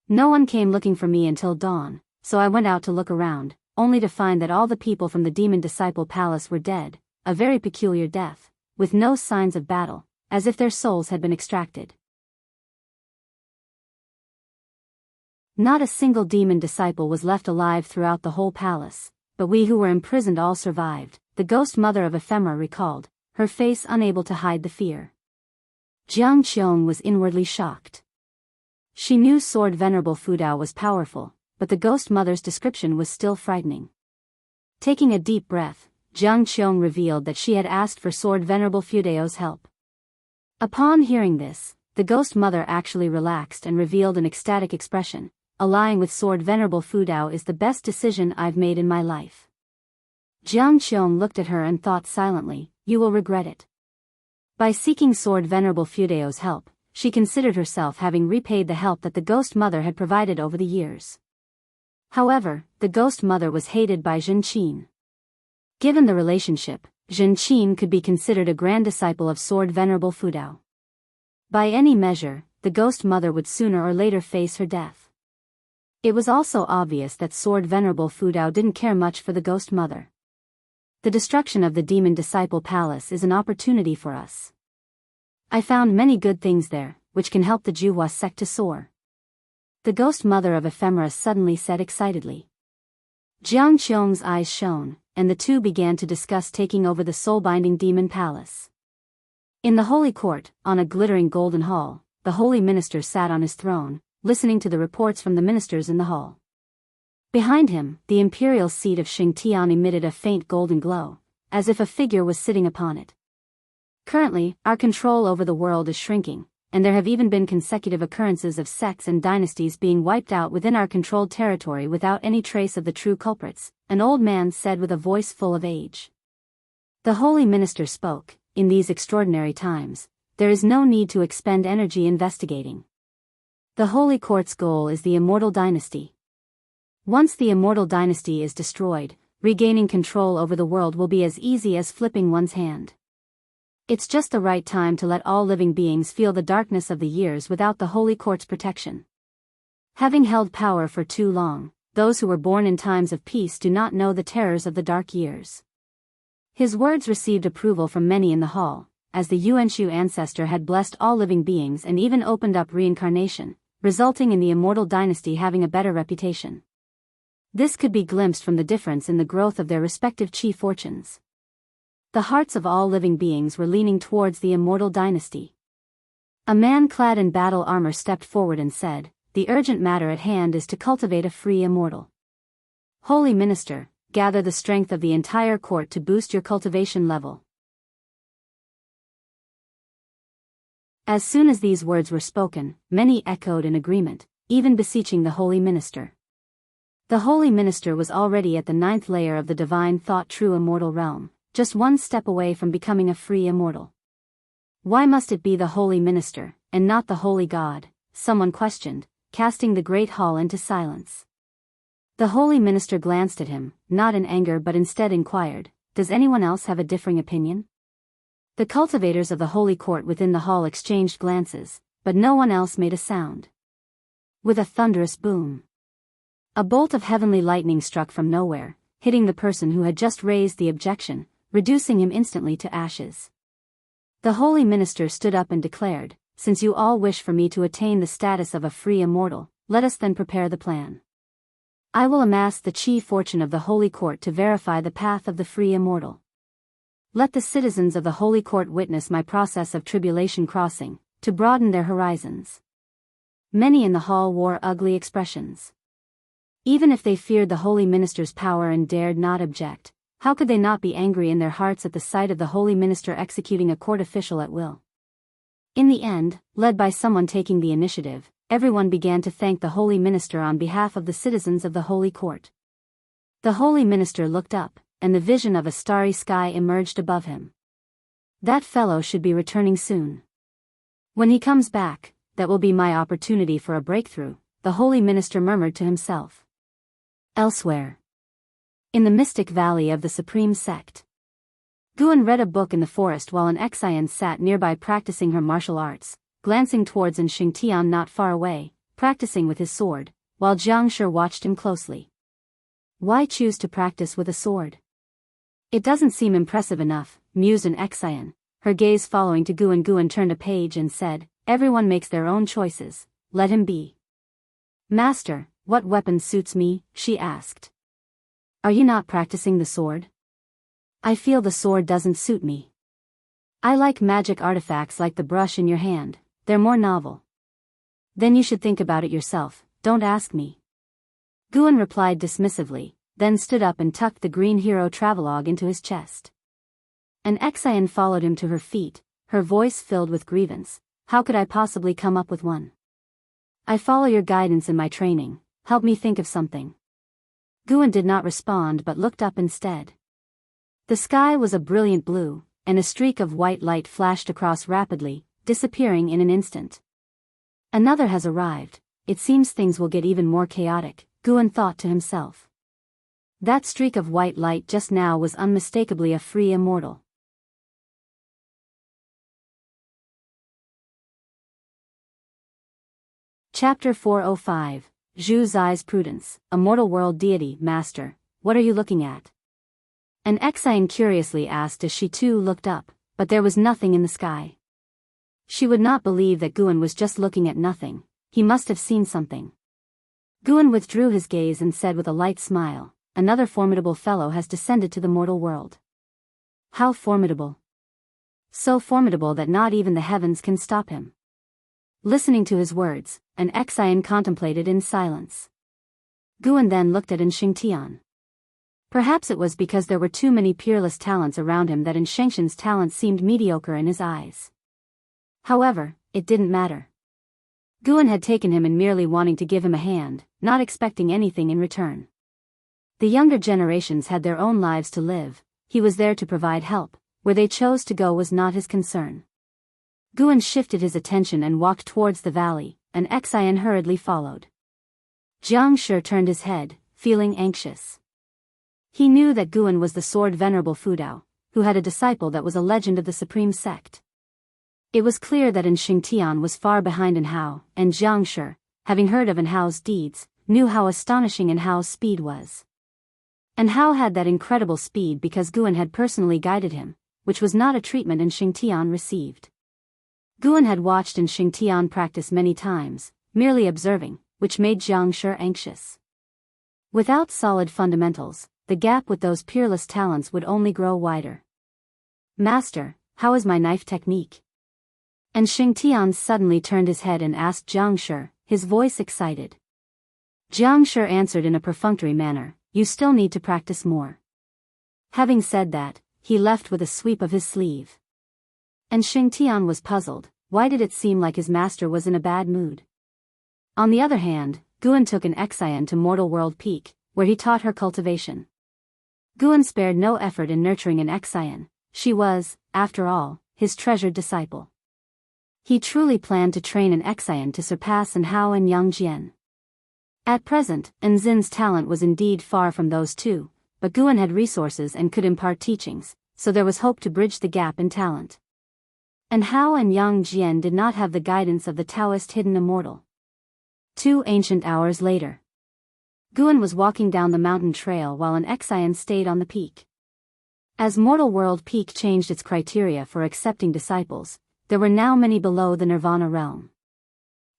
No one came looking for me until dawn, so I went out to look around, only to find that all the people from the Demon Disciple Palace were dead, a very peculiar death, with no signs of battle, as if their souls had been extracted. Not a single demon disciple was left alive throughout the whole palace, but we who were imprisoned all survived, the ghost mother of ephemera recalled, her face unable to hide the fear. Zhang Qiong was inwardly shocked. She knew Sword Venerable Fudao was powerful, but the ghost mother's description was still frightening. Taking a deep breath, Zhang Qiong revealed that she had asked for Sword Venerable Fudao's help. Upon hearing this, the ghost mother actually relaxed and revealed an ecstatic expression. allying with Sword Venerable Fudao is the best decision I've made in my life. Jiang Qiong looked at her and thought silently, you will regret it. By seeking Sword Venerable Fudao's help, she considered herself having repaid the help that the Ghost Mother had provided over the years. However, the Ghost Mother was hated by Zhen Qin. Given the relationship, Zhen Qin could be considered a grand disciple of Sword Venerable Fudao. By any measure, the Ghost Mother would sooner or later face her death. It was also obvious that Sword Venerable Fudao didn't care much for the Ghost Mother. The destruction of the Demon Disciple Palace is an opportunity for us. I found many good things there, which can help the Juhua sect to soar. The Ghost Mother of Ephemera suddenly said excitedly. Jiang Qiong's eyes shone, and the two began to discuss taking over the soul-binding demon palace. In the Holy Court, on a glittering golden hall, the Holy Minister sat on his throne, listening to the reports from the ministers in the hall. Behind him, the imperial seat of Xingtian emitted a faint golden glow, as if a figure was sitting upon it. Currently, our control over the world is shrinking, and there have even been consecutive occurrences of sects and dynasties being wiped out within our controlled territory without any trace of the true culprits, an old man said with a voice full of age. The Holy Minister spoke, in these extraordinary times, there is no need to expend energy investigating. The Holy Court's goal is the immortal dynasty. Once the immortal dynasty is destroyed, regaining control over the world will be as easy as flipping one's hand. It's just the right time to let all living beings feel the darkness of the years without the Holy Court's protection. Having held power for too long, those who were born in times of peace do not know the terrors of the dark years. His words received approval from many in the hall, as the Yuanshu ancestor had blessed all living beings and even opened up reincarnation, resulting in the immortal dynasty having a better reputation. This could be glimpsed from the difference in the growth of their respective chi fortunes. The hearts of all living beings were leaning towards the immortal dynasty. A man clad in battle armor stepped forward and said, the urgent matter at hand is to cultivate a free immortal. Holy Minister, gather the strength of the entire court to boost your cultivation level. As soon as these words were spoken, many echoed in agreement, even beseeching the Holy Minister. The Holy Minister was already at the 9th layer of the divine thought true immortal realm, just one step away from becoming a free immortal. Why must it be the Holy Minister, and not the Holy God? Someone questioned, casting the great hall into silence. The Holy Minister glanced at him, not in anger but instead inquired, does anyone else have a differing opinion? The cultivators of the Holy Court within the hall exchanged glances, but no one else made a sound. With a thunderous boom, a bolt of heavenly lightning struck from nowhere, hitting the person who had just raised the objection, reducing him instantly to ashes. The Holy Minister stood up and declared, since you all wish for me to attain the status of a free immortal, let us then prepare the plan. I will amass the chi fortune of the Holy Court to verify the path of the free immortal. Let the citizens of the Holy Court witness my process of tribulation crossing, to broaden their horizons. Many in the hall wore ugly expressions. Even if they feared the Holy Minister's power and dared not object, how could they not be angry in their hearts at the sight of the Holy Minister executing a court official at will? In the end, led by someone taking the initiative, everyone began to thank the Holy Minister on behalf of the citizens of the Holy Court. The Holy Minister looked up, and the vision of a starry sky emerged above him. That fellow should be returning soon. When he comes back, that will be my opportunity for a breakthrough, the Holy Minister murmured to himself. Elsewhere, in the mystic valley of the Supreme Sect, Guan read a book in the forest while an Xian sat nearby practicing her martial arts, glancing towards an Xingtian not far away, practicing with his sword, while Jiang Shi watched him closely. Why choose to practice with a sword? It doesn't seem impressive enough, mused an Xian, her gaze following to Guan. Guan turned a page and said, everyone makes their own choices, let him be. Master, what weapon suits me? She asked. Are you not practicing the sword? I feel the sword doesn't suit me. I like magic artifacts like the brush in your hand, they're more novel. Then you should think about it yourself, don't ask me. Guan replied dismissively, then stood up and tucked the green hero travelogue into his chest. An Xian followed him to her feet, her voice filled with grievance. How could I possibly come up with one? I follow your guidance in my training, help me think of something. Guan did not respond but looked up instead. The sky was a brilliant blue, and a streak of white light flashed across rapidly, disappearing in an instant. Another has arrived. It seems things will get even more chaotic, Guan thought to himself. That streak of white light just now was unmistakably a free immortal. Chapter 405, Zhu Zai's Prudence, a mortal world deity. Master, what are you looking at? An Exine curiously asked as she too looked up, but there was nothing in the sky. She would not believe that Guan was just looking at nothing. He must have seen something. Guan withdrew his gaze and said with a light smile, another formidable fellow has descended to the mortal world. How formidable! So formidable that not even the heavens can stop him. Listening to his words, an Exine contemplated in silence. Guan then looked at Xingtian. Perhaps it was because there were too many peerless talents around him that Xingtian's talent seemed mediocre in his eyes. However, it didn't matter. Guan had taken him in merely wanting to give him a hand, not expecting anything in return. The younger generations had their own lives to live, he was there to provide help, where they chose to go was not his concern. Guan shifted his attention and walked towards the valley, and Exine hurriedly followed. Jiang Shi turned his head, feeling anxious. He knew that Guan was the sword venerable Fudao, who had a disciple that was a legend of the supreme sect. It was clear that Xingtian was far behind Enhao, and Jiang Shi, having heard of Enhao's deeds, knew how astonishing Enhao's speed was. Enhao had that incredible speed because Guan had personally guided him, which was not a treatment Xingtian received. Guan had watched Xingtian practice many times, merely observing, which made Jiang Shi anxious. Without solid fundamentals, the gap with those peerless talents would only grow wider. Master, how is my knife technique? And Xingtian suddenly turned his head and asked Jiang Shi, his voice excited. Jiang Shi answered in a perfunctory manner, you still need to practice more. Having said that, he left with a sweep of his sleeve. And Xingtian was puzzled, why did it seem like his master was in a bad mood? On the other hand, Guan took an Exine to Mortal World Peak, where he taught her cultivation. Guan spared no effort in nurturing an Exine, she was, after all, his treasured disciple. He truly planned to train an Exine to surpass Enhao and Yang Jian. At present, Enzin's talent was indeed far from those two, but Guan had resources and could impart teachings, so there was hope to bridge the gap in talent. Enhao and Yang Jian did not have the guidance of the Taoist hidden immortal. 2 ancient hours later. Guan was walking down the mountain trail while an Exine stayed on the peak. As Mortal World Peak changed its criteria for accepting disciples, there were now many below the Nirvana realm.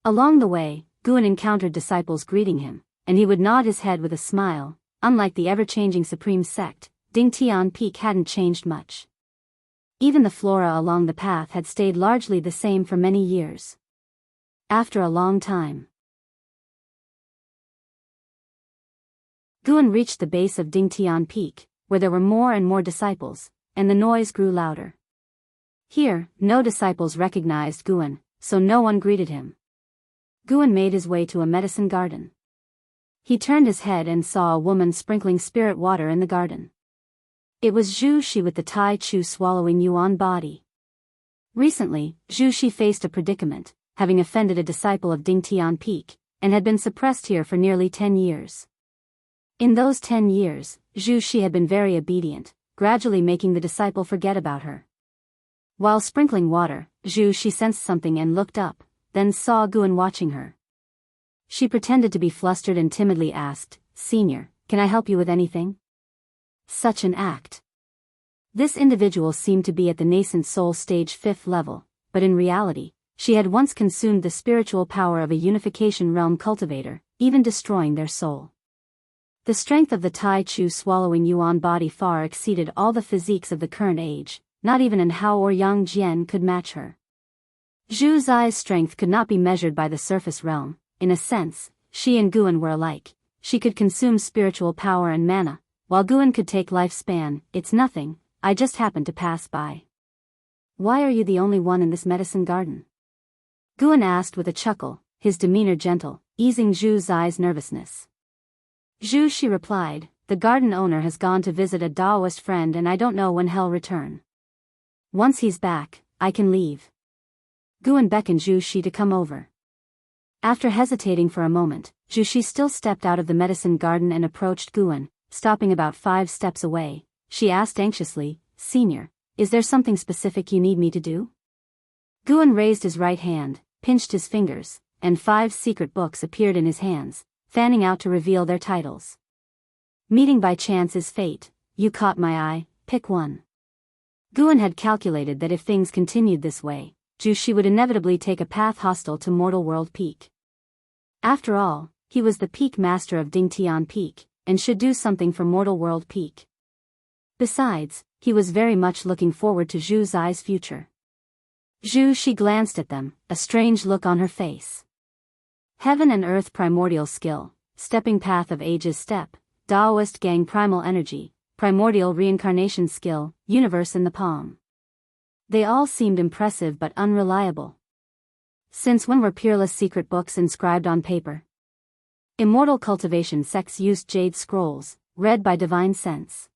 Along the way, Guan encountered disciples greeting him, and he would nod his head with a smile. Unlike the ever-changing Supreme Sect, Dingtian Peak hadn't changed much. Even the flora along the path had stayed largely the same for many years. After a long time, Guan reached the base of Dingtian Peak, where there were more and more disciples, and the noise grew louder. Here, no disciples recognized Guan, so no one greeted him. Guan made his way to a medicine garden. He turned his head and saw a woman sprinkling spirit water in the garden. It was Zhu Shi with the Tai Chu swallowing yuan body. Recently, Zhu Shi faced a predicament, having offended a disciple of Dingtian Peak, and had been suppressed here for nearly 10 years. In those 10 years, Zhu Shi had been very obedient, gradually making the disciple forget about her. While sprinkling water, Zhu Shi sensed something and looked up, then saw Guan watching her. She pretended to be flustered and timidly asked, Senior, can I help you with anything? Such an act. This individual seemed to be at the nascent soul stage 5th level, but in reality, she had once consumed the spiritual power of a unification realm cultivator, even destroying their soul. The strength of the Tai Chu swallowing yuan body far exceeded all the physiques of the current age, not even Enhao or Yang Jian could match her. Zhu Zai's strength could not be measured by the surface realm. In a sense, she and Guan were alike. She could consume spiritual power and mana, while Guan could take lifespan. It's nothing, I just happened to pass by. Why are you the only one in this medicine garden? Guan asked with a chuckle, his demeanor gentle, easing Zhu Zai's nervousness. Zhu, she replied, the garden owner has gone to visit a Taoist friend and I don't know when he'll return. Once he's back, I can leave. Guan beckoned Zhu Shi to come over. After hesitating for a moment, Zhu Shi still stepped out of the medicine garden and approached Guan, stopping about 5 steps away. She asked anxiously, Senior, is there something specific you need me to do? Guan raised his right hand, pinched his fingers, and 5 secret books appeared in his hands, fanning out to reveal their titles. Meeting by chance is fate, you caught my eye, pick one. Guan had calculated that if things continued this way, Zhu Shi would inevitably take a path hostile to Mortal World Peak. After all, he was the peak master of Dingtian Peak, and should do something for Mortal World Peak. Besides, he was very much looking forward to Zhu Zai's future. Zhu Shi glanced at them, a strange look on her face. Heaven and Earth primordial skill, stepping path of ages step, Taoist gang primal energy, primordial reincarnation skill, universe in the palm. They all seemed impressive but unreliable. Since when were peerless secret books inscribed on paper? Immortal cultivation sects used jade scrolls, read by divine sense.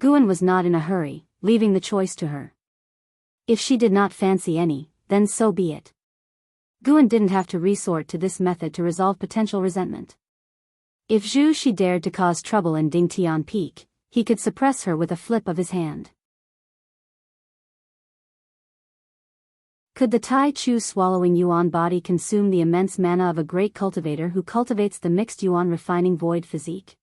Guan was not in a hurry, leaving the choice to her. If she did not fancy any, then so be it. Guan didn't have to resort to this method to resolve potential resentment. If Zhu Shi dared to cause trouble in Dingtian Peak, he could suppress her with a flip of his hand. Could the Tai Chu swallowing Yuan body consume the immense mana of a great cultivator who cultivates the mixed Yuan refining void physique?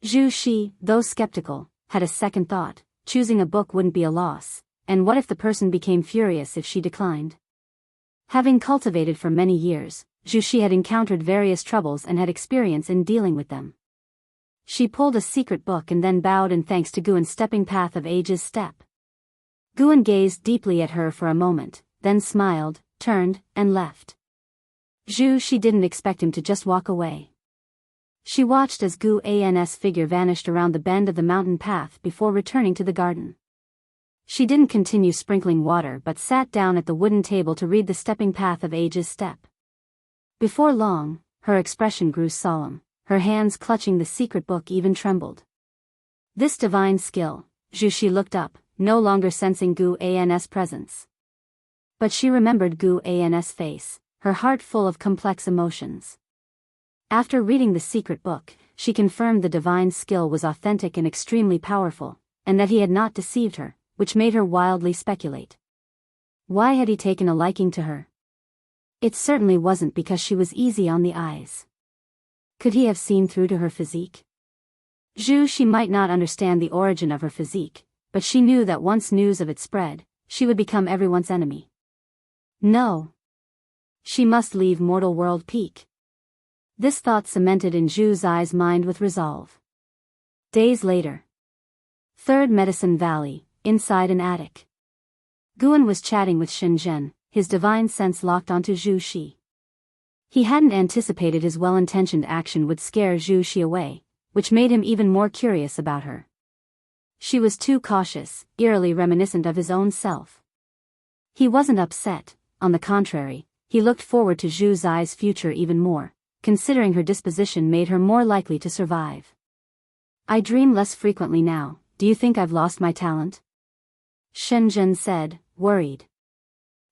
Zhu Shi, though skeptical, had a second thought. Choosing a book wouldn't be a loss, and what if the person became furious if she declined? Having cultivated for many years, Zhu Shi had encountered various troubles and had experience in dealing with them. She pulled a secret book and then bowed in thanks to Guan's stepping path of ages step. Guan gazed deeply at her for a moment, then smiled, turned, and left. Zhu Shi didn't expect him to just walk away. She watched as Guan's figure vanished around the bend of the mountain path before returning to the garden. She didn't continue sprinkling water but sat down at the wooden table to read the stepping path of ages step. Before long, her expression grew solemn, her hands clutching the secret book even trembled. This divine skill, Zhu Shi looked up, no longer sensing Guan's presence. But she remembered Guan's face, her heart full of complex emotions. After reading the secret book, she confirmed the divine skill was authentic and extremely powerful, and that he had not deceived her, which made her wildly speculate. Why had he taken a liking to her? It certainly wasn't because she was easy on the eyes. Could he have seen through to her physique? Zhu Shi might not understand the origin of her physique, but she knew that once news of it spread, she would become everyone's enemy. No. She must leave Mortal World Peak. This thought cemented in Zhu Zai's mind with resolve. Days later. Third Medicine Valley, inside an attic. Guan was chatting with Shenzhen, his divine sense locked onto Zhu Shi. He hadn't anticipated his well-intentioned action would scare Zhu Shi away, which made him even more curious about her. She was too cautious, eerily reminiscent of his own self. He wasn't upset. On the contrary, he looked forward to Zhu Zai's future even more, considering her disposition made her more likely to survive. I dream less frequently now, do you think I've lost my talent? Shenzhen said, worried.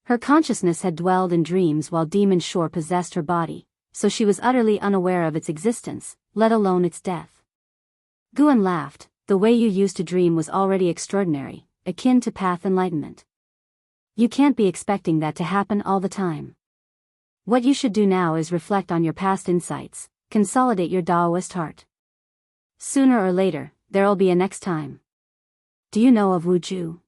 Her consciousness had dwelled in dreams while Demon Shore possessed her body, so she was utterly unaware of its existence, let alone its death. Guan laughed, the way you used to dream was already extraordinary, akin to path enlightenment. You can't be expecting that to happen all the time. What you should do now is reflect on your past insights, consolidate your Taoist heart. Sooner or later, there'll be a next time. Do you know of Wu Ju?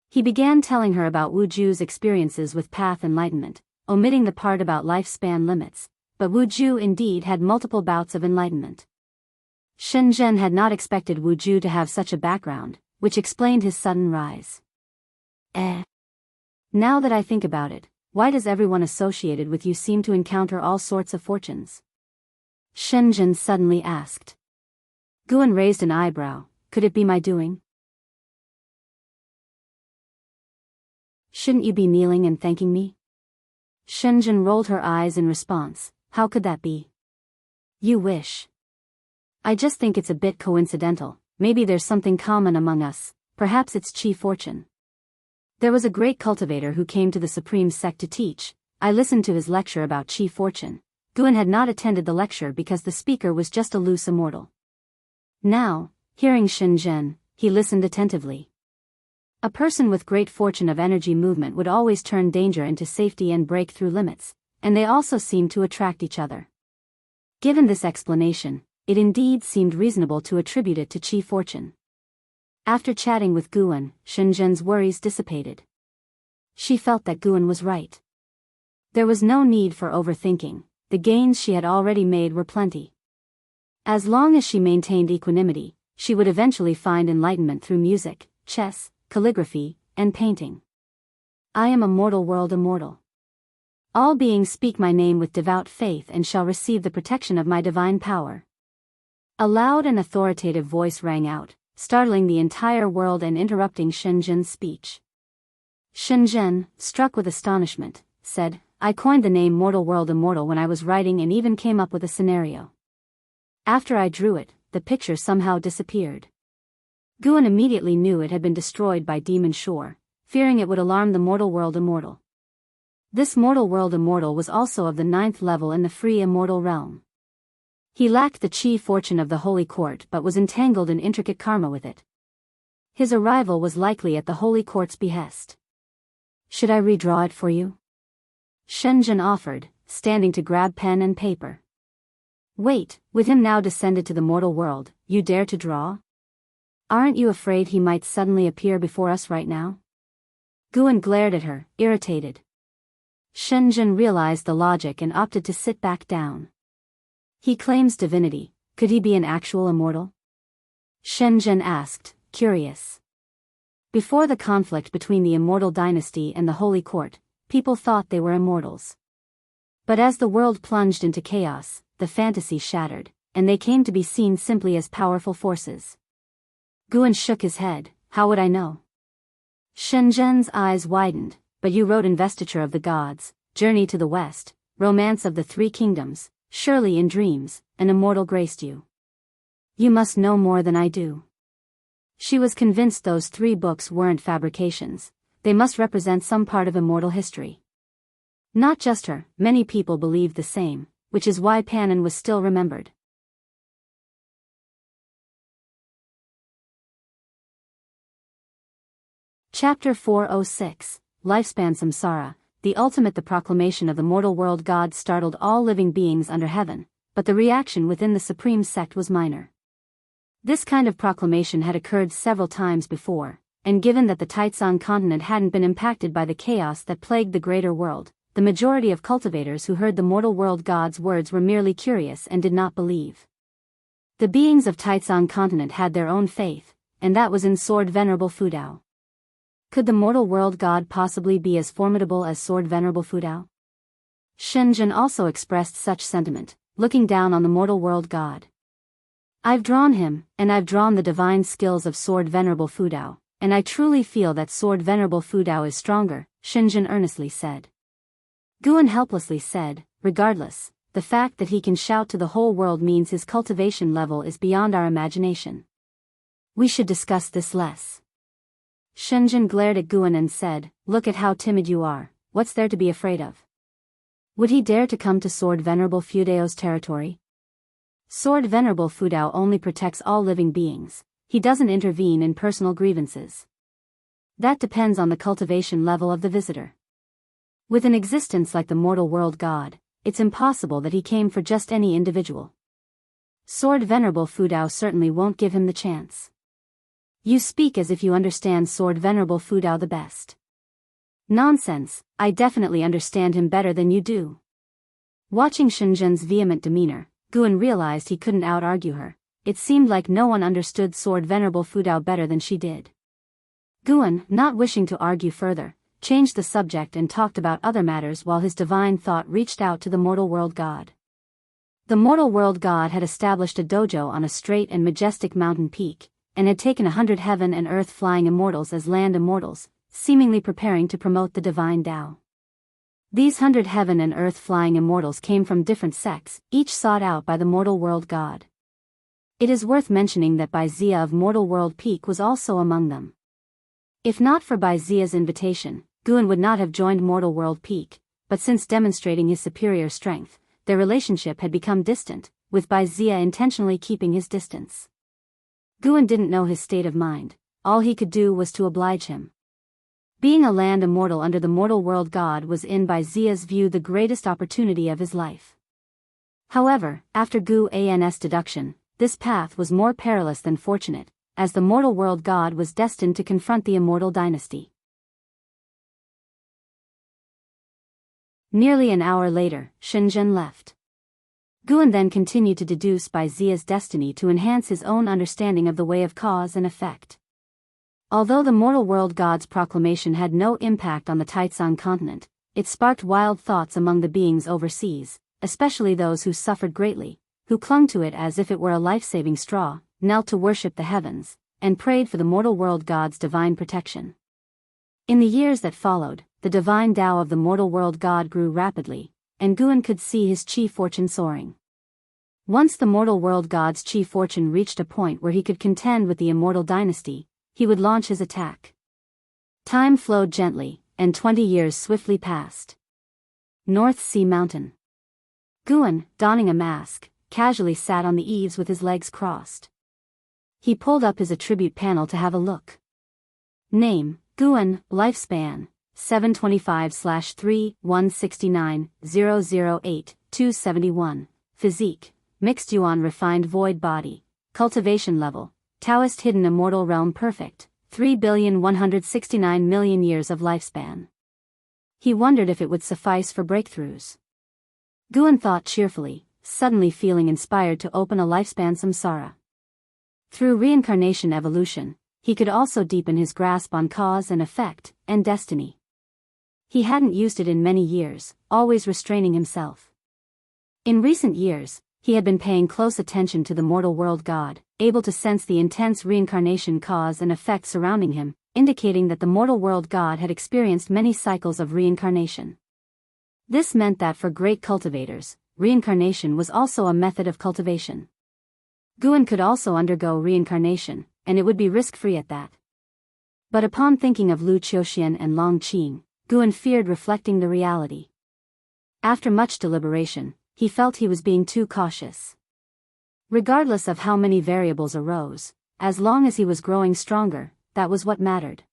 He began telling her about Wu Ju's experiences with path enlightenment, omitting the part about lifespan limits, but Wu Ju indeed had multiple bouts of enlightenment. Shenzhen had not expected Wu Ju to have such a background, which explained his sudden rise. Now that I think about it, why does everyone associated with you seem to encounter all sorts of fortunes? Shenzhen suddenly asked. Guan raised an eyebrow, could it be my doing? Shouldn't you be kneeling and thanking me? Shenzhen rolled her eyes in response, how could that be? You wish. I just think it's a bit coincidental, maybe there's something common among us, perhaps it's chi fortune. There was a great cultivator who came to the Supreme Sect to teach. I listened to his lecture about chi fortune. Guan had not attended the lecture because the speaker was just a loose immortal. Now, hearing Shenzhen, he listened attentively. A person with great fortune of energy movement would always turn danger into safety and break through limits, and they also seemed to attract each other. Given this explanation, it indeed seemed reasonable to attribute it to chi fortune. After chatting with Guan, Shenzhen's worries dissipated. She felt that Guan was right. There was no need for overthinking, the gains she had already made were plenty. As long as she maintained equanimity, she would eventually find enlightenment through music, chess, calligraphy, and painting. I am a mortal world immortal. All beings speak my name with devout faith and shall receive the protection of my divine power. A loud and authoritative voice rang out, startling the entire world and interrupting Shenzhen's speech. Shenzhen, struck with astonishment, said, I coined the name Mortal World Immortal when I was writing and even came up with a scenario. After I drew it, the picture somehow disappeared. Guan immediately knew it had been destroyed by Demon Shore, fearing it would alarm the Mortal World Immortal. This Mortal World Immortal was also of the 9th level in the free immortal realm. He lacked the chi fortune of the Holy Court but was entangled in intricate karma with it. His arrival was likely at the Holy Court's behest. Should I redraw it for you? Shenzhen offered, standing to grab pen and paper. Wait, with him now descended to the mortal world, you dare to draw? Aren't you afraid he might suddenly appear before us right now? Guan glared at her, irritated. Shenzhen realized the logic and opted to sit back down. He claims divinity, could he be an actual immortal? Shenzhen asked, curious. Before the conflict between the immortal dynasty and the Holy Court, people thought they were immortals. But as the world plunged into chaos, the fantasy shattered, and they came to be seen simply as powerful forces. Guan shook his head, how would I know? Shenzhen's eyes widened, but you wrote Investiture of the Gods, Journey to the West, Romance of the Three Kingdoms, surely in dreams, an immortal graced you. You must know more than I do. She was convinced those 3 books weren't fabrications, they must represent some part of immortal history. Not just her, many people believed the same, which is why Pannon was still remembered. Chapter 406, Lifespan Samsara, the ultimate. The proclamation of the mortal world god startled all living beings under heaven, but the reaction within the Supreme Sect was minor. This kind of proclamation had occurred several times before, and given that the Taizong continent hadn't been impacted by the chaos that plagued the greater world, the majority of cultivators who heard the mortal world god's words were merely curious and did not believe. The beings of Taizong continent had their own faith, and that was in Sword Venerable Fudao. Could the mortal world god possibly be as formidable as Sword Venerable Fudao? Shenzhen also expressed such sentiment, looking down on the mortal world god. I've drawn him, and I've drawn the divine skills of Sword Venerable Fudao, and I truly feel that Sword Venerable Fudao is stronger, Shenzhen earnestly said. Guan helplessly said, regardless, the fact that he can shout to the whole world means his cultivation level is beyond our imagination. We should discuss this less. Shenzhen glared at Guan and said, look at how timid you are, what's there to be afraid of? Would he dare to come to Sword Venerable Fudao's territory? Sword Venerable Fudao only protects all living beings, he doesn't intervene in personal grievances. That depends on the cultivation level of the visitor. With an existence like the mortal world god, it's impossible that he came for just any individual. Sword Venerable Fudao certainly won't give him the chance. You speak as if you understand Sword Venerable Fudao the best. Nonsense, I definitely understand him better than you do. Watching Shenzhen's vehement demeanor, Guan realized he couldn't out-argue her. It seemed like no one understood Sword Venerable Fudao better than she did. Guan, not wishing to argue further, changed the subject and talked about other matters while his divine thought reached out to the mortal world god. The mortal world god had established a dojo on a straight and majestic mountain peak, and had taken 100 heaven and earth flying immortals as land immortals, seemingly preparing to promote the divine Tao. These 100 heaven and earth flying immortals came from different sects, each sought out by the mortal world god. It is worth mentioning that Baizia of Mortal World Peak was also among them. If not for Baizia's invitation, Guan would not have joined Mortal World Peak, but since demonstrating his superior strength, their relationship had become distant, with Baizia intentionally keeping his distance. Guan didn't know his state of mind, all he could do was to oblige him. Being a land immortal under the mortal world god was in Baizia's view the greatest opportunity of his life. However, after Guan's deduction, this path was more perilous than fortunate, as the mortal world god was destined to confront the immortal dynasty. Nearly an hour later, Shenzhen left. Guan then continued to deduce Baizia's destiny to enhance his own understanding of the way of cause and effect. Although the mortal world god's proclamation had no impact on the Taizong continent, it sparked wild thoughts among the beings overseas, especially those who suffered greatly, who clung to it as if it were a life-saving straw, knelt to worship the heavens, and prayed for the mortal world god's divine protection. In the years that followed, the divine Tao of the mortal world god grew rapidly, and Guan could see his chi fortune soaring. Once the mortal world god's chi fortune reached a point where he could contend with the immortal dynasty, he would launch his attack. Time flowed gently, and 20 years swiftly passed. North Sea Mountain. Guan, donning a mask, casually sat on the eaves with his legs crossed. He pulled up his attribute panel to have a look. Name, Guan, lifespan, 725/3/169/008/271, physique, mixed yuan refined void body, cultivation level, Taoist hidden immortal realm perfect, 3,169,000,000 years of lifespan. He wondered if it would suffice for breakthroughs. Guan thought cheerfully, suddenly feeling inspired to open a lifespan samsara. Through reincarnation evolution, he could also deepen his grasp on cause and effect, and destiny. He hadn't used it in many years, always restraining himself. In recent years, he had been paying close attention to the mortal world god, able to sense the intense reincarnation cause and effect surrounding him, indicating that the mortal world god had experienced many cycles of reincarnation. This meant that for great cultivators, reincarnation was also a method of cultivation. Guan could also undergo reincarnation, and it would be risk-free at that. But upon thinking of Lu Qiuxian and Long Qing, Guan feared reflecting the reality. After much deliberation, he felt he was being too cautious. Regardless of how many variables arose, as long as he was growing stronger, that was what mattered.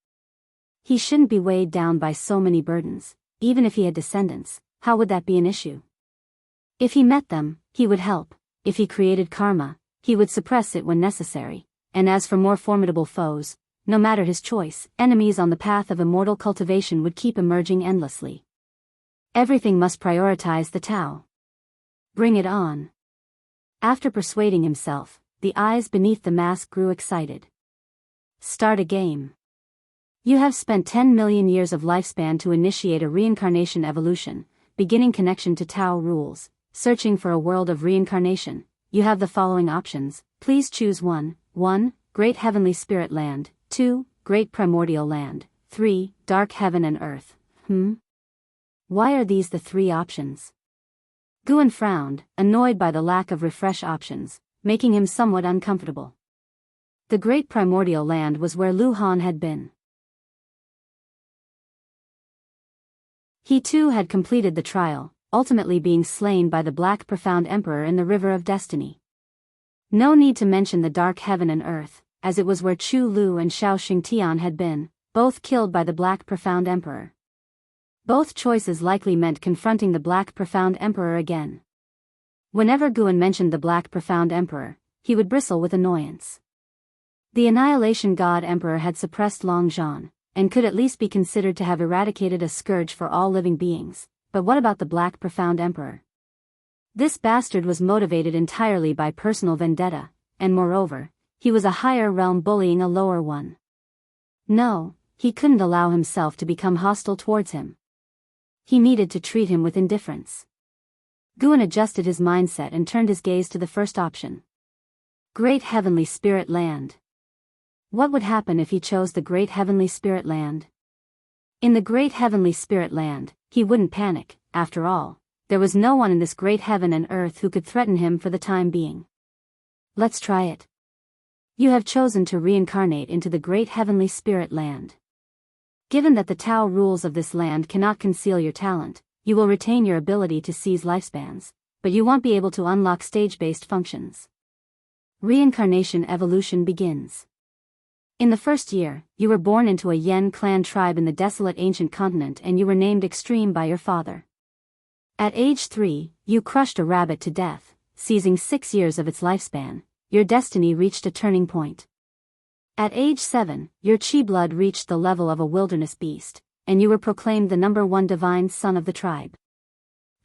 He shouldn't be weighed down by so many burdens. Even if he had descendants, how would that be an issue? If he met them, he would help. If he created karma, he would suppress it when necessary. And as for more formidable foes, no matter his choice, enemies on the path of immortal cultivation would keep emerging endlessly. Everything must prioritize the Tao. Bring it on. After persuading himself, the eyes beneath the mask grew excited. Start a game. You have spent 10 million years of lifespan to initiate a reincarnation evolution, beginning connection to Tao rules, searching for a world of reincarnation. You have the following options, please choose one. 1. Great Heavenly Spirit Land. 2. Great Primordial Land. 3. Dark Heaven and Earth. Why are these the three options? Guan frowned, annoyed by the lack of refresh options, making him somewhat uncomfortable. The Great Primordial Land was where Lu Han had been. He too had completed the trial, ultimately being slain by the Black Profound Emperor in the River of Destiny. No need to mention the Dark Heaven and Earth, as it was where Chu Lu and Xiao Xingtian had been, both killed by the Black Profound Emperor. Both choices likely meant confronting the Black Profound Emperor again. Whenever Guan mentioned the Black Profound Emperor, he would bristle with annoyance. The Annihilation God Emperor had suppressed Long Zhan, and could at least be considered to have eradicated a scourge for all living beings, but what about the Black Profound Emperor? This bastard was motivated entirely by personal vendetta, and moreover, he was a higher realm bullying a lower one. No, he couldn't allow himself to become hostile towards him. He needed to treat him with indifference. Guan adjusted his mindset and turned his gaze to the first option. Great Heavenly Spirit Land. What would happen if he chose the Great Heavenly Spirit Land? In the great heavenly spirit land, he wouldn't panic. After all, there was no one in this great heaven and earth who could threaten him for the time being. Let's try it. You have chosen to reincarnate into the great heavenly spirit land. Given that the Tao rules of this land cannot conceal your talent, you will retain your ability to seize lifespans, but you won't be able to unlock stage-based functions. Reincarnation evolution begins. In the first year, you were born into a Yen clan tribe in the desolate ancient continent and you were named Extreme by your father. At age 3, you crushed a rabbit to death, seizing 6 years of its lifespan. Your destiny reached a turning point. At age 7, your chi blood reached the level of a wilderness beast, and you were proclaimed the #1 divine son of the tribe.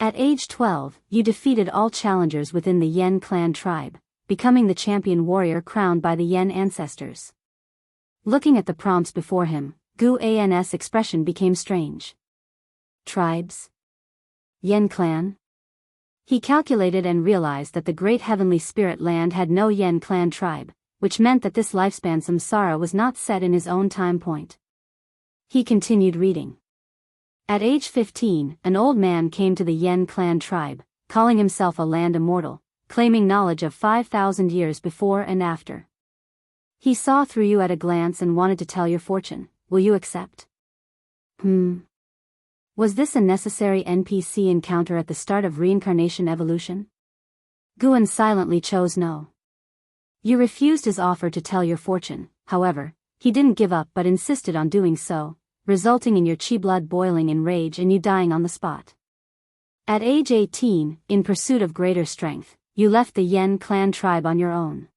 At age 12, you defeated all challengers within the Yen clan tribe, becoming the champion warrior crowned by the Yen ancestors. Looking at the prompts before him, Guan's expression became strange. Tribes? Yen clan? He calculated and realized that the great heavenly spirit land had no Yen clan tribe, which meant that this lifespan samsara was not set in his own time point. He continued reading. At age 15, an old man came to the Yen clan tribe, calling himself a land immortal, claiming knowledge of 5,000 years before and after. He saw through you at a glance and wanted to tell your fortune. Will you accept? Was this a necessary NPC encounter at the start of reincarnation evolution? Guan silently chose no. You refused his offer to tell your fortune. However, he didn't give up but insisted on doing so, resulting in your chi blood boiling in rage and you dying on the spot. At age 18, in pursuit of greater strength, you left the Yen clan tribe on your own.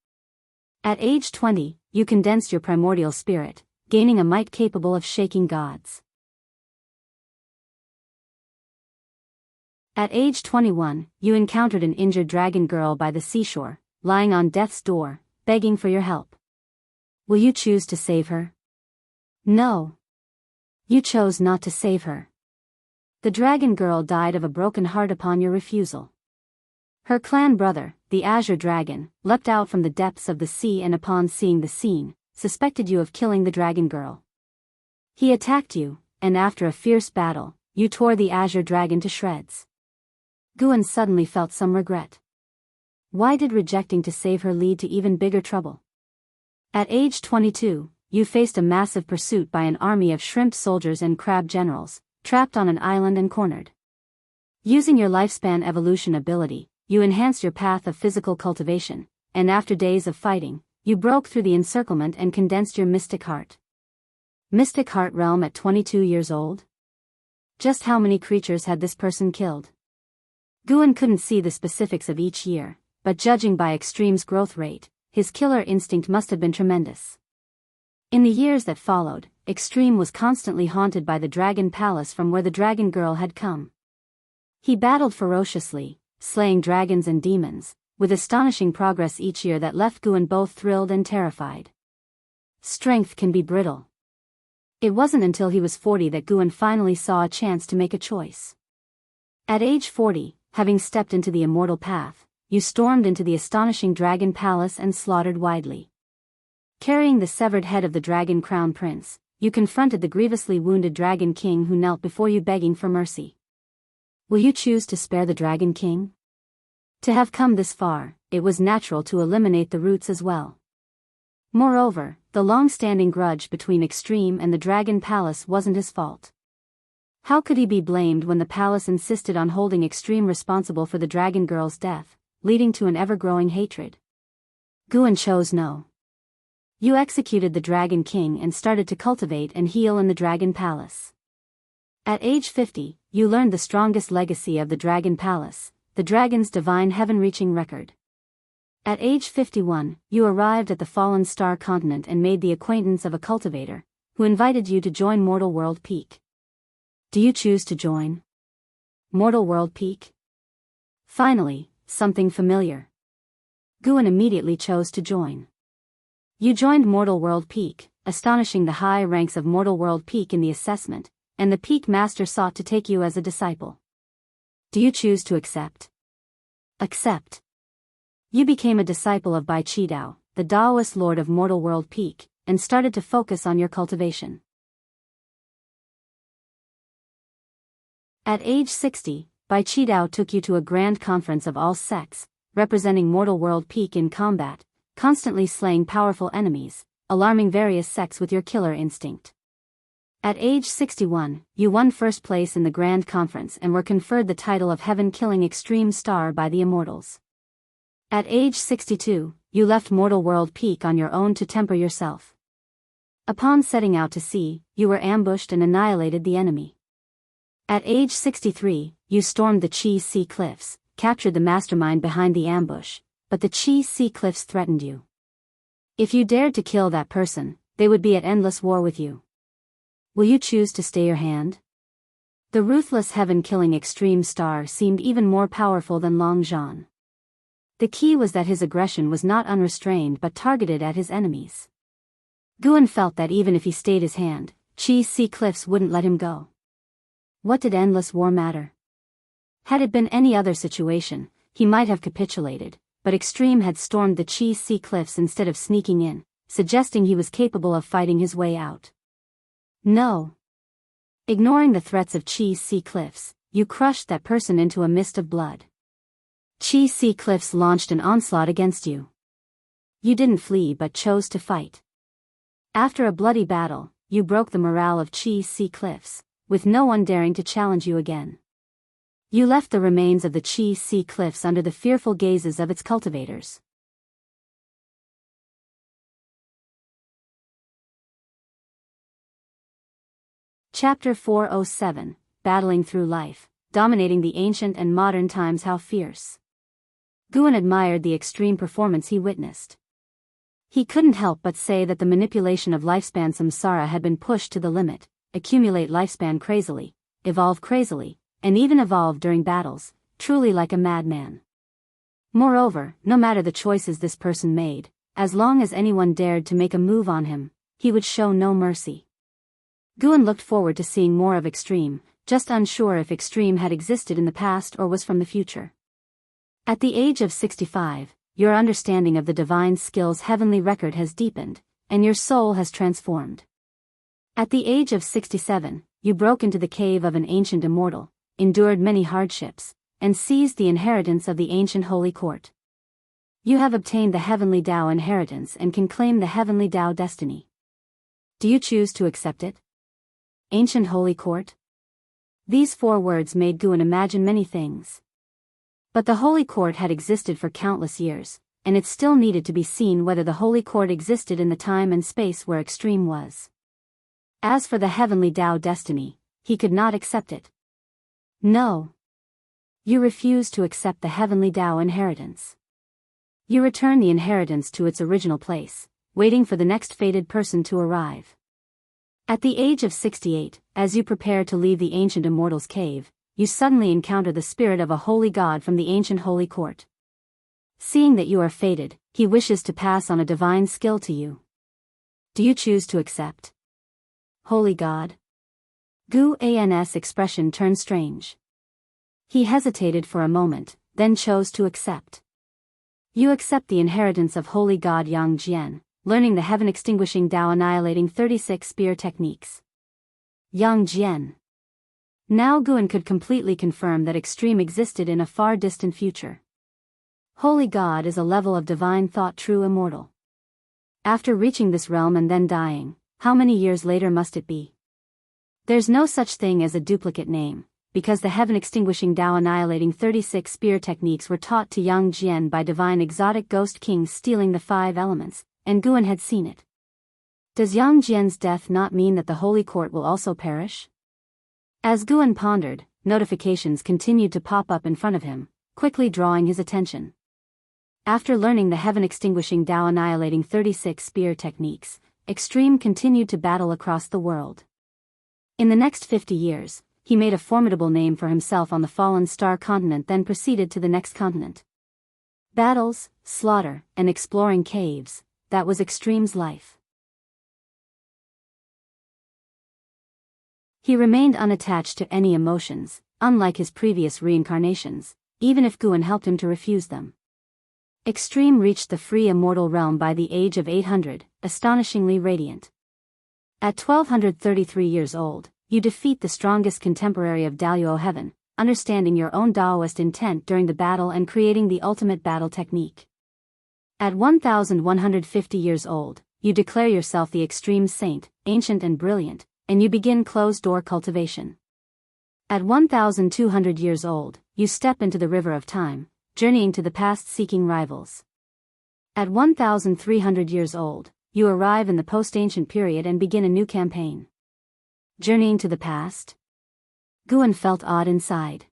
At age 20, you condensed your primordial spirit, gaining a might capable of shaking gods. At age 21, you encountered an injured dragon girl by the seashore, lying on death's door, begging for your help. Will you choose to save her? No. You chose not to save her. The dragon girl died of a broken heart upon your refusal. Her clan brother, the Azure Dragon, leapt out from the depths of the sea and upon seeing the scene, suspected you of killing the dragon girl. He attacked you, and after a fierce battle, you tore the Azure Dragon to shreds. Guan suddenly felt some regret. Why did rejecting to save her lead to even bigger trouble? At age 22, you faced a massive pursuit by an army of shrimp soldiers and crab generals, trapped on an island and cornered. Using your lifespan evolution ability, you enhanced your path of physical cultivation, and after days of fighting, you broke through the encirclement and condensed your mystic heart. Mystic heart realm at 22 years old? Just how many creatures had this person killed? Guan couldn't see the specifics of each year, but judging by Extreme's growth rate, his killer instinct must have been tremendous. In the years that followed, Extreme was constantly haunted by the Dragon Palace from where the dragon girl had come. He battled ferociously, slaying dragons and demons, with astonishing progress each year that left Guan both thrilled and terrified. Strength can be brittle. It wasn't until he was 40 that Guan finally saw a chance to make a choice. At age 40, having stepped into the immortal path, you stormed into the astonishing Dragon Palace and slaughtered widely. Carrying the severed head of the Dragon Crown Prince, you confronted the grievously wounded Dragon King who knelt before you begging for mercy. Will you choose to spare the Dragon King? To have come this far, it was natural to eliminate the roots as well. Moreover, the long-standing grudge between Extreme and the Dragon Palace wasn't his fault. How could he be blamed when the palace insisted on holding Extreme responsible for the dragon girl's death, leading to an ever-growing hatred? Guan chose no. You executed the Dragon King and started to cultivate and heal in the Dragon Palace. At age 50, you learned the strongest legacy of the Dragon Palace, the dragon's divine heaven-reaching record. At age 51, you arrived at the Fallen Star continent and made the acquaintance of a cultivator, who invited you to join Mortal World Peak. Do you choose to join Mortal World Peak? Finally, something familiar. Guan immediately chose to join. You joined Mortal World Peak, astonishing the high ranks of Mortal World Peak in the assessment, and the Peak Master sought to take you as a disciple. Do you choose to accept? Accept. You became a disciple of Bai Qidao, the Taoist Lord of Mortal World Peak, and started to focus on your cultivation. At age 60, Bai Qidao took you to a grand conference of all sects, representing mortal world peak in combat, constantly slaying powerful enemies, alarming various sects with your killer instinct. At age 61, you won first place in the grand conference and were conferred the title of heaven-killing extreme star by the immortals. At age 62, you left mortal world peak on your own to temper yourself. Upon setting out to sea, you were ambushed and annihilated the enemy. At age 63, you stormed the Chi Sea Cliffs, captured the mastermind behind the ambush, but the Chi Sea Cliffs threatened you. If you dared to kill that person, they would be at endless war with you. Will you choose to stay your hand? The ruthless heaven-killing extreme star seemed even more powerful than Long Zhan. The key was that his aggression was not unrestrained but targeted at his enemies. Guan felt that even if he stayed his hand, Chi Sea Cliffs wouldn't let him go. What did endless war matter? Had it been any other situation, he might have capitulated, but Extreme had stormed the Chi Sea Cliffs instead of sneaking in, suggesting he was capable of fighting his way out. No. Ignoring the threats of Chi Sea Cliffs, you crushed that person into a mist of blood. Chi Sea Cliffs launched an onslaught against you. You didn't flee but chose to fight. After a bloody battle, you broke the morale of Chi Sea Cliffs, with no one daring to challenge you again. You left the remains of the Chi Sea Cliffs under the fearful gazes of its cultivators. Chapter 407, Battling Through Life, Dominating the Ancient and Modern Times. How fierce. Guan admired the extreme performance he witnessed. He couldn't help but say that the manipulation of lifespan samsara had been pushed to the limit, accumulate lifespan crazily, evolve crazily, and even evolve during battles, truly like a madman. Moreover, no matter the choices this person made, as long as anyone dared to make a move on him, he would show no mercy. Guan looked forward to seeing more of Extreme, just unsure if Extreme had existed in the past or was from the future. At the age of 65, your understanding of the divine skill's heavenly record has deepened, and your soul has transformed. At the age of 67, you broke into the cave of an ancient immortal, endured many hardships, and seized the inheritance of the ancient holy court. You have obtained the heavenly Tao inheritance and can claim the heavenly Tao destiny. Do you choose to accept it? Ancient holy court? These 4 words made Guan imagine many things. But the holy court had existed for countless years, and it still needed to be seen whether the holy court existed in the time and space where Extreme was. As for the heavenly Tao destiny, he could not accept it. No. You refuse to accept the heavenly Tao inheritance. You return the inheritance to its original place, waiting for the next fated person to arrive. At the age of 68, as you prepare to leave the ancient immortal's cave, you suddenly encounter the spirit of a holy god from the ancient holy court. Seeing that you are fated, he wishes to pass on a divine skill to you. Do you choose to accept? Holy god? Guan's expression turned strange. He hesitated for a moment, then chose to accept. You accept the inheritance of holy god Yang Jian, learning the heaven-extinguishing Tao annihilating 36 spear techniques. Yang Jian. Now Guan could completely confirm that Extreme existed in a far distant future. Holy God is a level of divine thought, true immortal. After reaching this realm and then dying, how many years later must it be? There's no such thing as a duplicate name, because the heaven-extinguishing Tao annihilating 36 spear techniques were taught to Yang Jian by divine exotic ghost kings stealing the 5 elements, and Guan had seen it. Does Yang Jian's death not mean that the holy court will also perish? As Guan pondered, notifications continued to pop up in front of him, quickly drawing his attention. After learning the heaven-extinguishing Tao annihilating 36 spear techniques, Extreme continued to battle across the world. In the next 50 years, he made a formidable name for himself on the fallen star continent, then proceeded to the next continent. Battles, slaughter, and exploring caves, that was Extreme's life. He remained unattached to any emotions, unlike his previous reincarnations, even if Guan helped him to refuse them. Extreme reached the free immortal realm by the age of 800, astonishingly radiant. At 1233 years old, you defeat the strongest contemporary of Daluo Heaven, understanding your own Daoist intent during the battle and creating the ultimate battle technique. At 1150 years old, you declare yourself the extreme saint, ancient and brilliant, and you begin closed-door cultivation. At 1200 years old, you step into the river of time, journeying to the past seeking rivals. At 1300 years old, you arrive in the post-ancient period and begin a new campaign. Journeying to the past? Guan felt awed inside.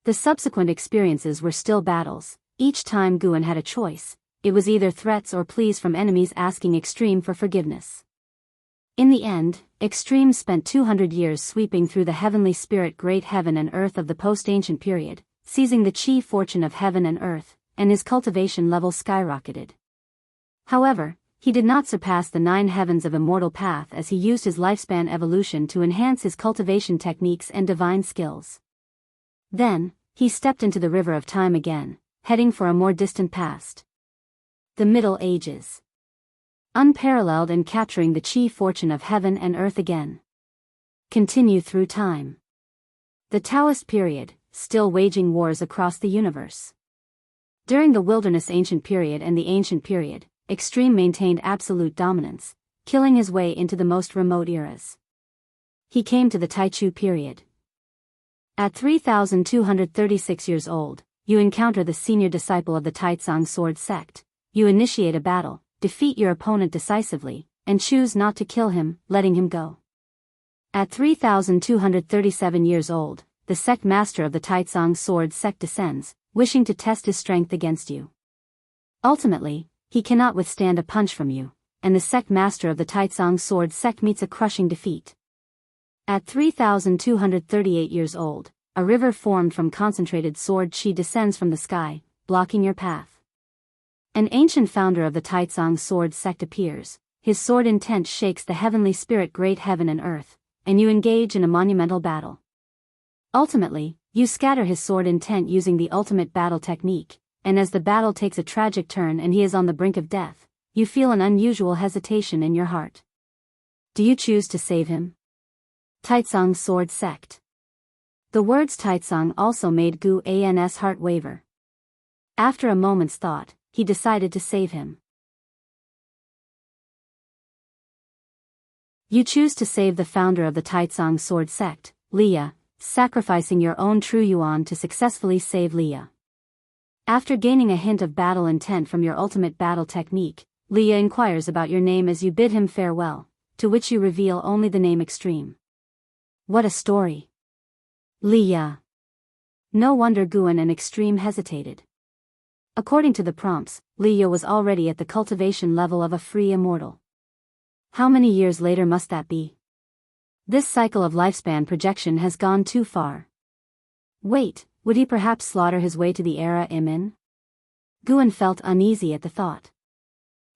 The subsequent experiences were still battles. Each time Guan had a choice, it was either threats or pleas from enemies asking Extreme for forgiveness. In the end, Extreme spent 200 years sweeping through the heavenly spirit great heaven and earth of the post-ancient period, seizing the chi fortune of heaven and earth, and his cultivation level skyrocketed. However, he did not surpass the 9 heavens of immortal path as he used his lifespan evolution to enhance his cultivation techniques and divine skills. Then, he stepped into the river of time again, heading for a more distant past. The Middle Ages. Unparalleled and capturing the chi fortune of heaven and earth again. Continue through time. The Taoist period, still waging wars across the universe. During the Wilderness Ancient Period and the Ancient Period, Extreme maintained absolute dominance, killing his way into the most remote eras. He came to the Taichu period. At 3236 years old, you encounter the senior disciple of the Taitsang sword sect. You initiate a battle, defeat your opponent decisively, and choose not to kill him, letting him go. At 3237 years old, the sect master of the Taitsang sword sect descends, wishing to test his strength against you. Ultimately, he cannot withstand a punch from you, and the sect master of the Taitsang sword sect meets a crushing defeat. At 3238 years old, a river formed from concentrated sword chi descends from the sky, blocking your path. An ancient founder of the Taitsang sword sect appears, his sword intent shakes the heavenly spirit great heaven and earth, and you engage in a monumental battle. Ultimately, you scatter his sword intent using the ultimate battle technique, and as the battle takes a tragic turn and he is on the brink of death, you feel an unusual hesitation in your heart. Do you choose to save him? Taitsang sword sect. The words Taitsang also made Gu An's heart waver. After a moment's thought, he decided to save him. You choose to save the founder of the Taitsang sword sect, Leah, sacrificing your own true yuan to successfully save Leah. After gaining a hint of battle intent from your ultimate battle technique, Leah inquires about your name as you bid him farewell, to which you reveal only the name Extreme. What a story! Leah. No wonder Guan and Extreme hesitated. According to the prompts, Leah was already at the cultivation level of a free immortal. How many years later must that be? This cycle of lifespan projection has gone too far. Wait, would he perhaps slaughter his way to the era Imin? Guan felt uneasy at the thought.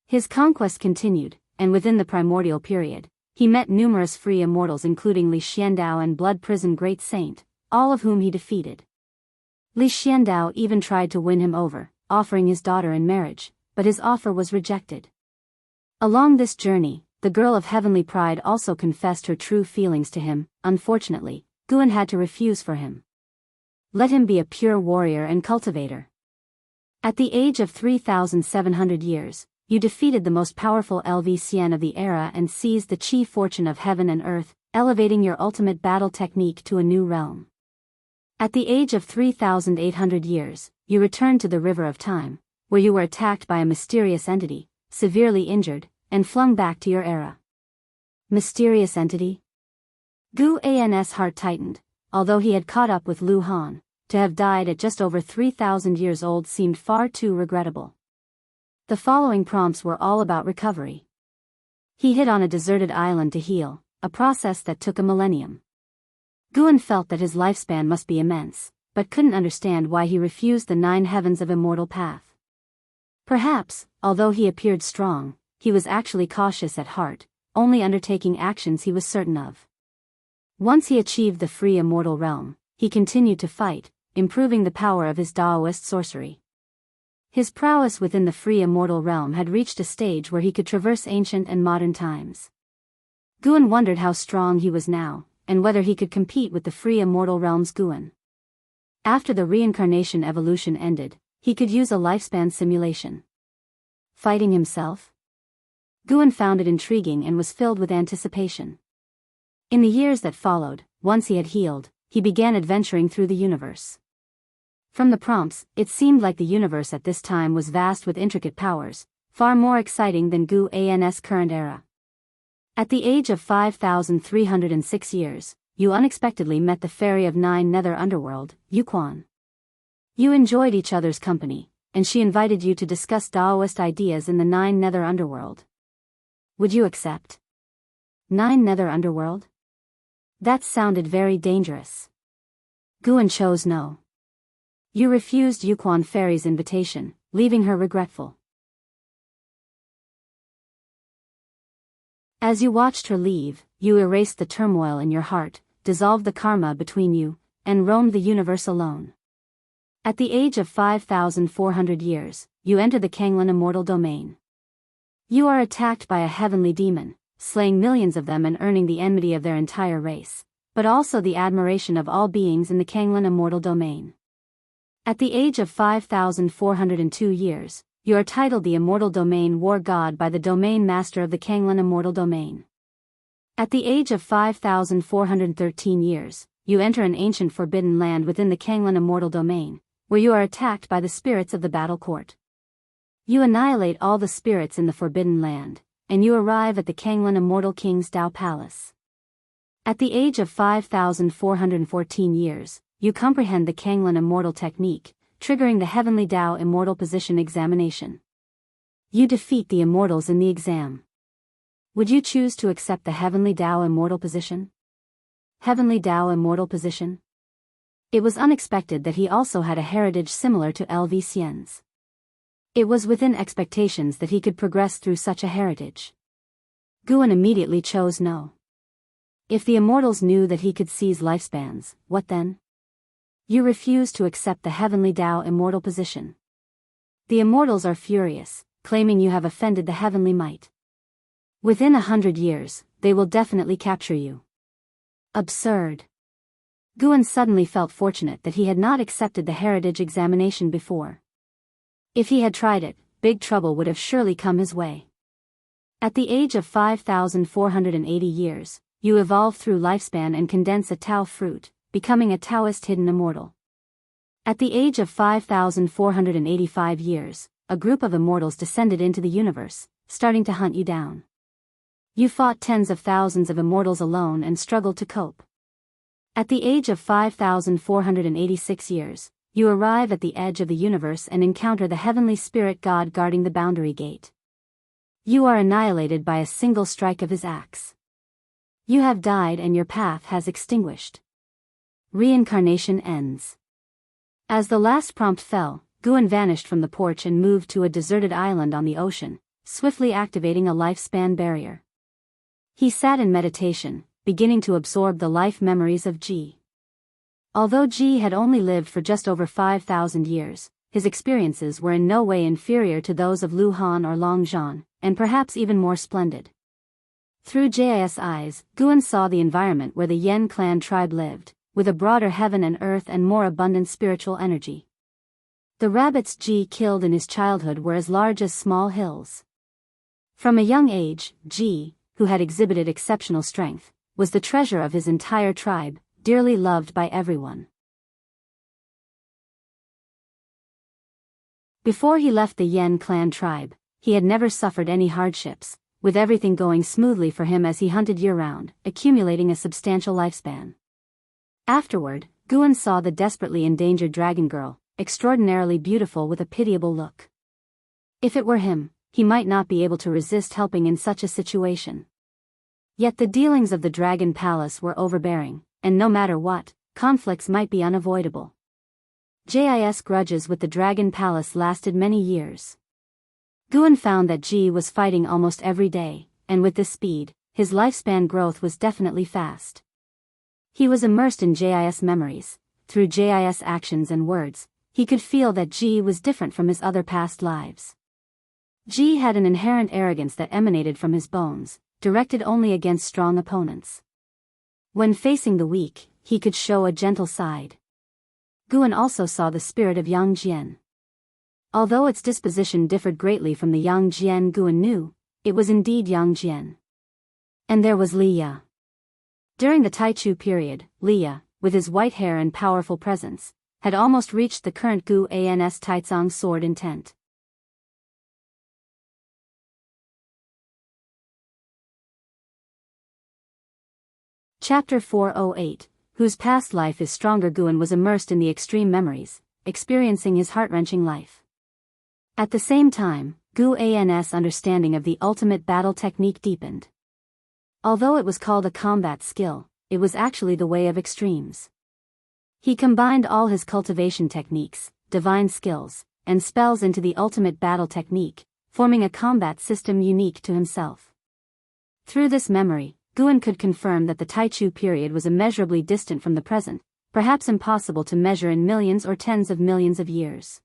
His conquest continued, and within the primordial period, he met numerous free immortals including Li Xiandao and Blood Prison Great Saint, all of whom he defeated. Li Xiandao even tried to win him over, offering his daughter in marriage, but his offer was rejected. Along this journey, the girl of heavenly pride also confessed her true feelings to him. Unfortunately, Guan had to refuse for him. Let him be a pure warrior and cultivator. At the age of 3,700 years, you defeated the most powerful LV-Xian of the era and seized the chi fortune of heaven and earth, elevating your ultimate battle technique to a new realm. At the age of 3,800 years, you returned to the River of Time, where you were attacked by a mysterious entity, severely injured, and flung back to your era. Mysterious entity? Gu An's heart tightened. Although he had caught up with Lu Han, to have died at just over 3,000 years old seemed far too regrettable. The following prompts were all about recovery. He hid on a deserted island to heal, a process that took a millennium. Guan felt that his lifespan must be immense, but couldn't understand why he refused the 9 heavens of immortal path. Perhaps, although he appeared strong, he was actually cautious at heart, only undertaking actions he was certain of. Once he achieved the free immortal realm, he continued to fight, improving the power of his Daoist sorcery. His prowess within the free immortal realm had reached a stage where he could traverse ancient and modern times. Guan wondered how strong he was now, and whether he could compete with the free immortal realm's Guan. After the reincarnation evolution ended, he could use a lifespan simulation. Fighting himself? Guan found it intriguing and was filled with anticipation. In the years that followed, once he had healed, he began adventuring through the universe. From the prompts, it seemed like the universe at this time was vast with intricate powers, far more exciting than Guan's current era. At the age of 5,306 years, you unexpectedly met the fairy of Nine Nether Underworld, Yuquan. You enjoyed each other's company, and she invited you to discuss Taoist ideas in the Nine Nether Underworld. Would you accept? Nine Nether Underworld? That sounded very dangerous. Guan chose no. You refused Yuquan Fairy's invitation, leaving her regretful. As you watched her leave, you erased the turmoil in your heart, dissolved the karma between you, and roamed the universe alone. At the age of 5,400 years, you enter the Kanglan immortal domain. You are attacked by a heavenly demon, slaying millions of them and earning the enmity of their entire race, but also the admiration of all beings in the Kanglan immortal domain. At the age of 5,402 years, you are titled the Immortal Domain War God by the Domain Master of the Kanglan Immortal Domain. At the age of 5,413 years, you enter an ancient forbidden land within the Kanglan Immortal Domain, where you are attacked by the spirits of the battle court. You annihilate all the spirits in the forbidden land, and you arrive at the Kanglan Immortal King's Tao Palace. At the age of 5,414 years, you comprehend the Kanglan Immortal Technique, triggering the Heavenly Tao Immortal Position examination. You defeat the immortals in the exam. Would you choose to accept the Heavenly Tao Immortal Position? Heavenly Tao Immortal Position? It was unexpected that he also had a heritage similar to LV Xian's. It was within expectations that he could progress through such a heritage. Guan immediately chose no. If the immortals knew that he could seize lifespans, what then? You refuse to accept the Heavenly Tao Immortal Position. The immortals are furious, claiming you have offended the heavenly might. Within 100 years, they will definitely capture you. Absurd. Guan suddenly felt fortunate that he had not accepted the heritage examination before. If he had tried it, big trouble would have surely come his way. At the age of 5,480 years, you evolve through lifespan and condense a Tao fruit, becoming a Taoist hidden immortal. At the age of 5,485 years, a group of immortals descended into the universe, starting to hunt you down. You fought tens of thousands of immortals alone and struggled to cope. At the age of 5,486 years, you arrive at the edge of the universe and encounter the heavenly spirit god guarding the boundary gate. You are annihilated by a single strike of his axe. You have died and your path has extinguished. Reincarnation ends. As the last prompt fell, Guan vanished from the porch and moved to a deserted island on the ocean, swiftly activating a lifespan barrier. He sat in meditation, beginning to absorb the life memories of Ji. Although Ji had only lived for just over 5,000 years, his experiences were in no way inferior to those of Lu Han or Long Zhan, and perhaps even more splendid. Through Jis eyes, Guan saw the environment where the Yen clan tribe lived, with a broader heaven and earth and more abundant spiritual energy. The rabbits Ji killed in his childhood were as large as small hills. From a young age, Ji, who had exhibited exceptional strength, was the treasure of his entire tribe, dearly loved by everyone. Before he left the Yen clan tribe, he had never suffered any hardships, with everything going smoothly for him as he hunted year-round, accumulating a substantial lifespan. Afterward, Guan saw the desperately endangered dragon girl, extraordinarily beautiful with a pitiable look. If it were him, he might not be able to resist helping in such a situation. Yet the dealings of the Dragon Palace were overbearing, and no matter what, conflicts might be unavoidable. Jis grudges with the Dragon Palace lasted many years. Guan found that Ji was fighting almost every day, and with this speed, his lifespan growth was definitely fast. He was immersed in Jis memories. Through Jis actions and words, he could feel that Ji was different from his other past lives. Ji had an inherent arrogance that emanated from his bones, directed only against strong opponents. When facing the weak, he could show a gentle side. Guan also saw the spirit of Yang Jian. Although its disposition differed greatly from the Yang Jian Guan knew, it was indeed Yang Jian. And there was Li Ya. During the Taichu period, Li Ya, with his white hair and powerful presence, had almost reached the current Gu An's Taizong sword intent. Chapter 408, whose past life is stronger. Guan was immersed in the extreme memories, experiencing his heart-wrenching life. At the same time, Gu An's understanding of the ultimate battle technique deepened. Although it was called a combat skill, it was actually the way of extremes. He combined all his cultivation techniques, divine skills, and spells into the ultimate battle technique, forming a combat system unique to himself. Through this memory, Guan could confirm that the Taichu period was immeasurably distant from the present, perhaps impossible to measure in millions or tens of millions of years.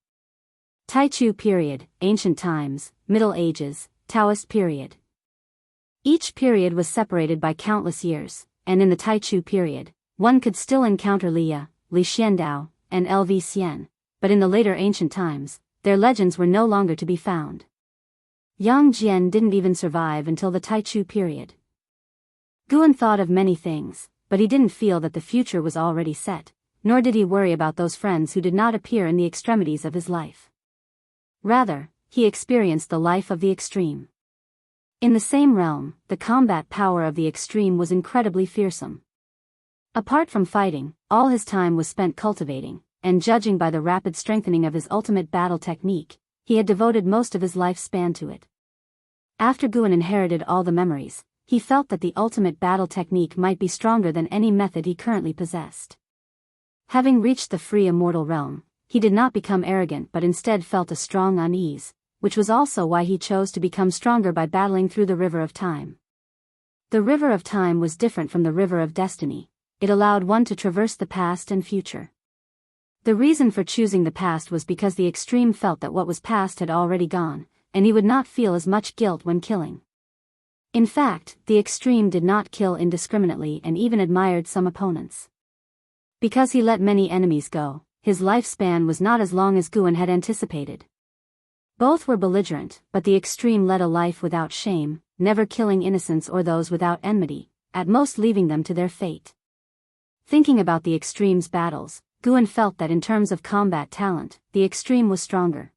Taichu period, ancient times, Middle Ages, Taoist period. Each period was separated by countless years, and in the Taichu period, one could still encounter Li Ya, Li Xiandao, and Lv Xian, but in the later ancient times, their legends were no longer to be found. Yang Jian didn't even survive until the Taichu period. Guan thought of many things, but he didn't feel that the future was already set, nor did he worry about those friends who did not appear in the extremities of his life. Rather, he experienced the life of the extreme. In the same realm, the combat power of the extreme was incredibly fearsome. Apart from fighting, all his time was spent cultivating, and judging by the rapid strengthening of his ultimate battle technique, he had devoted most of his lifespan to it. After Guan inherited all the memories, he felt that the ultimate battle technique might be stronger than any method he currently possessed. Having reached the free immortal realm, he did not become arrogant but instead felt a strong unease, which was also why he chose to become stronger by battling through the river of time. The river of time was different from the river of destiny. It allowed one to traverse the past and future. The reason for choosing the past was because the extreme felt that what was past had already gone, and he would not feel as much guilt when killing. In fact, the extreme did not kill indiscriminately and even admired some opponents. Because he let many enemies go, his lifespan was not as long as Guan had anticipated. Both were belligerent, but the extreme led a life without shame, never killing innocents or those without enmity, at most leaving them to their fate. Thinking about the extreme's battles, Guan felt that in terms of combat talent, the extreme was stronger.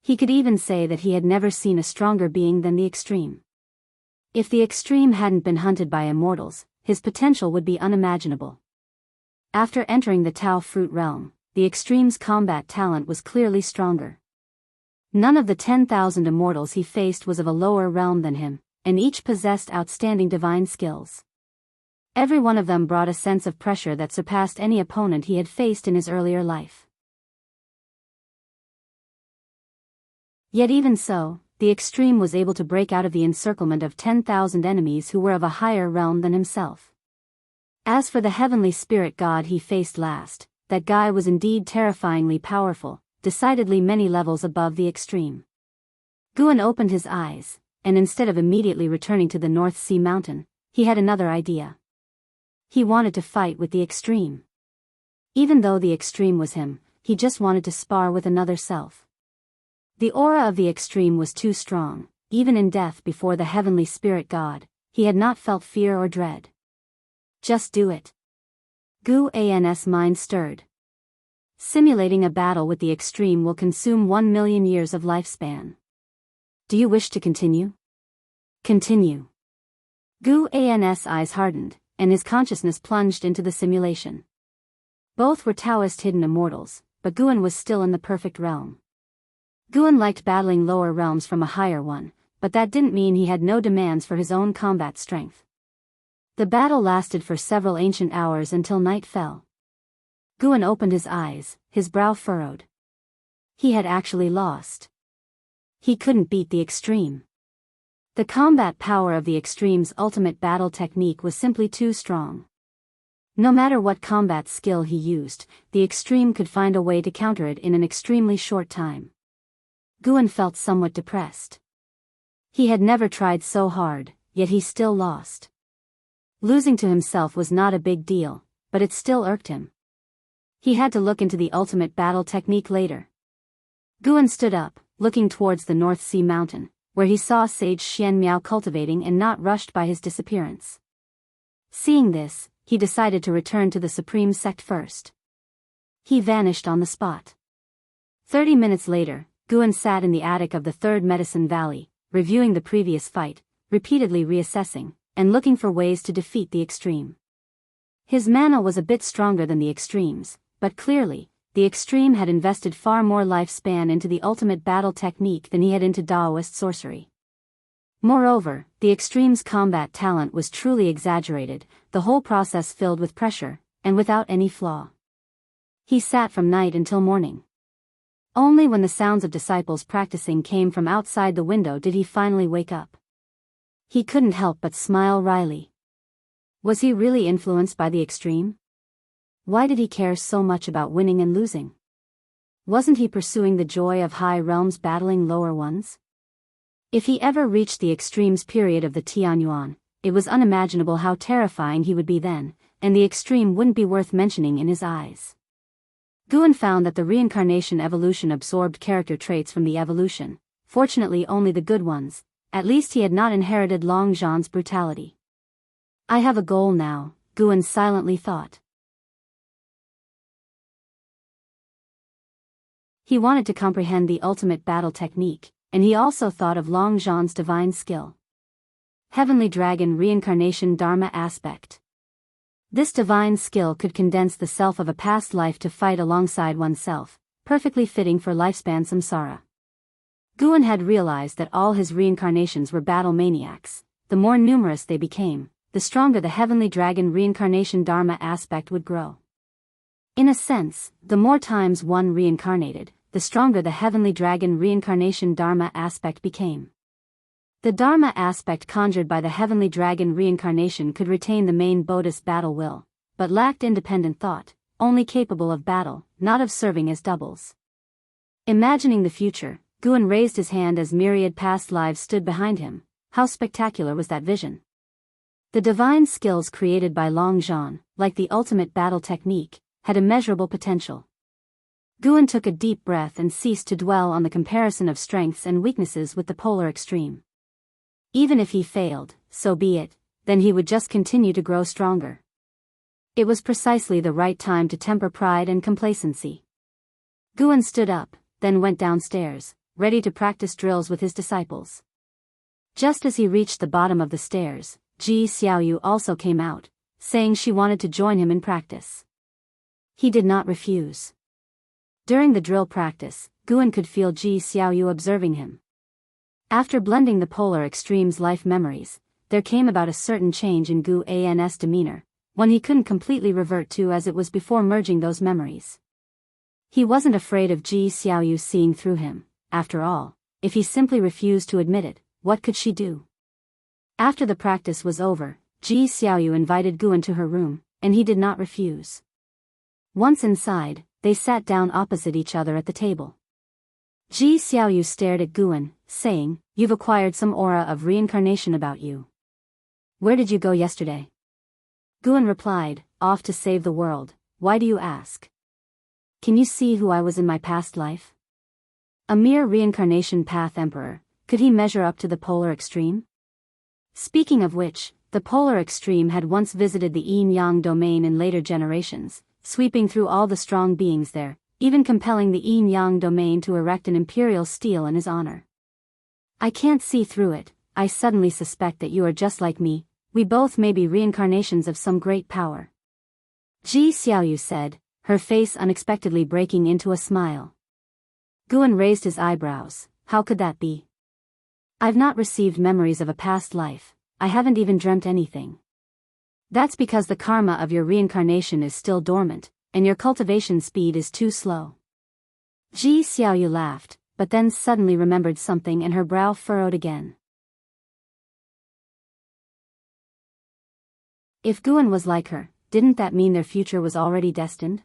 He could even say that he had never seen a stronger being than the extreme. If the extreme hadn't been hunted by immortals, his potential would be unimaginable. After entering the Tao fruit realm, the extreme's combat talent was clearly stronger. None of the 10,000 immortals he faced was of a lower realm than him, and each possessed outstanding divine skills. Every one of them brought a sense of pressure that surpassed any opponent he had faced in his earlier life. Yet even so, the extreme was able to break out of the encirclement of 10,000 enemies who were of a higher realm than himself. As for the heavenly spirit god he faced last, that guy was indeed terrifyingly powerful, decidedly many levels above the extreme. Guan opened his eyes, and instead of immediately returning to the North Sea mountain, he had another idea. He wanted to fight with the extreme. Even though the extreme was him, he just wanted to spar with another self. The aura of the extreme was too strong. Even in death before the heavenly spirit god, he had not felt fear or dread. Just do it. Gu An's mind stirred. Simulating a battle with the extreme will consume 1 million years of lifespan. Do you wish to continue? Continue. Gu An's eyes hardened, and his consciousness plunged into the simulation. Both were Taoist hidden immortals, but Guan was still in the perfect realm. Guan liked battling lower realms from a higher one, but that didn't mean he had no demands for his own combat strength. The battle lasted for several ancient hours until night fell. Guan opened his eyes, his brow furrowed. He had actually lost. He couldn't beat the extreme. The combat power of the extreme's ultimate battle technique was simply too strong. No matter what combat skill he used, the extreme could find a way to counter it in an extremely short time. Guan felt somewhat depressed. He had never tried so hard, yet he still lost. Losing to himself was not a big deal, but it still irked him. He had to look into the ultimate battle technique later. Guan stood up, looking towards the North Sea mountain, where he saw Sage Xianmiao cultivating and not rushed by his disappearance. Seeing this, he decided to return to the Supreme Sect first. He vanished on the spot. 30 minutes later, Guan sat in the attic of the Third Medicine Valley, reviewing the previous fight, repeatedly reassessing, and looking for ways to defeat the extreme. His mana was a bit stronger than the extremes, but clearly, the extreme had invested far more lifespan into the ultimate battle technique than he had into Daoist sorcery. Moreover, the extreme's combat talent was truly exaggerated, the whole process filled with pressure, and without any flaw. He sat from night until morning. Only when the sounds of disciples practicing came from outside the window did he finally wake up. He couldn't help but smile wryly. Was he really influenced by the extreme? Why did he care so much about winning and losing? Wasn't he pursuing the joy of high realms battling lower ones? If he ever reached the extremes period of the Tianyuan, it was unimaginable how terrifying he would be then, and the extreme wouldn't be worth mentioning in his eyes. Guan found that the reincarnation evolution absorbed character traits from the evolution, fortunately only the good ones. At least he had not inherited Long Zhan's brutality. I have a goal now, Guan silently thought. He wanted to comprehend the ultimate battle technique, and he also thought of Long Zhan's divine skill. Heavenly Dragon Reincarnation Dharma Aspect. This divine skill could condense the self of a past life to fight alongside oneself, perfectly fitting for lifespan samsara. Guan had realized that all his reincarnations were battle maniacs. The more numerous they became, the stronger the Heavenly Dragon Reincarnation Dharma aspect would grow. In a sense, the more times one reincarnated, the stronger the Heavenly Dragon Reincarnation Dharma aspect became. The Dharma aspect conjured by the Heavenly Dragon Reincarnation could retain the main Bodhi's battle will, but lacked independent thought, only capable of battle, not of serving as doubles. Imagining the future, Guan raised his hand as myriad past lives stood behind him. How spectacular was that vision! The divine skills created by Long Zhan, like the ultimate battle technique, had immeasurable potential. Guan took a deep breath and ceased to dwell on the comparison of strengths and weaknesses with the polar extreme. Even if he failed, so be it, then he would just continue to grow stronger. It was precisely the right time to temper pride and complacency. Guan stood up, then went downstairs, ready to practice drills with his disciples. Just as he reached the bottom of the stairs, Ji Xiaoyu also came out, saying she wanted to join him in practice. He did not refuse. During the drill practice, Guan could feel Ji Xiaoyu observing him. After blending the polar extremes' life memories, there came about a certain change in Gu An's demeanor, one he couldn't completely revert to as it was before merging those memories. He wasn't afraid of Ji Xiaoyu seeing through him. After all, if he simply refused to admit it, what could she do? After the practice was over, Ji Xiaoyu invited Guan to her room, and he did not refuse. Once inside, they sat down opposite each other at the table. Ji Xiaoyu stared at Guan, saying, "You've acquired some aura of reincarnation about you. Where did you go yesterday?" Guan replied, "Off to save the world. Why do you ask? Can you see who I was in my past life? A mere reincarnation path emperor, could he measure up to the polar extreme?" Speaking of which, the polar extreme had once visited the yin-yang domain in later generations, sweeping through all the strong beings there, even compelling the yin-yang domain to erect an imperial stele in his honor. "I can't see through it. I suddenly suspect that you are just like me. We both may be reincarnations of some great power." Ji Xiaoyu said, her face unexpectedly breaking into a smile. Guan raised his eyebrows. "How could that be? I've not received memories of a past life. I haven't even dreamt anything." "That's because the karma of your reincarnation is still dormant, and your cultivation speed is too slow." Ji Xiaoyu laughed, but then suddenly remembered something and her brow furrowed again. If Guan was like her, didn't that mean their future was already destined?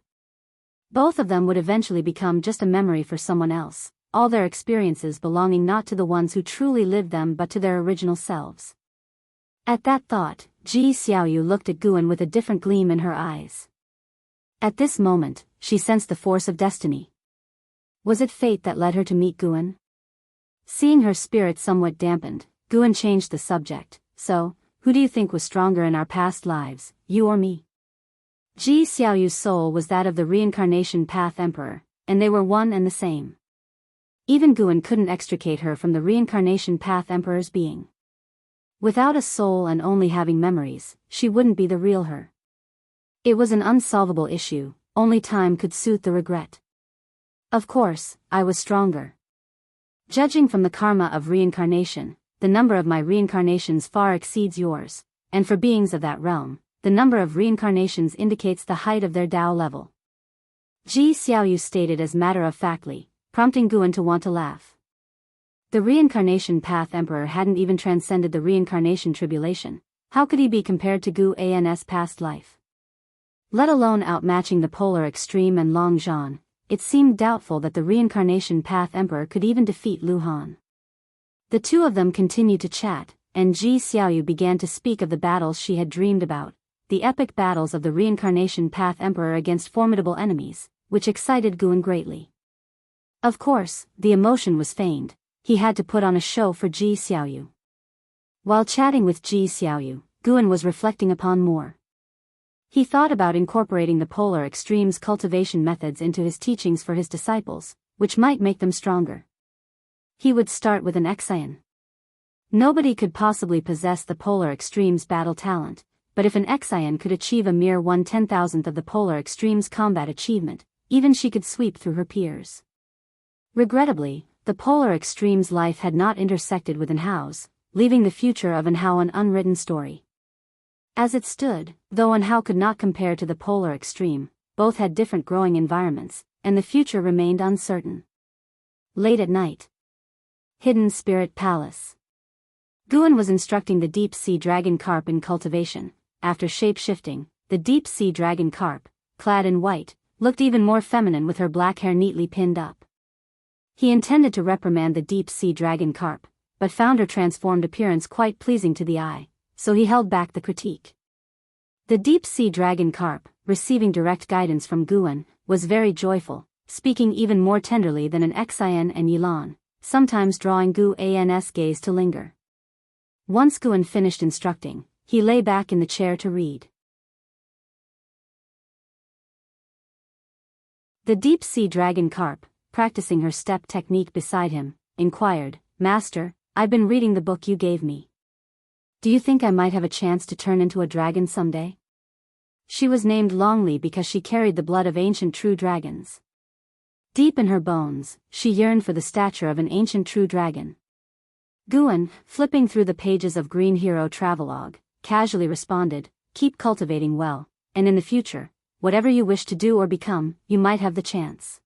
Both of them would eventually become just a memory for someone else, all their experiences belonging not to the ones who truly lived them but to their original selves. At that thought, Ji Xiaoyu looked at Guan with a different gleam in her eyes. At this moment, she sensed the force of destiny. Was it fate that led her to meet Guan? Seeing her spirit somewhat dampened, Guan changed the subject. So, who do you think was stronger in our past lives, you or me? Ji Xiaoyu's soul was that of the reincarnation path emperor, and they were one and the same. Even Guan couldn't extricate her from the reincarnation path emperor's being. Without a soul and only having memories, she wouldn't be the real her. It was an unsolvable issue, only time could soothe the regret. Of course, I was stronger. Judging from the karma of reincarnation, the number of my reincarnations far exceeds yours, and for beings of that realm, the number of reincarnations indicates the height of their Tao level. Ji Xiaoyu stated as matter-of-factly, prompting Guan to want to laugh. The reincarnation path emperor hadn't even transcended the reincarnation tribulation. How could he be compared to Gu An's past life? Let alone outmatching the polar extreme and Long Zhan, it seemed doubtful that the reincarnation path emperor could even defeat Lu Han. The two of them continued to chat, and Ji Xiaoyu began to speak of the battles she had dreamed about, the epic battles of the reincarnation path emperor against formidable enemies, which excited Guan greatly. Of course, the emotion was feigned. He had to put on a show for Ji Xiaoyu. While chatting with Ji Xiaoyu, Guan was reflecting upon more. He thought about incorporating the polar extremes cultivation methods into his teachings for his disciples, which might make them stronger. He would start with an Xian. Nobody could possibly possess the polar extremes battle talent, but if an Xian could achieve a mere 1/10,000th of the polar extremes combat achievement, even she could sweep through her peers. Regrettably, the polar extremes life had not intersected with Anhao's, leaving the future of Anhao an unwritten story. As it stood, though Anhao could not compare to the polar extreme, both had different growing environments, and the future remained uncertain. Late at night. Hidden Spirit Palace. Guan was instructing the deep-sea dragon carp in cultivation. After shape-shifting, the deep-sea dragon carp, clad in white, looked even more feminine with her black hair neatly pinned up. He intended to reprimand the deep-sea dragon carp, but found her transformed appearance quite pleasing to the eye, so he held back the critique. The deep-sea dragon carp, receiving direct guidance from Guan, was very joyful, speaking even more tenderly than an Xian and Yilan, sometimes drawing Gu An's gaze to linger. Once Guan finished instructing, he lay back in the chair to read. The deep-sea dragon carp, practicing her step technique beside him, inquired, "Master, I've been reading the book you gave me. Do you think I might have a chance to turn into a dragon someday?" She was named Longli because she carried the blood of ancient true dragons. Deep in her bones, she yearned for the stature of an ancient true dragon. Guan, flipping through the pages of Green Hero Travelogue, casually responded, "Keep cultivating well, and in the future, whatever you wish to do or become, you might have the chance."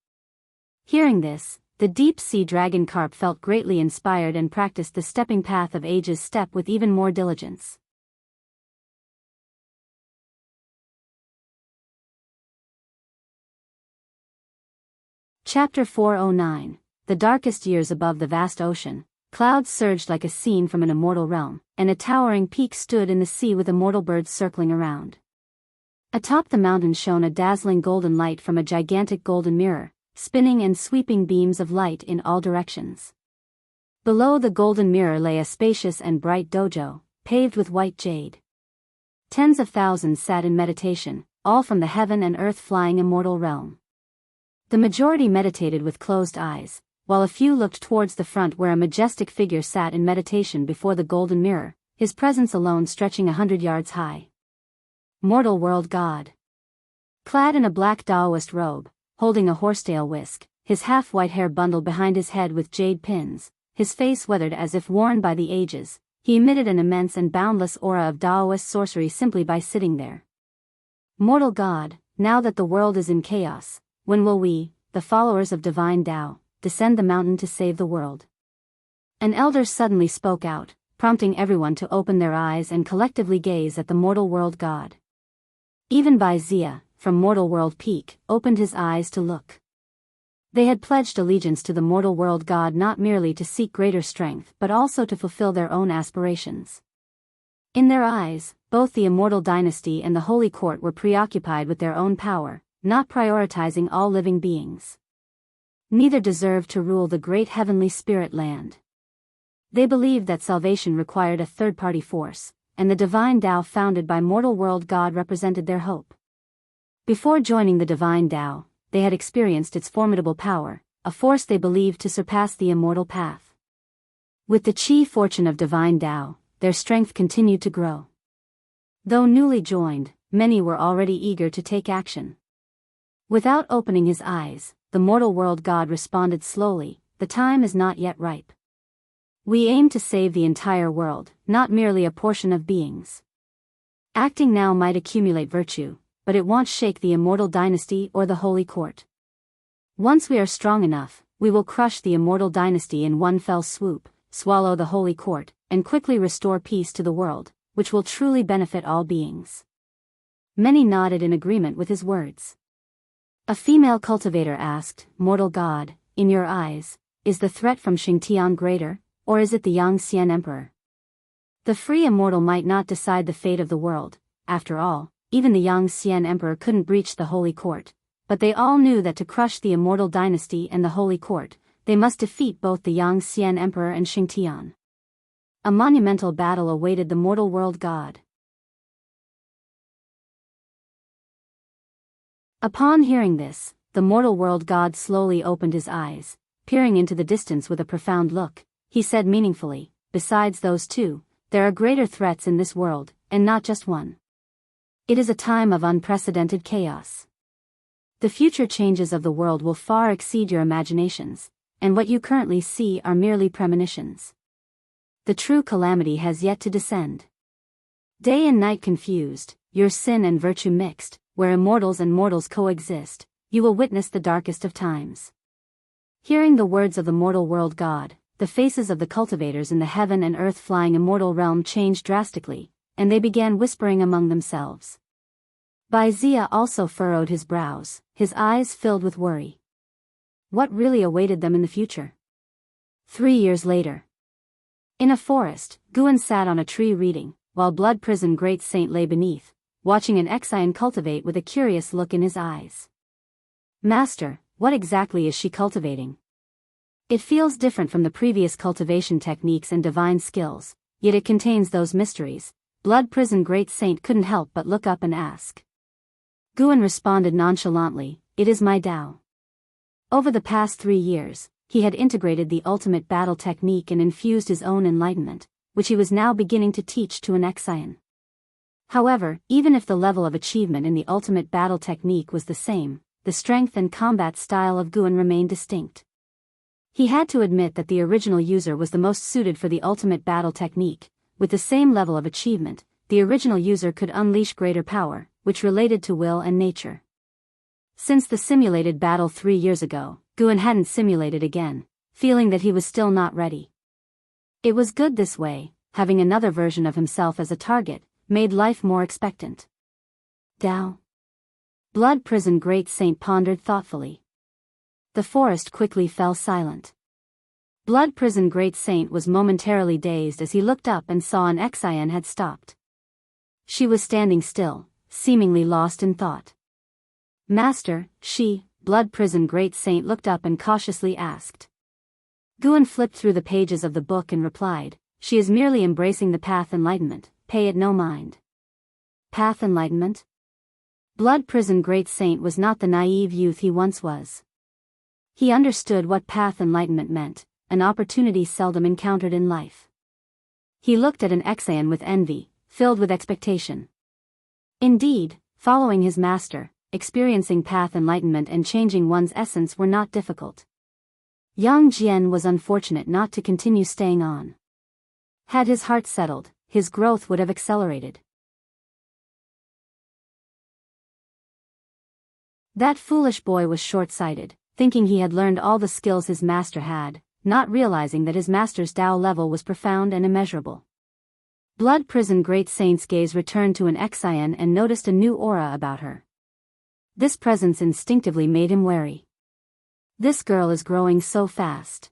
Hearing this, the deep-sea dragon carp felt greatly inspired and practiced the stepping path of age's step with even more diligence. Chapter 409. The darkest years above the vast ocean, clouds surged like a scene from an immortal realm, and a towering peak stood in the sea with immortal birds circling around. Atop the mountain shone a dazzling golden light from a gigantic golden mirror, spinning and sweeping beams of light in all directions. Below the golden mirror lay a spacious and bright dojo, paved with white jade. Tens of thousands sat in meditation, all from the heaven and earth flying immortal realm. The majority meditated with closed eyes, while a few looked towards the front where a majestic figure sat in meditation before the golden mirror, his presence alone stretching 100 yards high. Mortal World God. Clad in a black Taoist robe, holding a horsetail whisk, his half-white hair bundled behind his head with jade pins, his face weathered as if worn by the ages, he emitted an immense and boundless aura of Taoist sorcery simply by sitting there. Mortal God, now that the world is in chaos, when will we, the followers of divine Tao, descend the mountain to save the world? An elder suddenly spoke out, prompting everyone to open their eyes and collectively gaze at the mortal world God. Even Bai Zia, from Mortal World Peak, opened his eyes to look. They had pledged allegiance to the mortal world God not merely to seek greater strength but also to fulfill their own aspirations. In their eyes, both the immortal dynasty and the holy court were preoccupied with their own power, not prioritizing all living beings. Neither deserved to rule the great heavenly spirit land. They believed that salvation required a third-party force, and the divine Tao founded by mortal world God represented their hope. Before joining the divine Tao, they had experienced its formidable power, a force they believed to surpass the immortal path. With the chi fortune of divine Tao, their strength continued to grow. Though newly joined, many were already eager to take action. Without opening his eyes, the mortal world God responded slowly, "The time is not yet ripe. We aim to save the entire world, not merely a portion of beings. Acting now might accumulate virtue, but it won't shake the immortal dynasty or the holy court. Once we are strong enough, we will crush the immortal dynasty in one fell swoop, swallow the holy court, and quickly restore peace to the world, which will truly benefit all beings." Many nodded in agreement with his words. A female cultivator asked, "Mortal God, in your eyes, is the threat from Xingtian greater, or is it the Yangxian Emperor? The free immortal might not decide the fate of the world. After all, even the Yangxian Emperor couldn't breach the holy court, but they all knew that to crush the immortal dynasty and the holy court, they must defeat both the Yangxian Emperor and Xingtian. A monumental battle awaited the mortal world God. Upon hearing this, the mortal world God slowly opened his eyes, peering into the distance with a profound look. He said meaningfully, "Besides those two, there are greater threats in this world, and not just one. It is a time of unprecedented chaos. The future changes of the world will far exceed your imaginations, and what you currently see are merely premonitions. The true calamity has yet to descend. Day and night confused, your sin and virtue mixed, where immortals and mortals coexist, you will witness the darkest of times." Hearing the words of the mortal world God, the faces of the cultivators in the heaven and earth flying immortal realm changed drastically, and they began whispering among themselves. Baizia also furrowed his brows, his eyes filled with worry. What really awaited them in the future? 3 years later. In a forest, Guan sat on a tree reading, while Blood Prison Great Saint lay beneath, watching an Exian cultivate with a curious look in his eyes. "Master, what exactly is she cultivating? It feels different from the previous cultivation techniques and divine skills, yet it contains those mysteries." Blood Prison Great Saint couldn't help but look up and ask. Guan responded nonchalantly, "It is my Tao." Over the past 3 years, he had integrated the ultimate battle technique and infused his own enlightenment, which he was now beginning to teach to an Exian. However, even if the level of achievement in the ultimate battle technique was the same, the strength and combat style of Guan remained distinct. He had to admit that the original user was the most suited for the ultimate battle technique. With the same level of achievement, the original user could unleash greater power, which related to will and nature. Since the simulated battle 3 years ago, Guan hadn't simulated again, feeling that he was still not ready. It was good this way, having another version of himself as a target, made life more expectant. Tao. Blood Prison Great Saint pondered thoughtfully. The forest quickly fell silent. Blood Prison Great Saint was momentarily dazed as he looked up and saw an Exian had stopped. She was standing still, seemingly lost in thought. "Master, she," Blood Prison Great Saint looked up and cautiously asked. Guan flipped through the pages of the book and replied, "She is merely embracing the path enlightenment, pay it no mind." Path enlightenment? Blood Prison Great Saint was not the naive youth he once was. He understood what path enlightenment meant, an opportunity seldom encountered in life. He looked at an Exian with envy, filled with expectation. Indeed, following his master, experiencing path enlightenment and changing one's essence were not difficult. Yang Jian was unfortunate not to continue staying on. Had his heart settled, his growth would have accelerated. That foolish boy was short-sighted, thinking he had learned all the skills his master had, not realizing that his master's Tao level was profound and immeasurable. Blood Prison Great Saint's gaze returned to an Exian and noticed a new aura about her. This presence instinctively made him wary. This girl is growing so fast.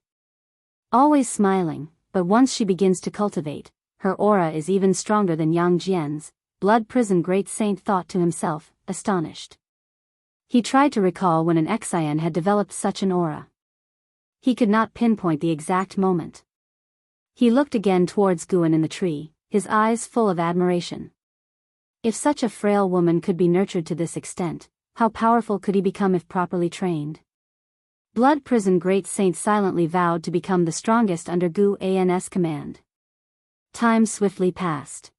Always smiling, but once she begins to cultivate, her aura is even stronger than Yang Jian's, blood prison great saint thought to himself, astonished. He tried to recall when an Xian had developed such an aura. He could not pinpoint the exact moment. He looked again towards Guan in the tree, his eyes full of admiration. If such a frail woman could be nurtured to this extent, how powerful could he become if properly trained? Blood Prison Great Saint silently vowed to become the strongest under Gu An's command. Time swiftly passed.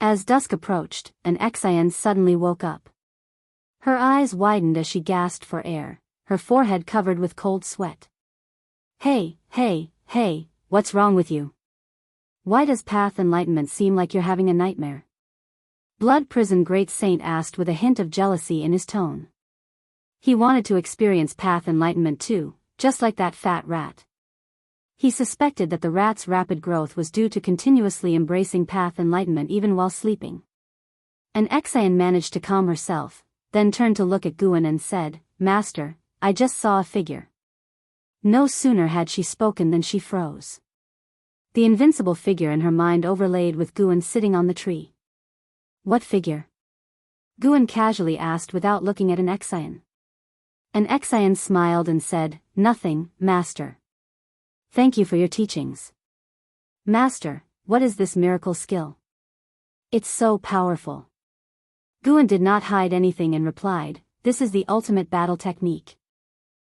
As dusk approached, an Xian suddenly woke up. Her eyes widened as she gasped for air, her forehead covered with cold sweat. Hey, what's wrong with you? Why does path enlightenment seem like you're having a nightmare? Blood Prison Great Saint asked with a hint of jealousy in his tone. He wanted to experience path enlightenment too, just like that fat rat. He suspected that the rat's rapid growth was due to continuously embracing path enlightenment even while sleeping. An Xian managed to calm herself, then turned to look at Guan and said, "Master, I just saw a figure." No sooner had she spoken than she froze. The invincible figure in her mind overlaid with Guan sitting on the tree. What figure? Guan casually asked without looking at an Xian. An Xian smiled and said, "Nothing, Master. Thank you for your teachings." "Master, what is this miracle skill? It's so powerful." Guan did not hide anything and replied, "This is the ultimate battle technique.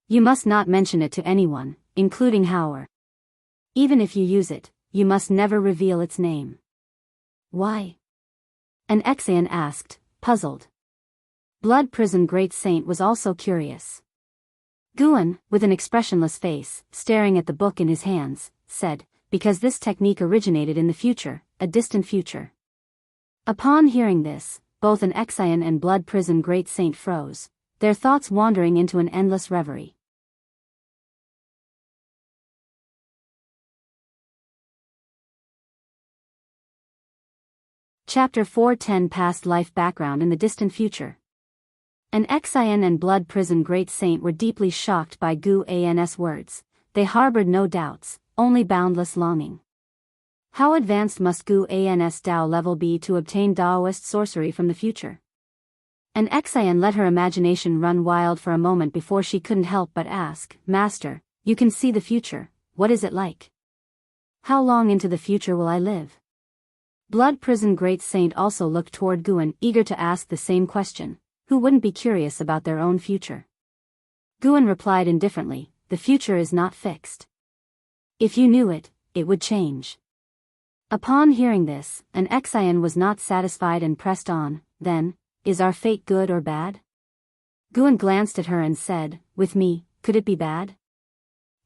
You must not mention it to anyone, including Howard. Even if you use it, you must never reveal its name." "Why?" An Xian asked, puzzled. Blood Prison Great Saint was also curious. Guan, with an expressionless face, staring at the book in his hands, said, "Because this technique originated in the future, a distant future." Upon hearing this, both an Xian and Blood Prison Great Saint froze, their thoughts wandering into an endless reverie. Chapter 410 Past Life Background in the Distant Future. An Xian and Blood Prison Great Saint were deeply shocked by Gu An's words. They harbored no doubts, only boundless longing. How advanced must Gu An's Dao level be to obtain Daoist sorcery from the future? An Xian let her imagination run wild for a moment before she couldn't help but ask, "Master, you can see the future, what is it like? How long into the future will I live?" Blood Prison Great Saint also looked toward Guan, eager to ask the same question. Who wouldn't be curious about their own future? Guan replied indifferently, "The future is not fixed. If you knew it, it would change." Upon hearing this, an Xian was not satisfied and pressed on, "Then, is our fate good or bad?" Guan glanced at her and said, "With me, could it be bad?"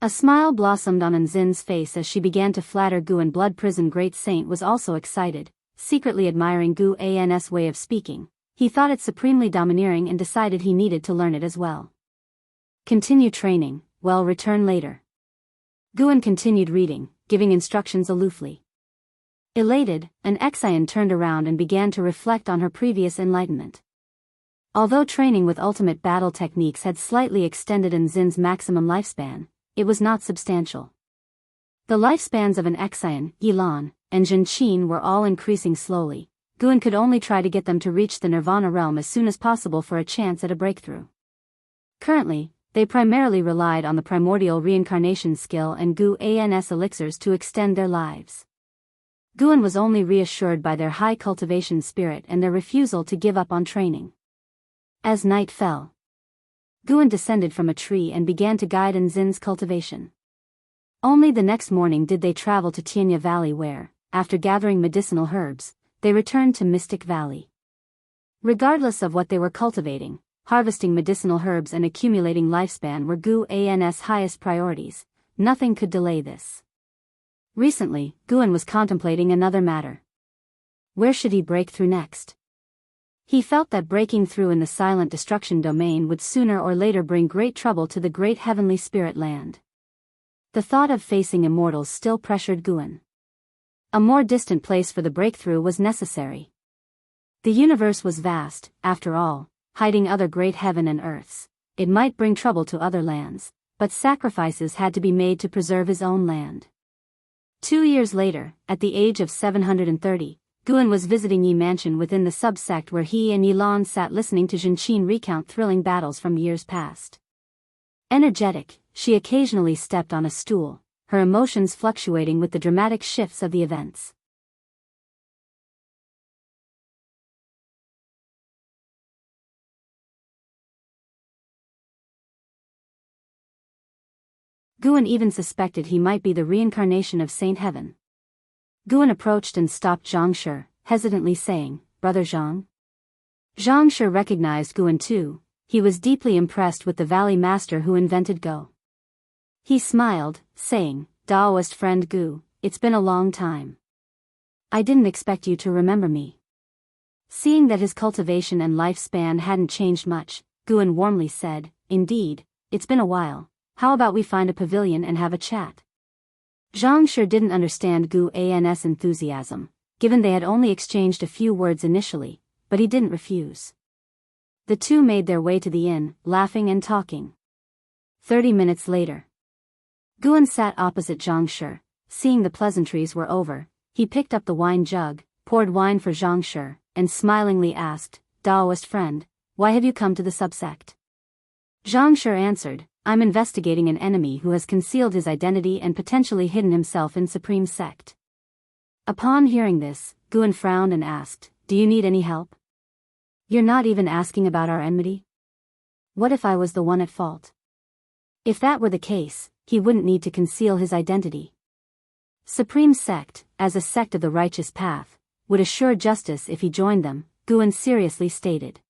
A smile blossomed on Anzin's face as she began to flatter Guan. Blood Prison Great Saint was also excited, secretly admiring Gu An's way of speaking. He thought it supremely domineering and decided he needed to learn it as well. "Continue training, well, return later." Guan continued reading, giving instructions aloofly. Elated, an Xian turned around and began to reflect on her previous enlightenment. Although training with ultimate battle techniques had slightly extended Anzin's maximum lifespan, it was not substantial. The lifespans of an Xian, Yilan, and Zhenqin were all increasing slowly. Guan could only try to get them to reach the Nirvana realm as soon as possible for a chance at a breakthrough. Currently, they primarily relied on the primordial reincarnation skill and Gu An's elixirs to extend their lives. Guan was only reassured by their high cultivation spirit and their refusal to give up on training. As night fell, Guan descended from a tree and began to guide Anzin's cultivation. Only the next morning did they travel to Tianya Valley where, after gathering medicinal herbs, they returned to Mystic Valley. Regardless of what they were cultivating, harvesting medicinal herbs and accumulating lifespan were Gu An's highest priorities. Nothing could delay this. Recently, Guan was contemplating another matter. Where should he break through next? He felt that breaking through in the silent destruction domain would sooner or later bring great trouble to the great heavenly spirit land. The thought of facing immortals still pressured Guan. A more distant place for the breakthrough was necessary. The universe was vast, after all, hiding other great heaven and earths. It might bring trouble to other lands, but sacrifices had to be made to preserve his own land. 2 years later, at the age of 730, Guan was visiting Yi Mansion within the subsect where he and Yilan sat listening to Jinqin recount thrilling battles from years past. Energetic, she occasionally stepped on a stool, her emotions fluctuating with the dramatic shifts of the events. Guan even suspected he might be the reincarnation of Saint Heaven. Guan approached and stopped Zhang Shi, hesitantly saying, "Brother Zhang?" Zhang Shi recognized Guan too. He was deeply impressed with the valley master who invented Go. He smiled, saying, "Daoist friend Gu, it's been a long time. I didn't expect you to remember me." Seeing that his cultivation and lifespan hadn't changed much, Guan warmly said, "Indeed, it's been a while. How about we find a pavilion and have a chat?" Zhang Shi didn't understand Guan's enthusiasm, given they had only exchanged a few words initially, but he didn't refuse. The two made their way to the inn, laughing and talking. 30 minutes later, Guan sat opposite Zhang Shi. Seeing the pleasantries were over, he picked up the wine jug, poured wine for Zhang Shi, and smilingly asked, "Daoist friend, why have you come to the subsect?" Zhang Shi answered, "I'm investigating an enemy who has concealed his identity and potentially hidden himself in Supreme Sect." Upon hearing this, Guan frowned and asked, "Do you need any help? You're not even asking about our enmity? What if I was the one at fault?" If that were the case, he wouldn't need to conceal his identity. Supreme Sect, as a sect of the righteous path, would assure justice if he joined them, Guan seriously stated.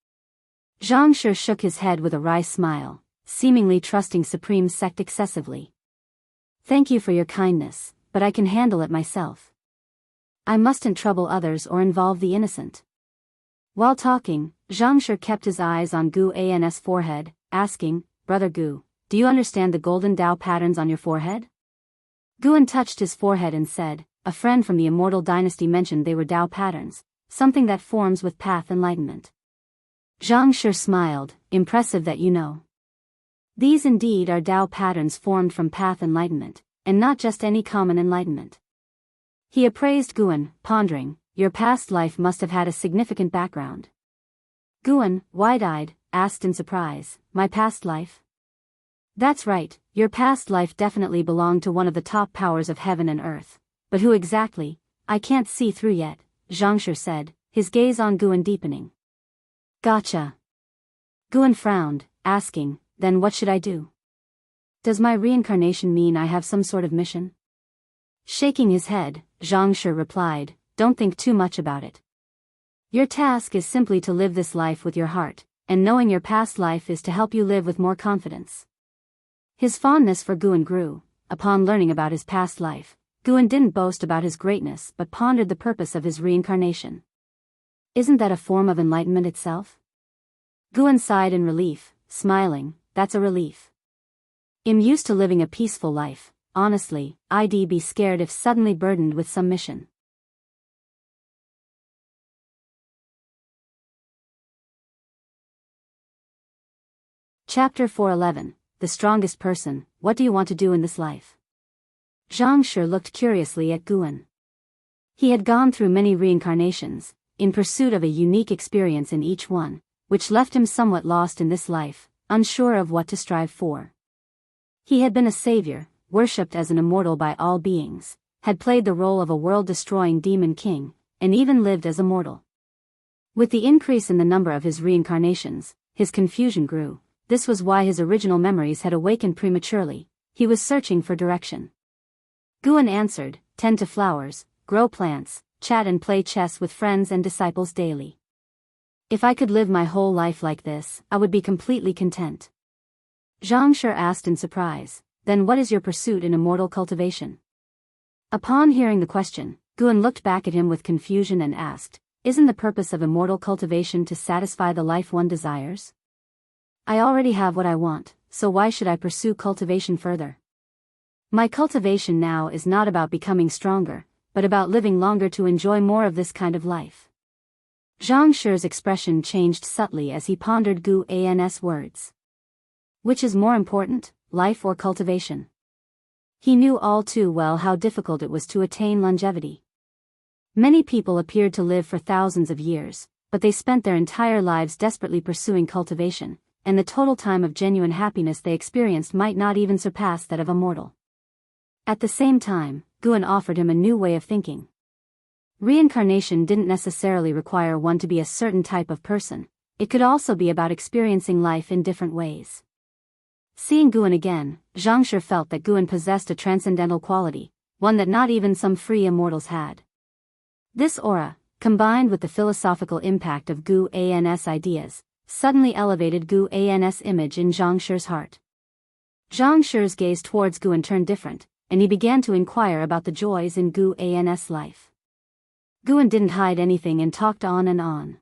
Zhang Shi shook his head with a wry smile, seemingly trusting Supreme Sect excessively. "Thank you for your kindness, but I can handle it myself. I mustn't trouble others or involve the innocent." While talking, Zhang Shi kept his eyes on Guan's forehead, asking, "Brother Gu, do you understand the golden Tao patterns on your forehead?" Guan touched his forehead and said, "A friend from the immortal dynasty mentioned they were Tao patterns, something that forms with path enlightenment." Zhang Shi smiled, "Impressive that you know. These indeed are Tao patterns formed from path enlightenment, and not just any common enlightenment." He appraised Guan, pondering, "Your past life must have had a significant background." Guan, wide-eyed, asked in surprise, "My past life?" "That's right, your past life definitely belonged to one of the top powers of heaven and earth. But who exactly, I can't see through yet," Zhang Shi said, his gaze on Guan deepening. "Gotcha." Guan frowned, asking, "Then what should I do? Does my reincarnation mean I have some sort of mission?" Shaking his head, Zhang Shi replied, "Don't think too much about it. Your task is simply to live this life with your heart, and knowing your past life is to help you live with more confidence." His fondness for Guan grew. Upon learning about his past life, Guan didn't boast about his greatness but pondered the purpose of his reincarnation. Isn't that a form of enlightenment itself? Guan sighed in relief, smiling, "That's a relief. I'm used to living a peaceful life. Honestly, I'd be scared if suddenly burdened with some mission." Chapter 411, The Strongest Person, What Do You Want to Do in This Life? Zhang Shi looked curiously at Guan. He had gone through many reincarnations, in pursuit of a unique experience in each one, which left him somewhat lost in this life, unsure of what to strive for. He had been a savior, worshipped as an immortal by all beings, had played the role of a world-destroying demon king, and even lived as a mortal. With the increase in the number of his reincarnations, his confusion grew. This was why his original memories had awakened prematurely. He was searching for direction. Guan answered, "Tend to flowers, grow plants, chat and play chess with friends and disciples daily. If I could live my whole life like this, I would be completely content." Zhang Shi asked in surprise, "Then what is your pursuit in immortal cultivation?" Upon hearing the question, Guan looked back at him with confusion and asked, "Isn't the purpose of immortal cultivation to satisfy the life one desires? I already have what I want, so why should I pursue cultivation further? My cultivation now is not about becoming stronger, but about living longer to enjoy more of this kind of life." Zhang Shi's expression changed subtly as he pondered Guan's words. Which is more important, life or cultivation? He knew all too well how difficult it was to attain longevity. Many people appeared to live for thousands of years, but they spent their entire lives desperately pursuing cultivation, and the total time of genuine happiness they experienced might not even surpass that of a mortal. At the same time, Guan offered him a new way of thinking. Reincarnation didn't necessarily require one to be a certain type of person, it could also be about experiencing life in different ways. Seeing Guan again, Zhangshi felt that Guan possessed a transcendental quality, one that not even some free immortals had. This aura, combined with the philosophical impact of Gu An's ideas, suddenly elevated Gu An's image in Zhangshi's heart. Zhangshi's gaze towards Guan turned different, and he began to inquire about the joys in Gu An's life. Guan didn't hide anything and talked on and on.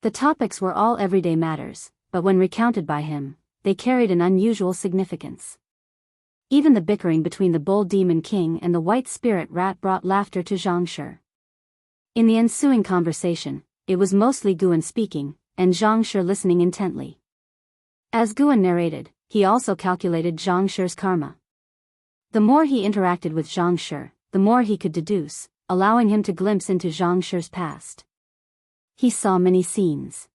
The topics were all everyday matters, but when recounted by him, they carried an unusual significance. Even the bickering between the bull demon king and the white spirit rat brought laughter to Zhangshi. In the ensuing conversation, it was mostly Guan speaking, and Zhangshi listening intently. As Guan narrated, he also calculated Zhangshi's karma. The more he interacted with Zhangshi, the more he could deduce, allowing him to glimpse into Zhangshi's past. He saw many scenes.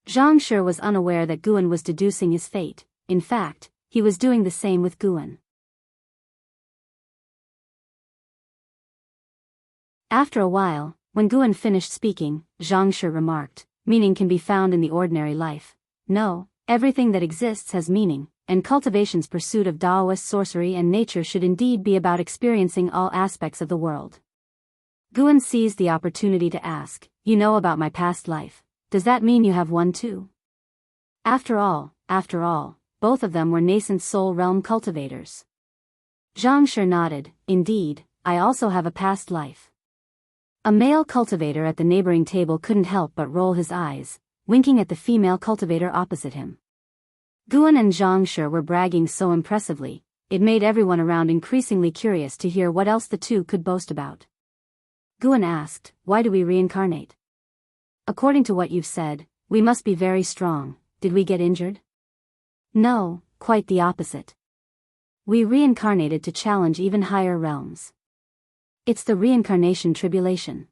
Zhangshi was unaware that Guan was deducing his fate. In fact, he was doing the same with Guan. After a while, when Guan finished speaking, Zhangshi remarked, "Meaning can be found in the ordinary life. No, everything that exists has meaning, and cultivation's pursuit of Taoist sorcery and nature should indeed be about experiencing all aspects of the world." Guan seized the opportunity to ask, "You know about my past life. Does that mean you have one too?" After all, both of them were nascent soul realm cultivators. Zhangshi nodded, "Indeed, I also have a past life." A male cultivator at the neighboring table couldn't help but roll his eyes, winking at the female cultivator opposite him. Guan and Zhangshi were bragging so impressively, it made everyone around increasingly curious to hear what else the two could boast about. Guan asked, "Why do we reincarnate? According to what you've said, we must be very strong. Did we get injured?" "No, quite the opposite. We reincarnated to challenge even higher realms. It's the reincarnation tribulation.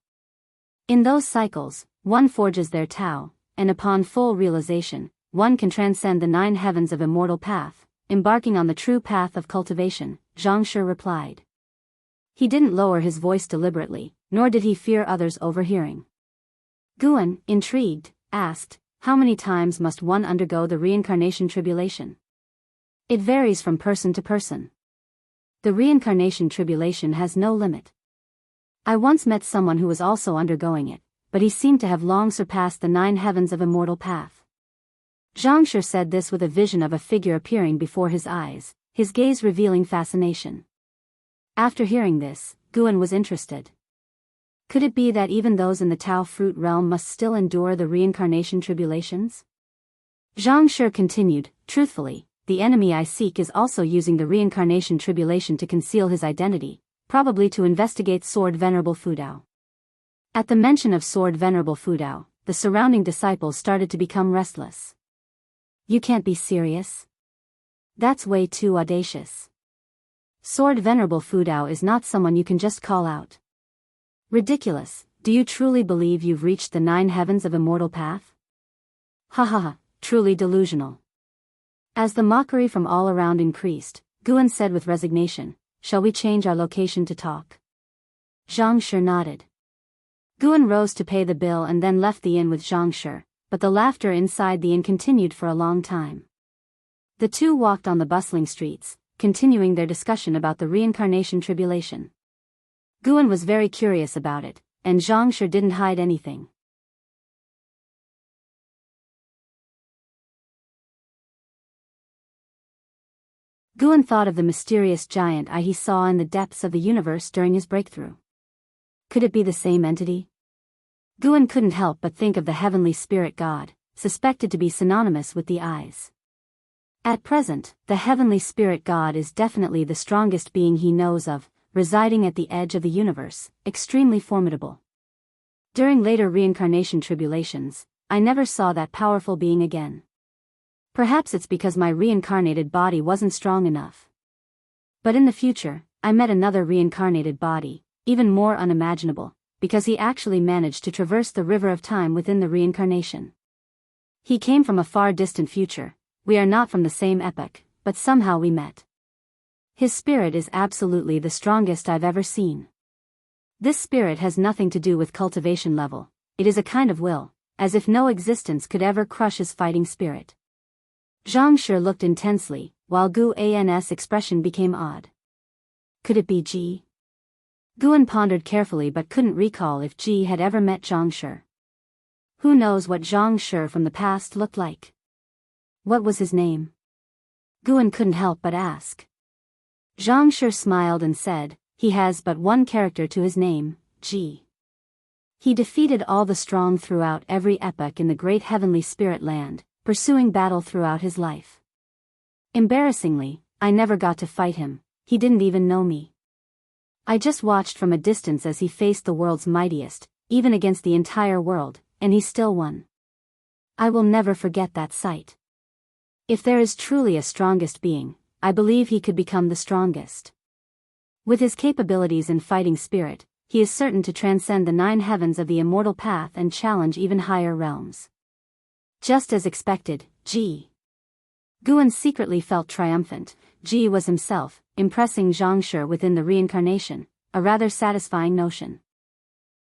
In those cycles, one forges their Tao, and upon full realization, one can transcend the 9 heavens of immortal path, embarking on the true path of cultivation," Zhangshi replied. He didn't lower his voice deliberately, nor did he fear others overhearing. Guan, intrigued, asked, "How many times must one undergo the reincarnation tribulation?" "It varies from person to person. The reincarnation tribulation has no limit. I once met someone who was also undergoing it, but he seemed to have long surpassed the 9 heavens of immortal path." Zhangshi said this with a vision of a figure appearing before his eyes, his gaze revealing fascination. After hearing this, Guan was interested. Could it be that even those in the Tao fruit realm must still endure the reincarnation tribulations? Zhangshi continued, "Truthfully, the enemy I seek is also using the reincarnation tribulation to conceal his identity, probably to investigate Sword Venerable Fudao." At the mention of Sword Venerable Fudao, the surrounding disciples started to become restless. "You can't be serious? That's way too audacious. Sword Venerable Fudao is not someone you can just call out. Ridiculous, do you truly believe you've reached the 9 heavens of immortal path? Ha ha ha, truly delusional." As the mockery from all around increased, Guan said with resignation, "Shall we change our location to talk?" Zhangshi nodded. Guan rose to pay the bill and then left the inn with Zhangshi, but the laughter inside the inn continued for a long time. The two walked on the bustling streets, continuing their discussion about the reincarnation tribulation. Guan was very curious about it, and Zhangshi didn't hide anything. Guan thought of the mysterious giant eye he saw in the depths of the universe during his breakthrough. Could it be the same entity? Guan couldn't help but think of the heavenly spirit god, suspected to be synonymous with the eyes. At present, the heavenly spirit god is definitely the strongest being he knows of, residing at the edge of the universe, extremely formidable. During later reincarnation tribulations, I never saw that powerful being again. Perhaps it's because my reincarnated body wasn't strong enough. But in the future, I met another reincarnated body, even more unimaginable, because he actually managed to traverse the river of time within the reincarnation. He came from a far distant future. We are not from the same epoch, but somehow we met. His spirit is absolutely the strongest I've ever seen. This spirit has nothing to do with cultivation level, it is a kind of will, as if no existence could ever crush his fighting spirit. Zhang Shi looked intensely, while Guan's expression became odd. Could it be Ji? Guan pondered carefully but couldn't recall if Ji had ever met Zhang Shi. Who knows what Zhang Shi from the past looked like? What was his name? Guan couldn't help but ask. Zhang Shi smiled and said, he has but one character to his name, Ji. He defeated all the strong throughout every epoch in the great heavenly spirit land, pursuing battle throughout his life. Embarrassingly, I never got to fight him, he didn't even know me. I just watched from a distance as he faced the world's mightiest, even against the entire world, and he still won. I will never forget that sight. If there is truly a strongest being, I believe he could become the strongest. With his capabilities and fighting spirit, he is certain to transcend the 9 heavens of the immortal path and challenge even higher realms. Just as expected, Ji. Guan secretly felt triumphant. Ji was himself, impressing Zhang Shi within the reincarnation, a rather satisfying notion.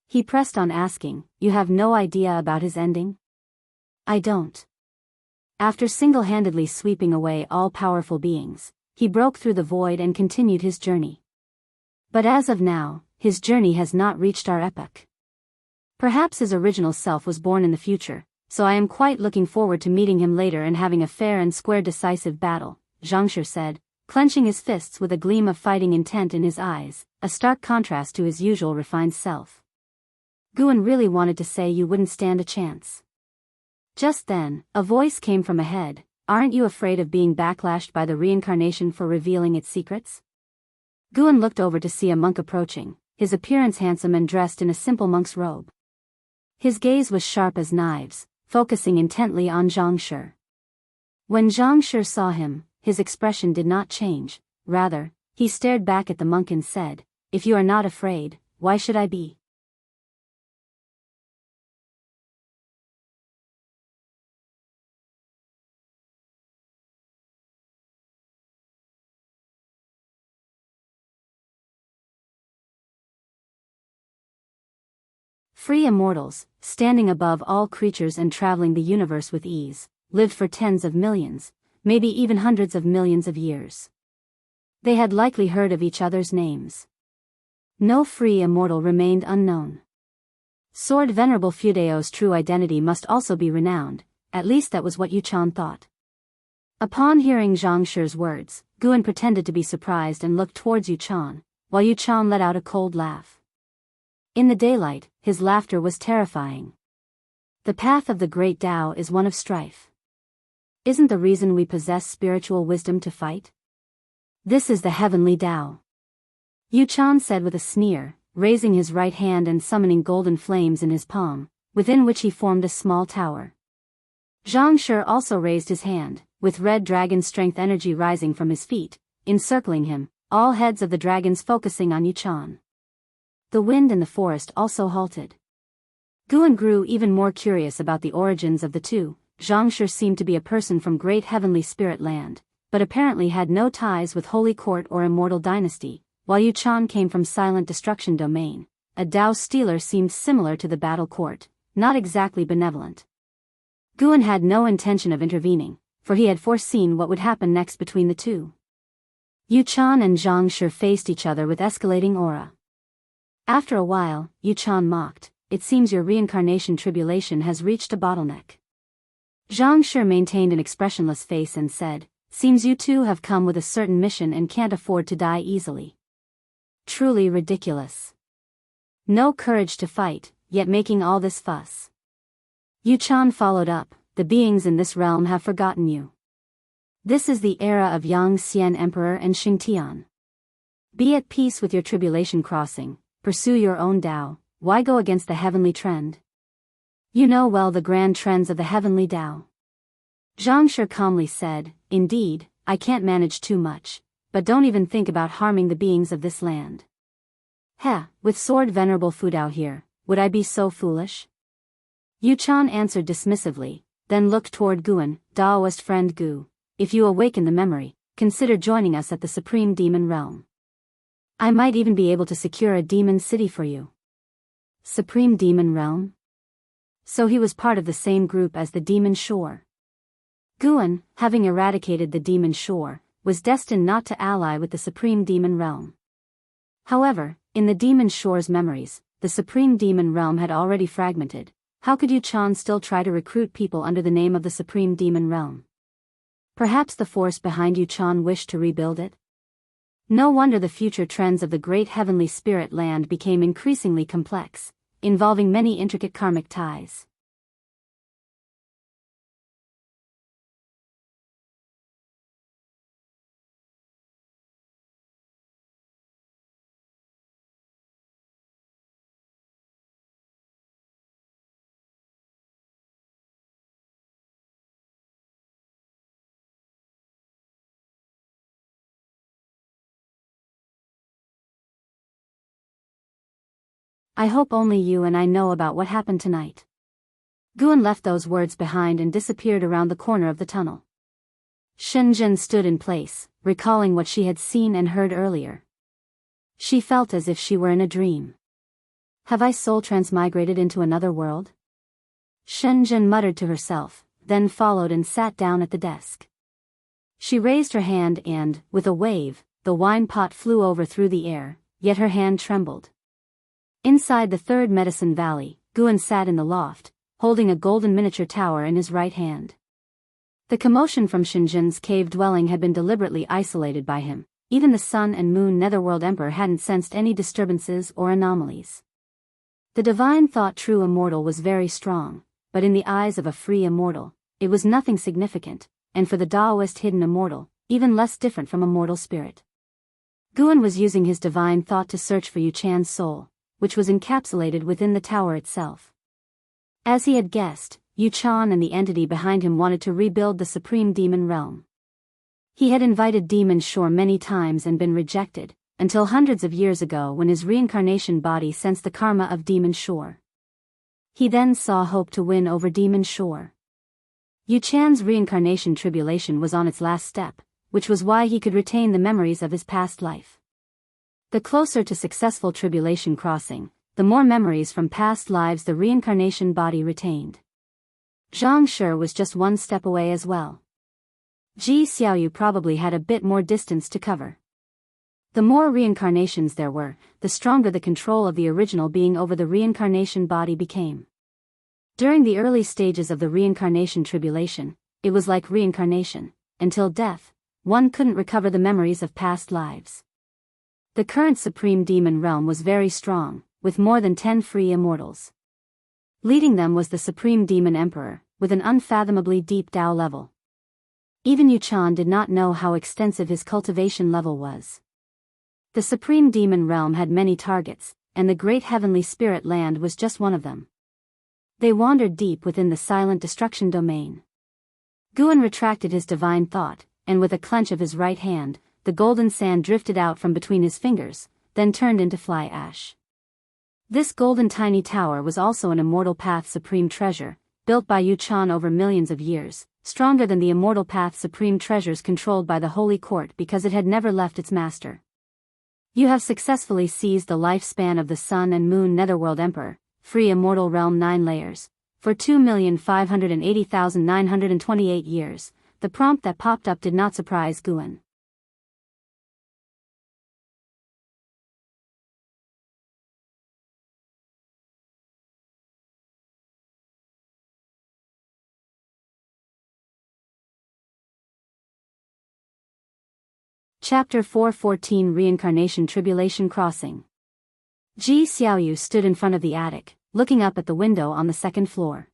He pressed on asking, you have no idea about his ending? I don't. After single-handedly sweeping away all powerful beings, he broke through the void and continued his journey. But as of now, his journey has not reached our epoch. Perhaps his original self was born in the future, so I am quite looking forward to meeting him later and having a fair and square decisive battle, Zhang Shi said, clenching his fists with a gleam of fighting intent in his eyes, a stark contrast to his usual refined self. Guan really wanted to say you wouldn't stand a chance. Just then, a voice came from ahead, aren't you afraid of being backlashed by the reincarnation for revealing its secrets? Guan looked over to see a monk approaching, his appearance handsome and dressed in a simple monk's robe. His gaze was sharp as knives, focusing intently on Zhang Shi. When Zhang Shi saw him, his expression did not change, rather, he stared back at the monk and said, if you are not afraid, why should I be? Free immortals, standing above all creatures and traveling the universe with ease, lived for tens of millions, maybe even hundreds of millions of years. They had likely heard of each other's names. No free immortal remained unknown. Sword Venerable Fudeo's true identity must also be renowned, at least that was what Yuchan thought. Upon hearing Zhang Shi's words, Guan pretended to be surprised and looked towards Yuchan, while Yuchan let out a cold laugh. In the daylight, his laughter was terrifying. The path of the great Tao is one of strife. Isn't the reason we possess spiritual wisdom to fight? This is the heavenly Tao. Yuchan said with a sneer, raising his right hand and summoning golden flames in his palm, within which he formed a small tower. Zhang Shi also raised his hand, with red dragon strength energy rising from his feet, encircling him, all heads of the dragons focusing on Yuchan. The wind in the forest also halted. Guan grew even more curious about the origins of the two. Zhang Shi seemed to be a person from great heavenly spirit land, but apparently had no ties with holy court or immortal dynasty, while Yuchan came from silent destruction domain. A Dao stealer seemed similar to the battle court, not exactly benevolent. Guan had no intention of intervening, for he had foreseen what would happen next between the two. Yuchan and Zhang Shi faced each other with escalating aura. After a while, Yuchan mocked, it seems your reincarnation tribulation has reached a bottleneck. Zhang Shi maintained an expressionless face and said, seems you two have come with a certain mission and can't afford to die easily. Truly ridiculous. No courage to fight, yet making all this fuss. Yuchan followed up, the beings in this realm have forgotten you. This is the era of Yang Xian Emperor and Xingtian. Be at peace with your tribulation crossing, pursue your own Tao, why go against the heavenly trend? You know well the grand trends of the heavenly Tao. Zhang Shi calmly said, indeed, I can't manage too much, but don't even think about harming the beings of this land. Heh, with sword venerable food out here, would I be so foolish? Yuchan answered dismissively, then looked toward Guan, Daoist friend Gu. If you awaken the memory, consider joining us at the Supreme Demon Realm. I might even be able to secure a demon city for you. Supreme Demon Realm? So he was part of the same group as the Demon Shore. Guan, having eradicated the Demon Shore, was destined not to ally with the Supreme Demon Realm. However, in the Demon Shore's memories, the Supreme Demon Realm had already fragmented. How could Yuchan still try to recruit people under the name of the Supreme Demon Realm? Perhaps the force behind Yuchan wished to rebuild it? No wonder the future trends of the great heavenly spirit land became increasingly complex, involving many intricate karmic ties. I hope only you and I know about what happened tonight. Guan left those words behind and disappeared around the corner of the tunnel. Shenzhen stood in place, recalling what she had seen and heard earlier. She felt as if she were in a dream. Have I soul transmigrated into another world? Shenzhen muttered to herself, then followed and sat down at the desk. She raised her hand and, with a wave, the wine pot flew over through the air, yet her hand trembled. Inside the third medicine valley, Guan sat in the loft, holding a golden miniature tower in his right hand. The commotion from Shenzhen's cave dwelling had been deliberately isolated by him. Even the Sun and Moon Netherworld Emperor hadn't sensed any disturbances or anomalies. The divine thought true immortal was very strong, but in the eyes of a free immortal, it was nothing significant, and for the Taoist hidden immortal, even less different from a mortal spirit. Guan was using his divine thought to search for Yuchan's soul, which was encapsulated within the tower itself. As he had guessed, Yuchan and the entity behind him wanted to rebuild the Supreme Demon Realm. He had invited Demon Shore many times and been rejected, until hundreds of years ago when his reincarnation body sensed the karma of Demon Shore. He then saw hope to win over Demon Shore. Yuchan's reincarnation tribulation was on its last step, which was why he could retain the memories of his past life. The closer to successful tribulation crossing, the more memories from past lives the reincarnation body retained. Zhang Shi was just one step away as well. Ji Xiaoyu probably had a bit more distance to cover. The more reincarnations there were, the stronger the control of the original being over the reincarnation body became. During the early stages of the reincarnation tribulation, it was like reincarnation. Until death, one couldn't recover the memories of past lives. The current Supreme Demon Realm was very strong, with more than 10 free immortals. Leading them was the Supreme Demon Emperor, with an unfathomably deep Tao level. Even Yuchan did not know how extensive his cultivation level was. The Supreme Demon Realm had many targets, and the Great Heavenly Spirit Land was just one of them. They wandered deep within the silent destruction domain. Guan retracted his divine thought, and with a clench of his right hand, the golden sand drifted out from between his fingers, then turned into fly ash. This golden tiny tower was also an Immortal Path Supreme Treasure, built by Yuchan over millions of years, stronger than the Immortal Path Supreme Treasures controlled by the Holy Court because it had never left its master. You have successfully seized the lifespan of the Sun and Moon Netherworld Emperor, free Immortal Realm 9 layers, for 2,580,928 years. The prompt that popped up did not surprise Guan. Chapter 414 Reincarnation Tribulation Crossing. Ji Xiaoyu stood in front of the attic, looking up at the window on the second floor.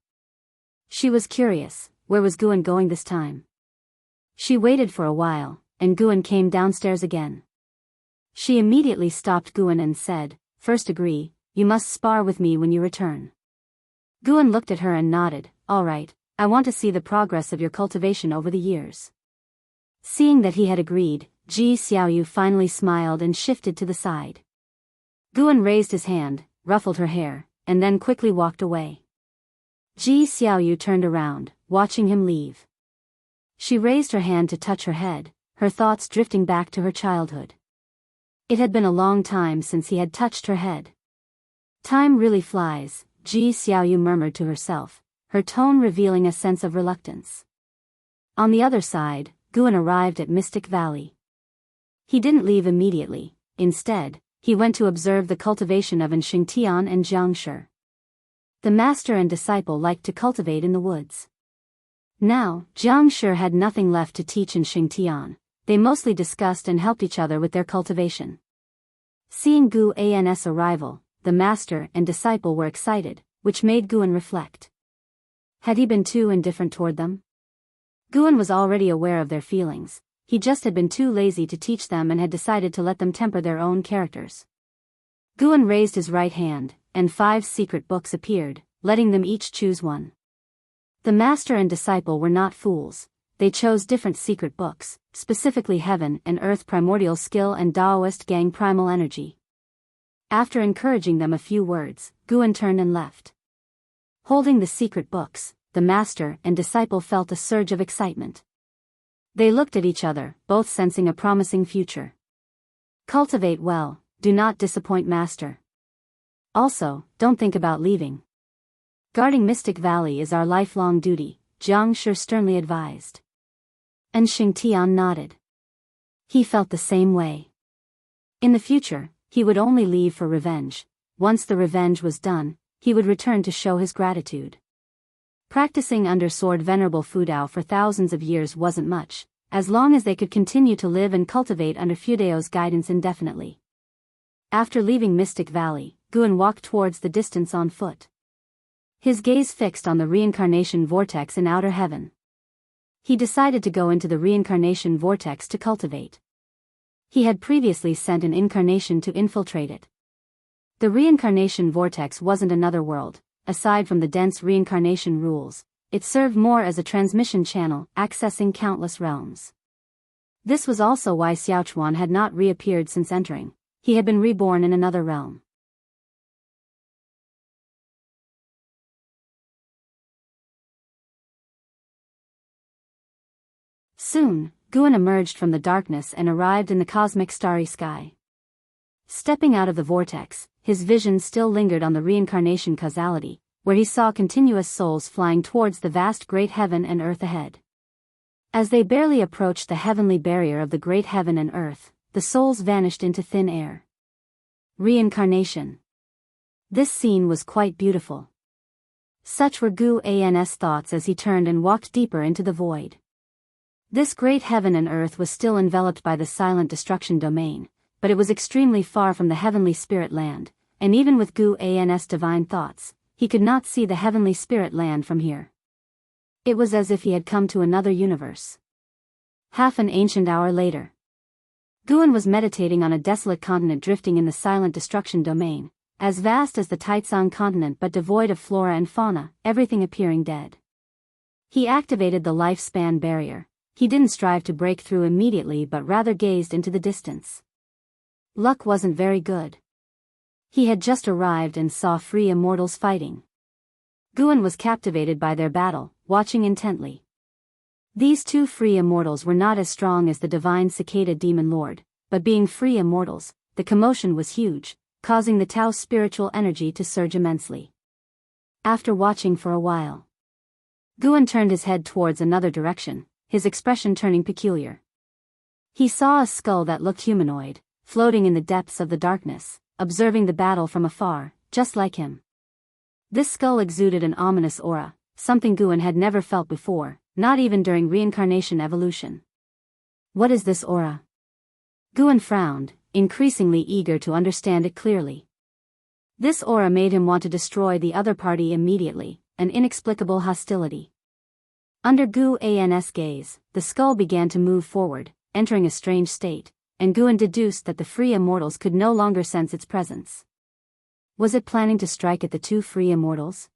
She was curious, where was Guan going this time? She waited for a while, and Guan came downstairs again. She immediately stopped Guan and said, "First agree, you must spar with me when you return." Guan looked at her and nodded, "All right, I want to see the progress of your cultivation over the years." Seeing that he had agreed, Ji Xiaoyu finally smiled and shifted to the side. Guan raised his hand, ruffled her hair, and then quickly walked away. Ji Xiaoyu turned around, watching him leave. She raised her hand to touch her head, her thoughts drifting back to her childhood. It had been a long time since he had touched her head. Time really flies, Ji Xiaoyu murmured to herself, her tone revealing a sense of reluctance. On the other side, Guan arrived at Mystic Valley. He didn't leave immediately. Instead, he went to observe the cultivation of Xingtian and Jiangshi. The master and disciple liked to cultivate in the woods. Now, Jiangshi had nothing left to teach in Xingtian. They mostly discussed and helped each other with their cultivation. Seeing Gu An's arrival, the master and disciple were excited, which made Guan reflect. Had he been too indifferent toward them? Guan was already aware of their feelings. He just had been too lazy to teach them and had decided to let them temper their own characters. Guan raised his right hand, and 5 secret books appeared, letting them each choose one. The master and disciple were not fools. They chose different secret books, specifically Heaven and Earth Primordial Skill and Taoist Gang Primal Energy. After encouraging them a few words, Guan turned and left. Holding the secret books, the master and disciple felt a surge of excitement. They looked at each other, both sensing a promising future. Cultivate well, do not disappoint master. Also, don't think about leaving. Guarding Mystic Valley is our lifelong duty, Jiang Shi sternly advised. And Xingtian nodded. He felt the same way. In the future, he would only leave for revenge. Once the revenge was done, he would return to show his gratitude. Practicing under Sword Venerable Fudao for thousands of years wasn't much, as long as they could continue to live and cultivate under Fudao's guidance indefinitely. After leaving Mystic Valley, Guan walked towards the distance on foot. His gaze fixed on the reincarnation vortex in outer heaven. He decided to go into the reincarnation vortex to cultivate. He had previously sent an incarnation to infiltrate it. The reincarnation vortex wasn't another world. Aside from the dense reincarnation rules, it served more as a transmission channel, accessing countless realms. This was also why Xiaochuan had not reappeared since entering. He had been reborn in another realm. Soon, Guan emerged from the darkness and arrived in the cosmic starry sky. Stepping out of the vortex, his vision still lingered on the reincarnation causality, where he saw continuous souls flying towards the vast great heaven and earth ahead. As they barely approached the heavenly barrier of the great heaven and earth, the souls vanished into thin air. Reincarnation. This scene was quite beautiful. Such were Gu An's thoughts as he turned and walked deeper into the void. This great heaven and earth was still enveloped by the silent destruction domain, but it was extremely far from the heavenly spirit land, and even with Gu An's divine thoughts, he could not see the heavenly spirit land from here. It was as if he had come to another universe. Half an ancient hour later, Guan was meditating on a desolate continent drifting in the silent destruction domain, as vast as the Taizong continent but devoid of flora and fauna, everything appearing dead. He activated the lifespan barrier. He didn't strive to break through immediately but rather gazed into the distance. Luck wasn't very good. He had just arrived and saw 3 immortals fighting. Guan was captivated by their battle, watching intently. These 2 free immortals were not as strong as the divine cicada demon lord, but being free immortals, the commotion was huge, causing the Tao's spiritual energy to surge immensely. After watching for a while, Guan turned his head towards another direction, his expression turning peculiar. He saw a skull that looked humanoid, floating in the depths of the darkness, observing the battle from afar, just like him. This skull exuded an ominous aura, something Guan had never felt before, not even during reincarnation evolution. What is this aura? Guan frowned, increasingly eager to understand it clearly. This aura made him want to destroy the other party immediately, an inexplicable hostility. Under Gu An's gaze, the skull began to move forward, entering a strange state, and Guan deduced that the free immortals could no longer sense its presence. Was it planning to strike at the 2 free immortals?